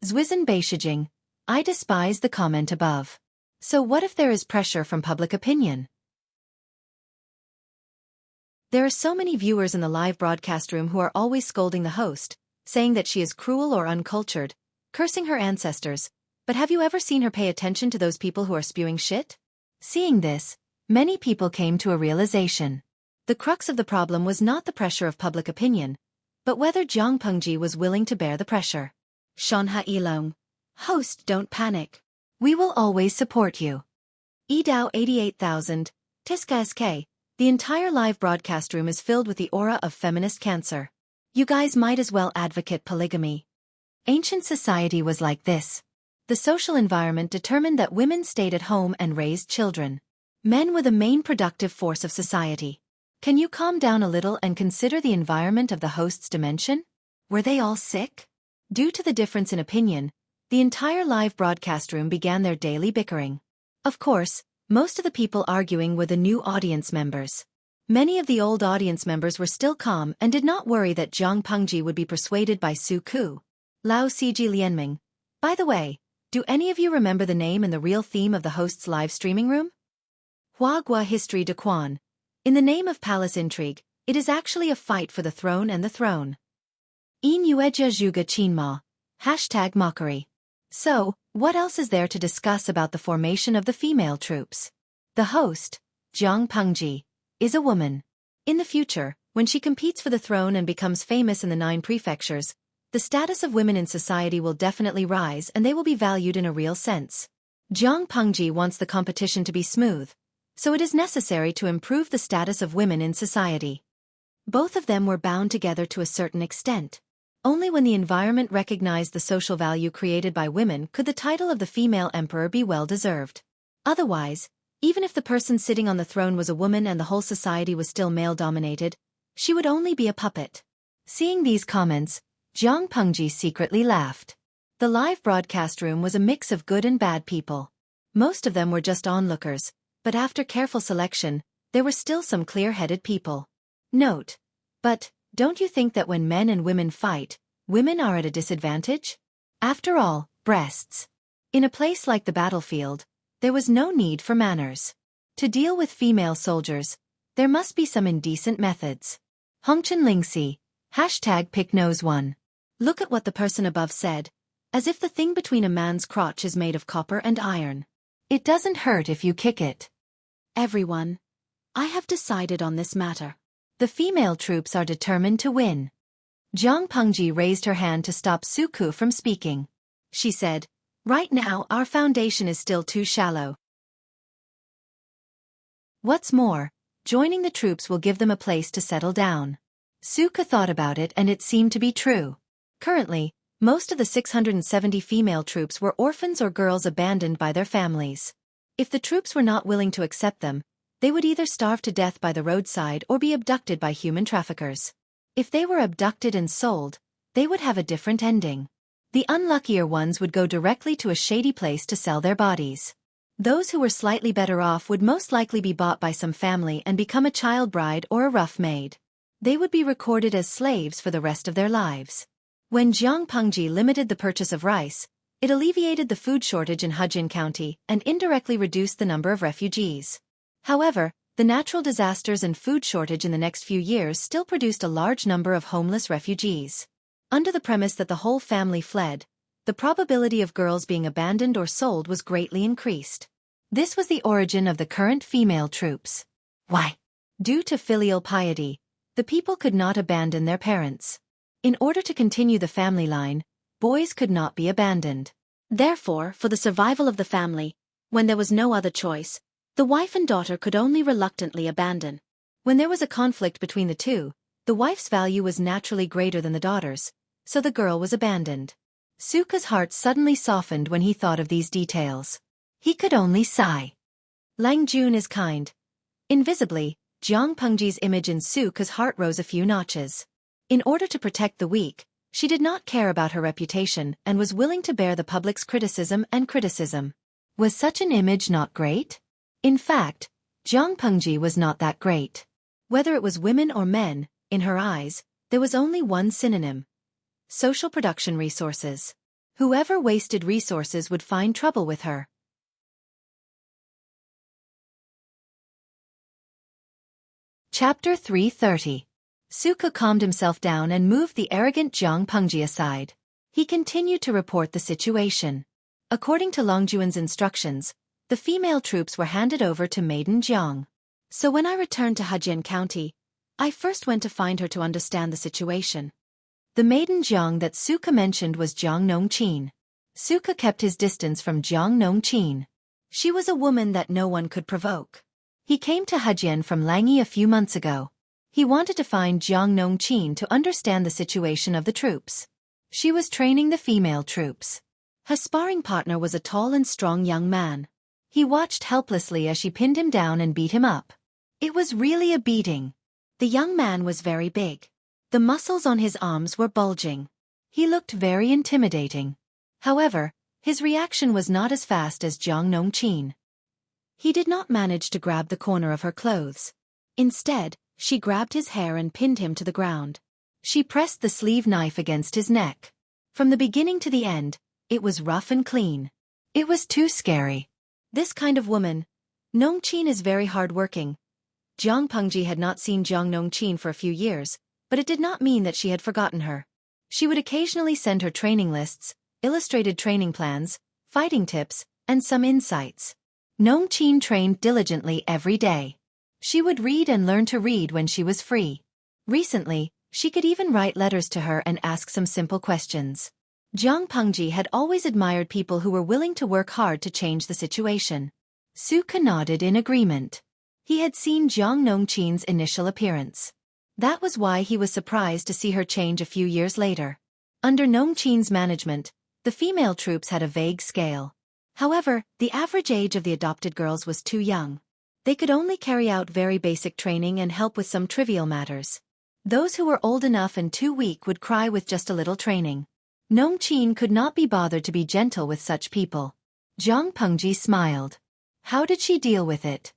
Zwischen Beishijing, I despise the comment above. So what if there is pressure from public opinion? There are so many viewers in the live broadcast room who are always scolding the host, saying that she is cruel or uncultured, cursing her ancestors, but have you ever seen her pay attention to those people who are spewing shit? Seeing this, many people came to a realization. The crux of the problem was not the pressure of public opinion, but whether Zhang Pengji was willing to bear the pressure. Shanha Ilong. Host, don't panic. We will always support you. Edao 88,000, Tiska SK, the entire live broadcast room is filled with the aura of feminist cancer. You guys might as well advocate polygamy. Ancient society was like this. The social environment determined that women stayed at home and raised children. Men were the main productive force of society. Can you calm down a little and consider the environment of the host's dimension? Were they all sick? Due to the difference in opinion, the entire live broadcast room began their daily bickering. Of course, most of the people arguing were the new audience members. Many of the old audience members were still calm and did not worry that Zhang Pengji would be persuaded by Xueqi. Lao Ciji Lianming. By the way, do any of you remember the name and the real theme of the host's live streaming room? Huagua History de Quan. In the name of palace intrigue, it is actually a fight for the throne and the throne. Inueja Zhuga Chinma. #mockery. So, what else is there to discuss about the formation of the female troops? The host, Zhang Pengji, is a woman. In the future, when she competes for the throne and becomes famous in the 9 prefectures, the status of women in society will definitely rise and they will be valued in a real sense. Zhang Pengji wants the competition to be smooth, so it is necessary to improve the status of women in society. Both of them were bound together to a certain extent. Only when the environment recognized the social value created by women could the title of the female emperor be well deserved. Otherwise, even if the person sitting on the throne was a woman and the whole society was still male-dominated, she would only be a puppet. Seeing these comments, Zhang Pengji secretly laughed. The live broadcast room was a mix of good and bad people. Most of them were just onlookers, but after careful selection, there were still some clear-headed people. Note: but, don't you think that when men and women fight, women are at a disadvantage? After all, breasts. In a place like the battlefield, there was no need for manners. To deal with female soldiers, there must be some indecent methods. Hongchen Lingxi, #PickNose1. Look at what the person above said, as if the thing between a man's crotch is made of copper and iron. It doesn't hurt if you kick it. Everyone, I have decided on this matter. The female troops are determined to win. Zhang Pengji raised her hand to stop Xueqi from speaking. She said, "Right now our foundation is still too shallow. What's more, joining the troops will give them a place to settle down." Xueqi thought about it and it seemed to be true. Currently, most of the 670 female troops were orphans or girls abandoned by their families. If the troops were not willing to accept them, they would either starve to death by the roadside or be abducted by human traffickers. If they were abducted and sold, they would have a different ending. The unluckier ones would go directly to a shady place to sell their bodies. Those who were slightly better off would most likely be bought by some family and become a child bride or a rough maid. They would be recorded as slaves for the rest of their lives. When Zhang Pengji limited the purchase of rice, it alleviated the food shortage in Hejin County and indirectly reduced the number of refugees. However, the natural disasters and food shortage in the next few years still produced a large number of homeless refugees. Under the premise that the whole family fled, the probability of girls being abandoned or sold was greatly increased. This was the origin of the current female troops. Why? Due to filial piety, the people could not abandon their parents. In order to continue the family line, boys could not be abandoned. Therefore, for the survival of the family, when there was no other choice, the wife and daughter could only reluctantly abandon. When there was a conflict between the two, the wife's value was naturally greater than the daughter's, so the girl was abandoned. Xueqi's heart suddenly softened when he thought of these details. He could only sigh. Lang Jun is kind. Invisibly, Jiang Pengji's image in Xueqi's heart rose a few notches. In order to protect the weak, she did not care about her reputation and was willing to bear the public's criticism. Was such an image not great? In fact, Jiang Pengji was not that great. Whether it was women or men, in her eyes, there was only one synonym: social production resources. Whoever wasted resources would find trouble with her. Chapter 330. Xueqi calmed himself down and moved the arrogant Jiang Pengji aside. He continued to report the situation. According to Long Juan's instructions, the female troops were handed over to Maiden Jiang. So when I returned to Hejian County, I first went to find her to understand the situation. The Maiden Jiang that Xueqi mentioned was Jiang Nongqin. Xueqi kept his distance from Jiang Nongqin. She was a woman that no one could provoke. He came to Hejian from Langyi a few months ago. He wanted to find Jiang Nongqin to understand the situation of the troops. She was training the female troops. Her sparring partner was a tall and strong young man. He watched helplessly as she pinned him down and beat him up. It was really a beating. The young man was very big. The muscles on his arms were bulging. He looked very intimidating. However, his reaction was not as fast as Jiang Nongqin. He did not manage to grab the corner of her clothes. Instead, she grabbed his hair and pinned him to the ground. She pressed the sleeve knife against his neck. From the beginning to the end, it was rough and clean. It was too scary. This kind of woman. Nongqin is very hard-working. Jiang Pengji had not seen Jiang Nongqin for a few years, but it did not mean that she had forgotten her. She would occasionally send her training lists, illustrated training plans, fighting tips, and some insights. Nongqin trained diligently every day. She would read and learn to read when she was free. Recently, she could even write letters to her and ask some simple questions. Jiang Pengji had always admired people who were willing to work hard to change the situation. Xueqi nodded in agreement. He had seen Jiang Nongqin's initial appearance. That was why he was surprised to see her change a few years later. Under Nongqin's management, the female troops had a vague scale. However, the average age of the adopted girls was too young. They could only carry out very basic training and help with some trivial matters. Those who were old enough and too weak would cry with just a little training. Nongqin could not be bothered to be gentle with such people. Jiang Pengji smiled. How did she deal with it?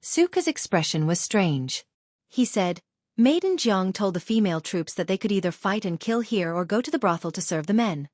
Xueqi's expression was strange. He said, Maiden Jiang told the female troops that they could either fight and kill here or go to the brothel to serve the men.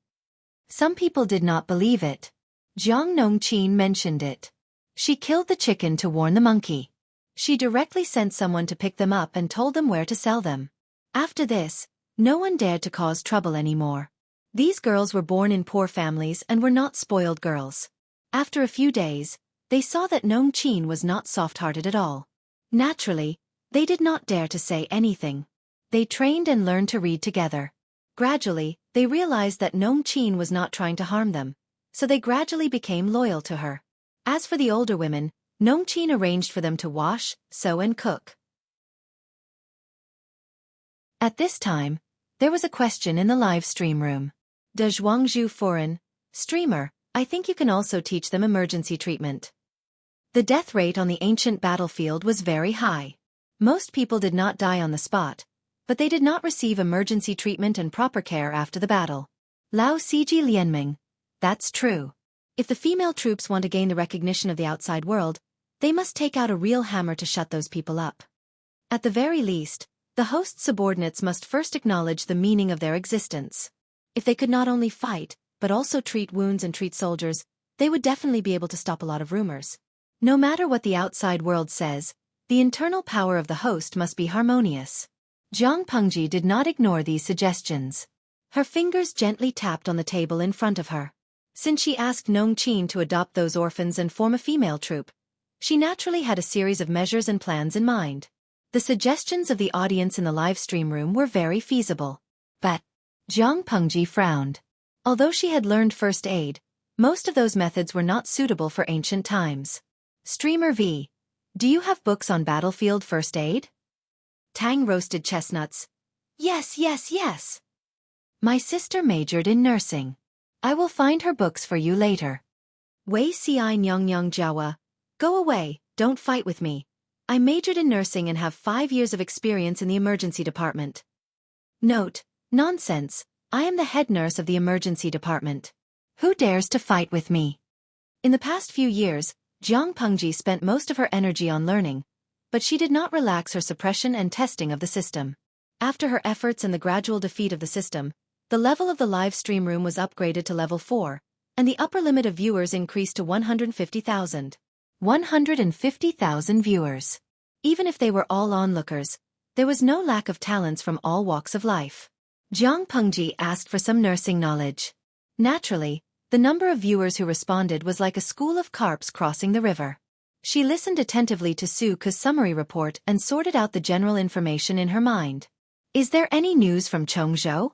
Some people did not believe it. Jiang Nongqin mentioned it. She killed the chicken to warn the monkey. She directly sent someone to pick them up and told them where to sell them. After this, no one dared to cause trouble anymore. These girls were born in poor families and were not spoiled girls. After a few days, they saw that Nongqin was not soft-hearted at all. Naturally, they did not dare to say anything. They trained and learned to read together. Gradually, they realized that Nongqin was not trying to harm them, so they gradually became loyal to her. As for the older women, Nongqin arranged for them to wash, sew and cook. At this time, there was a question in the live stream room. Does Zhuangzhu foreign streamer, I think you can also teach them emergency treatment. The death rate on the ancient battlefield was very high. Most people did not die on the spot, but they did not receive emergency treatment and proper care after the battle. Lao Siji Lianming. That's true. If the female troops want to gain the recognition of the outside world, they must take out a real hammer to shut those people up. At the very least, the host's subordinates must first acknowledge the meaning of their existence. If they could not only fight, but also treat wounds and treat soldiers, they would definitely be able to stop a lot of rumors. No matter what the outside world says, the internal power of the host must be harmonious. Jiang Pengji did not ignore these suggestions. Her fingers gently tapped on the table in front of her. Since she asked Nongqin to adopt those orphans and form a female troop, she naturally had a series of measures and plans in mind. The suggestions of the audience in the live stream room were very feasible. But Jiang Pengji frowned. Although she had learned first aid, most of those methods were not suitable for ancient times. Streamer V. Do you have books on battlefield first aid? Tang roasted chestnuts. Yes, yes, yes. My sister majored in nursing. I will find her books for you later. Wei Ci Nyang Jawa. Go away, don't fight with me. I majored in nursing and have 5 years of experience in the emergency department. Note, nonsense, I am the head nurse of the emergency department. Who dares to fight with me? In the past few years, Jiang Pengji spent most of her energy on learning, but she did not relax her suppression and testing of the system. After her efforts and the gradual defeat of the system, the level of the live stream room was upgraded to level 4, and the upper limit of viewers increased to 150,000. 150,000 viewers. Even if they were all onlookers, there was no lack of talents from all walks of life. Jiang Pengji asked for some nursing knowledge. Naturally, the number of viewers who responded was like a school of carps crossing the river. She listened attentively to Xueqi's summary report and sorted out the general information in her mind. Is there any news from Chongzhou?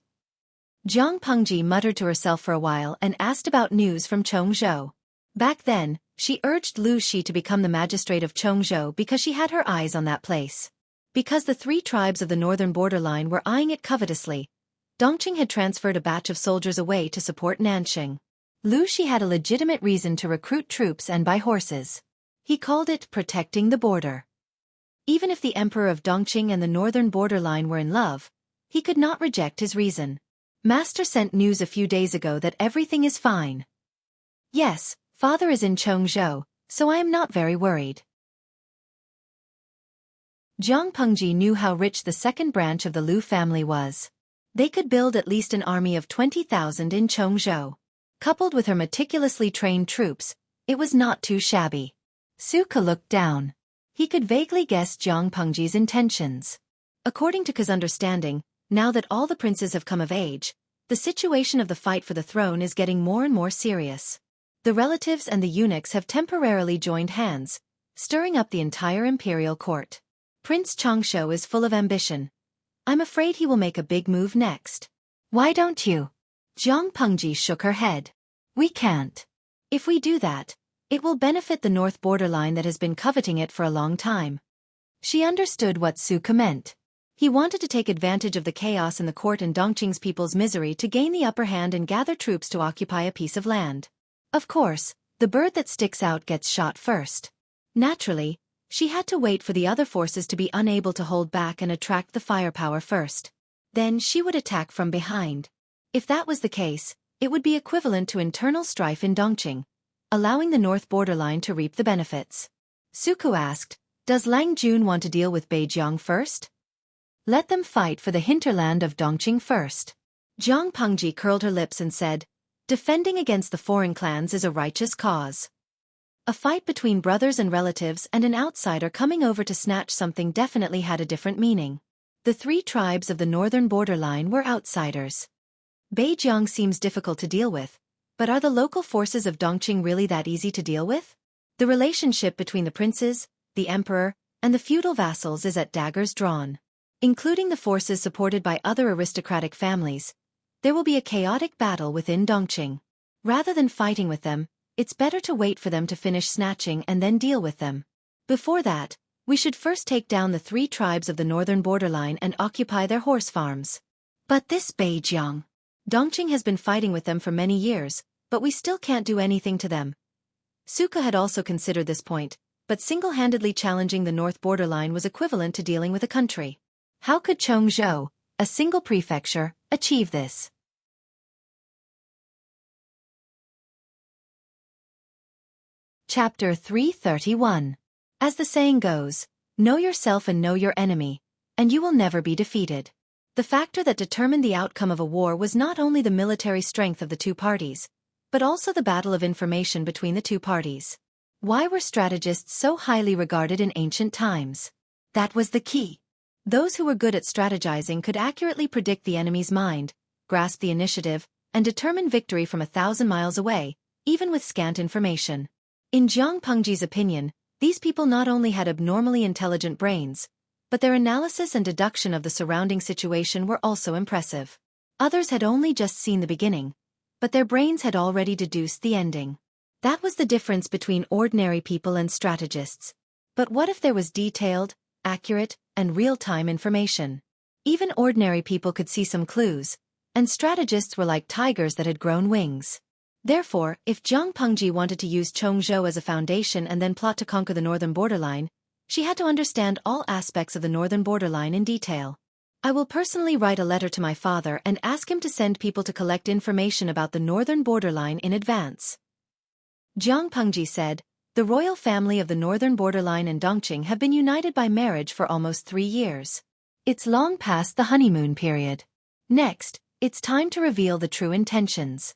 Jiang Pengji muttered to herself for a while and asked about news from Chongzhou. Back then, she urged Lu Shi to become the magistrate of Chongzhou because she had her eyes on that place. Because the 3 tribes of the northern borderline were eyeing it covetously, Dongqing had transferred a batch of soldiers away to support Nanxing. Lu Shi had a legitimate reason to recruit troops and buy horses. He called it protecting the border. Even if the emperor of Dongqing and the northern borderline were in love, he could not reject his reason. Master sent news a few days ago that everything is fine. Yes, father is in Chongzhou, so I am not very worried. Jiang Pengji knew how rich the second branch of the Lu family was. They could build at least an army of 20,000 in Chongzhou. Coupled with her meticulously trained troops, it was not too shabby. Xueqi looked down. He could vaguely guess Jiang Pengji's intentions. According to Xueqi's understanding, now that all the princes have come of age, the situation of the fight for the throne is getting more and more serious. The relatives and the eunuchs have temporarily joined hands, stirring up the entire imperial court. Prince Changshu is full of ambition. I'm afraid he will make a big move next. Why don't you? Jiang Pengji shook her head. We can't. If we do that, it will benefit the north borderline that has been coveting it for a long time. She understood what Xueqi meant. He wanted to take advantage of the chaos in the court and Dongqing's people's misery to gain the upper hand and gather troops to occupy a piece of land. Of course, the bird that sticks out gets shot first. Naturally, she had to wait for the other forces to be unable to hold back and attract the firepower first. Then she would attack from behind. If that was the case, it would be equivalent to internal strife in Dongqing, allowing the north borderline to reap the benefits. Xueqi asked, does Lang Jun want to deal with Beijiang first? Let them fight for the hinterland of Dongqing first. Jiang Pengji curled her lips and said, defending against the foreign clans is a righteous cause. A fight between brothers and relatives and an outsider coming over to snatch something definitely had a different meaning. The 3 tribes of the northern borderline were outsiders. Beijiang seems difficult to deal with, but are the local forces of Dongqing really that easy to deal with? The relationship between the princes, the emperor, and the feudal vassals is at daggers drawn. Including the forces supported by other aristocratic families, there will be a chaotic battle within Dongqing. Rather than fighting with them, it's better to wait for them to finish snatching and then deal with them. Before that, we should first take down the 3 tribes of the northern borderline and occupy their horse farms. But this Beijiang. Dongqing has been fighting with them for many years, but we still can't do anything to them. Xueqi had also considered this point, but single-handedly challenging the north borderline was equivalent to dealing with a country. How could Chongzhou, a single prefecture, achieve this? Chapter 331. As the saying goes, know yourself and know your enemy, and you will never be defeated. The factor that determined the outcome of a war was not only the military strength of the 2 parties, but also the battle of information between the 2 parties. Why were strategists so highly regarded in ancient times? That was the key. Those who were good at strategizing could accurately predict the enemy's mind, grasp the initiative, and determine victory from 1,000 miles away, even with scant information. In Jiang Pengji's opinion, these people not only had abnormally intelligent brains, but their analysis and deduction of the surrounding situation were also impressive. Others had only just seen the beginning, but their brains had already deduced the ending. That was the difference between ordinary people and strategists. But what if there was detailed, accurate, and real-time information? Even ordinary people could see some clues, and strategists were like tigers that had grown wings. Therefore, if Jiang Pengji wanted to use Chongzhou as a foundation and then plot to conquer the northern borderline, she had to understand all aspects of the northern borderline in detail. I will personally write a letter to my father and ask him to send people to collect information about the northern borderline in advance. Jiang Pengji said, the royal family of the northern borderline and Dongqing have been united by marriage for almost 3 years. It's long past the honeymoon period. Next, it's time to reveal the true intentions.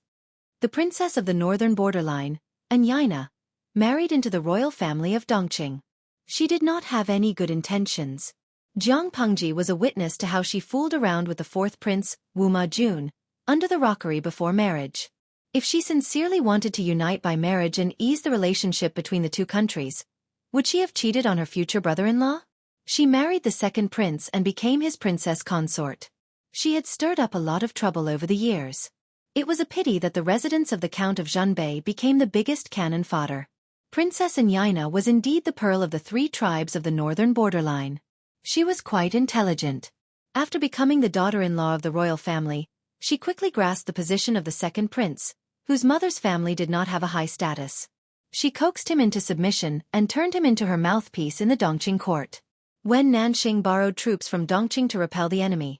The princess of the northern borderline, Anyina, married into the royal family of Dongqing. She did not have any good intentions. Jiang Pengji was a witness to how she fooled around with the fourth prince, Wu Ma-jun, under the rockery before marriage. If she sincerely wanted to unite by marriage and ease the relationship between the two countries, would she have cheated on her future brother-in-law? She married the second prince and became his princess consort. She had stirred up a lot of trouble over the years. It was a pity that the residence of the Count of Zhenbei became the biggest cannon fodder. Princess Anyina was indeed the pearl of the 3 tribes of the northern borderline. She was quite intelligent. After becoming the daughter-in-law of the royal family, she quickly grasped the position of the second prince, whose mother's family did not have a high status. She coaxed him into submission and turned him into her mouthpiece in the Dongqing court. When Nanxing borrowed troops from Dongqing to repel the enemy,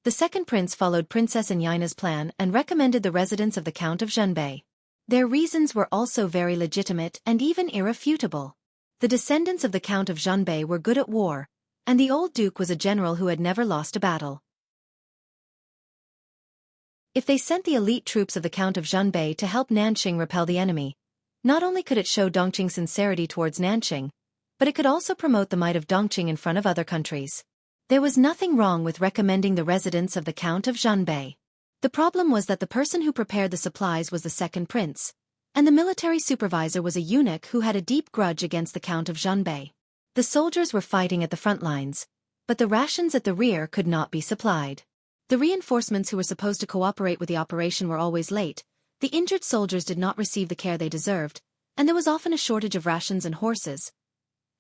the second prince followed Princess Anyina's plan and recommended the residence of the Count of Zhenbei. Their reasons were also very legitimate and even irrefutable. The descendants of the Count of Zhenbei were good at war, and the old duke was a general who had never lost a battle. If they sent the elite troops of the Count of Zhenbei to help Nanxing repel the enemy, not only could it show Dongqing's sincerity towards Nanxing, but it could also promote the might of Dongqing in front of other countries. There was nothing wrong with recommending the residence of the Count of Zhenbei. The problem was that the person who prepared the supplies was the second prince, and the military supervisor was a eunuch who had a deep grudge against the Count of Zhenbei. The soldiers were fighting at the front lines, but the rations at the rear could not be supplied. The reinforcements who were supposed to cooperate with the operation were always late, the injured soldiers did not receive the care they deserved, and there was often a shortage of rations and horses.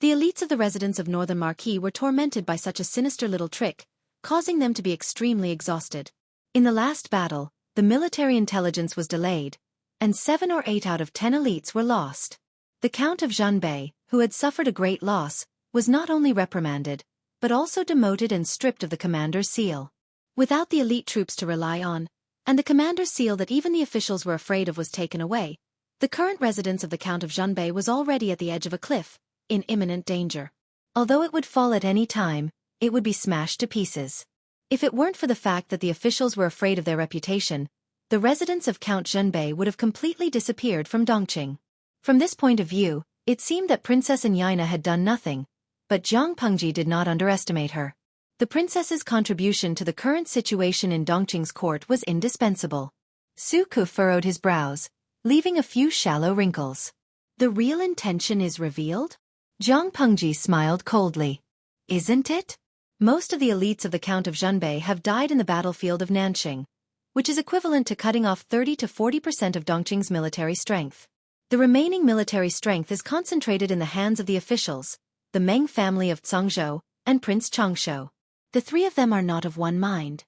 The elites of the residents of Northern Marquis were tormented by such a sinister little trick, causing them to be extremely exhausted. In the last battle, the military intelligence was delayed, and 7 or 8 out of 10 elites were lost. The Count of Zhenbei, who had suffered a great loss, was not only reprimanded, but also demoted and stripped of the commander's seal. Without the elite troops to rely on, and the commander's seal that even the officials were afraid of was taken away, the current residence of the Count of Zhenbei was already at the edge of a cliff, in imminent danger. Although it would fall at any time, it would be smashed to pieces. If it weren't for the fact that the officials were afraid of their reputation, the residence of Count Zhenbei would have completely disappeared from Dongqing. From this point of view, it seemed that Princess Anyina had done nothing, but Jiang Pengji did not underestimate her. The princess's contribution to the current situation in Dongqing's court was indispensable. Xueqi furrowed his brows, leaving a few shallow wrinkles. The real intention is revealed? Jiang Pengji smiled coldly. Isn't it? Most of the elites of the Count of Zhenbei have died in the battlefield of Nanxing, which is equivalent to cutting off 30 to 40% of Dongqing's military strength. The remaining military strength is concentrated in the hands of the officials, the Meng family of Zhangzhou, and Prince Changshou. The 3 of them are not of one mind.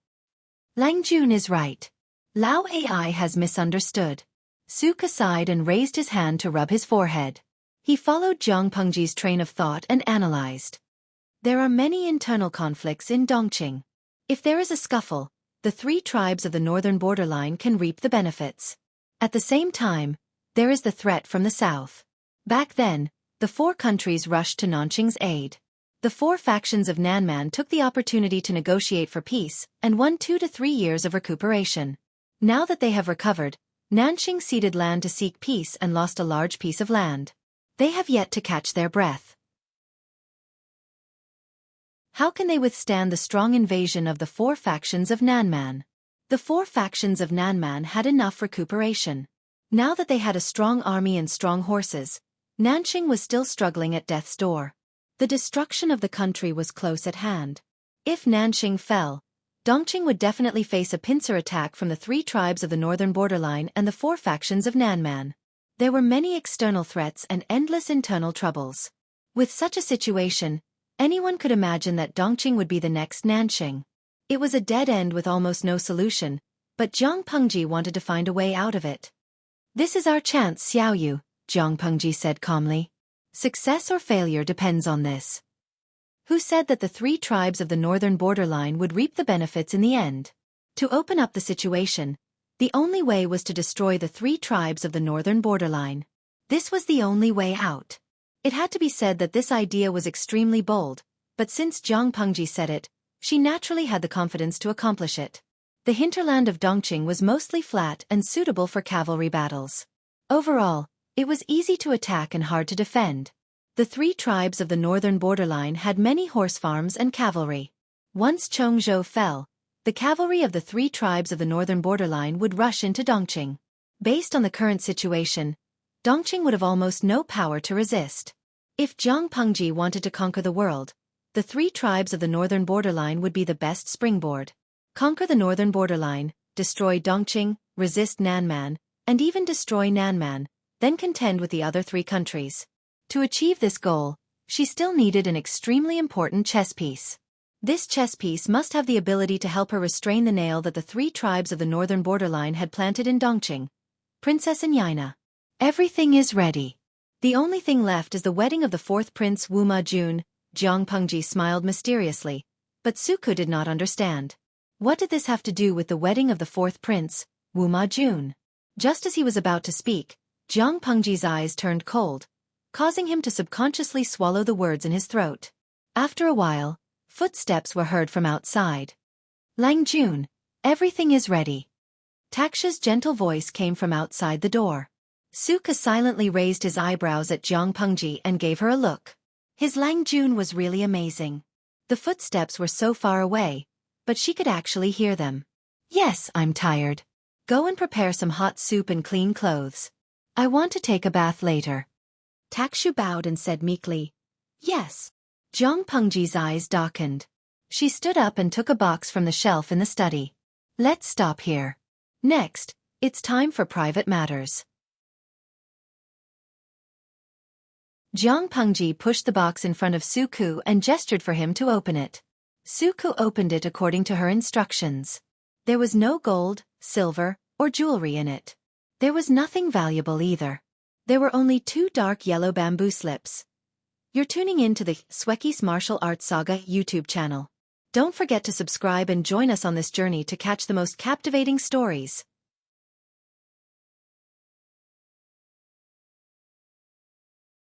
Lang Jun is right. Lao Ai has misunderstood. Xueqi sighed and raised his hand to rub his forehead. He followed Jiang Pengji's train of thought and analyzed. There are many internal conflicts in Dongqing. If there is a scuffle, the 3 tribes of the northern borderline can reap the benefits. At the same time, there is the threat from the south. Back then, the 4 countries rushed to Nanqing's aid. The 4 factions of Nanman took the opportunity to negotiate for peace and won 2 to 3 years of recuperation. Now that they have recovered, Nanxing ceded land to seek peace and lost a large piece of land. They have yet to catch their breath. How can they withstand the strong invasion of the 4 factions of Nanman? The 4 factions of Nanman had enough recuperation. Now that they had a strong army and strong horses, Nanxing was still struggling at death's door. The destruction of the country was close at hand. If Nanxing fell, Dongqing would definitely face a pincer attack from the 3 tribes of the northern borderline and the 4 factions of Nanman. There were many external threats and endless internal troubles. With such a situation, anyone could imagine that Dongqing would be the next Nanxing. It was a dead end with almost no solution, but Jiang Pengji wanted to find a way out of it. "This is our chance, Xiaoyu," Jiang Pengji said calmly. "Success or failure depends on this." Who said that the 3 tribes of the northern borderline would reap the benefits in the end? To open up the situation, the only way was to destroy the 3 tribes of the northern borderline. This was the only way out. It had to be said that this idea was extremely bold, but since Jiang Pengji said it, she naturally had the confidence to accomplish it. The hinterland of Dongqing was mostly flat and suitable for cavalry battles. Overall, it was easy to attack and hard to defend. The 3 tribes of the northern borderline had many horse farms and cavalry. Once Chongzhou fell, the cavalry of the 3 tribes of the northern borderline would rush into Dongqing. Based on the current situation, Dongqing would have almost no power to resist. If Jiang Pengji wanted to conquer the world, the 3 tribes of the northern borderline would be the best springboard. Conquer the northern borderline, destroy Dongqing, resist Nanman, and even destroy Nanman, then contend with the other 3 countries. To achieve this goal, she still needed an extremely important chess piece. This chess piece must have the ability to help her restrain the nail that the 3 tribes of the northern borderline had planted in Dongqing. Princess Yaina. Everything is ready. The only thing left is the wedding of the 4th Prince Wu Ma-jun. Jiang Pengji smiled mysteriously, but Xueqi did not understand. What did this have to do with the wedding of the 4th Prince, Wu Ma-jun? Just as he was about to speak, Jiang Pengji's eyes turned cold, causing him to subconsciously swallow the words in his throat. After a while, footsteps were heard from outside. "Lang Jun, everything is ready." Taksha's gentle voice came from outside the door. Xueqi silently raised his eyebrows at Jiang Pengji and gave her a look. His Lang Jun was really amazing. The footsteps were so far away, but she could actually hear them. "Yes, I'm tired. Go and prepare some hot soup and clean clothes. I want to take a bath later." Takshu bowed and said meekly, "Yes." Jiang Pengji's eyes darkened. She stood up and took a box from the shelf in the study. "Let's stop here. Next, it's time for private matters." Jiang Pengji pushed the box in front of Xueqi and gestured for him to open it. Xueqi opened it according to her instructions. There was no gold, silver, or jewelry in it. There was nothing valuable either. There were only 2 dark yellow bamboo slips. You're tuning in to the Xueqi's Martial Arts Saga YouTube channel. Don't forget to subscribe and join us on this journey to catch the most captivating stories.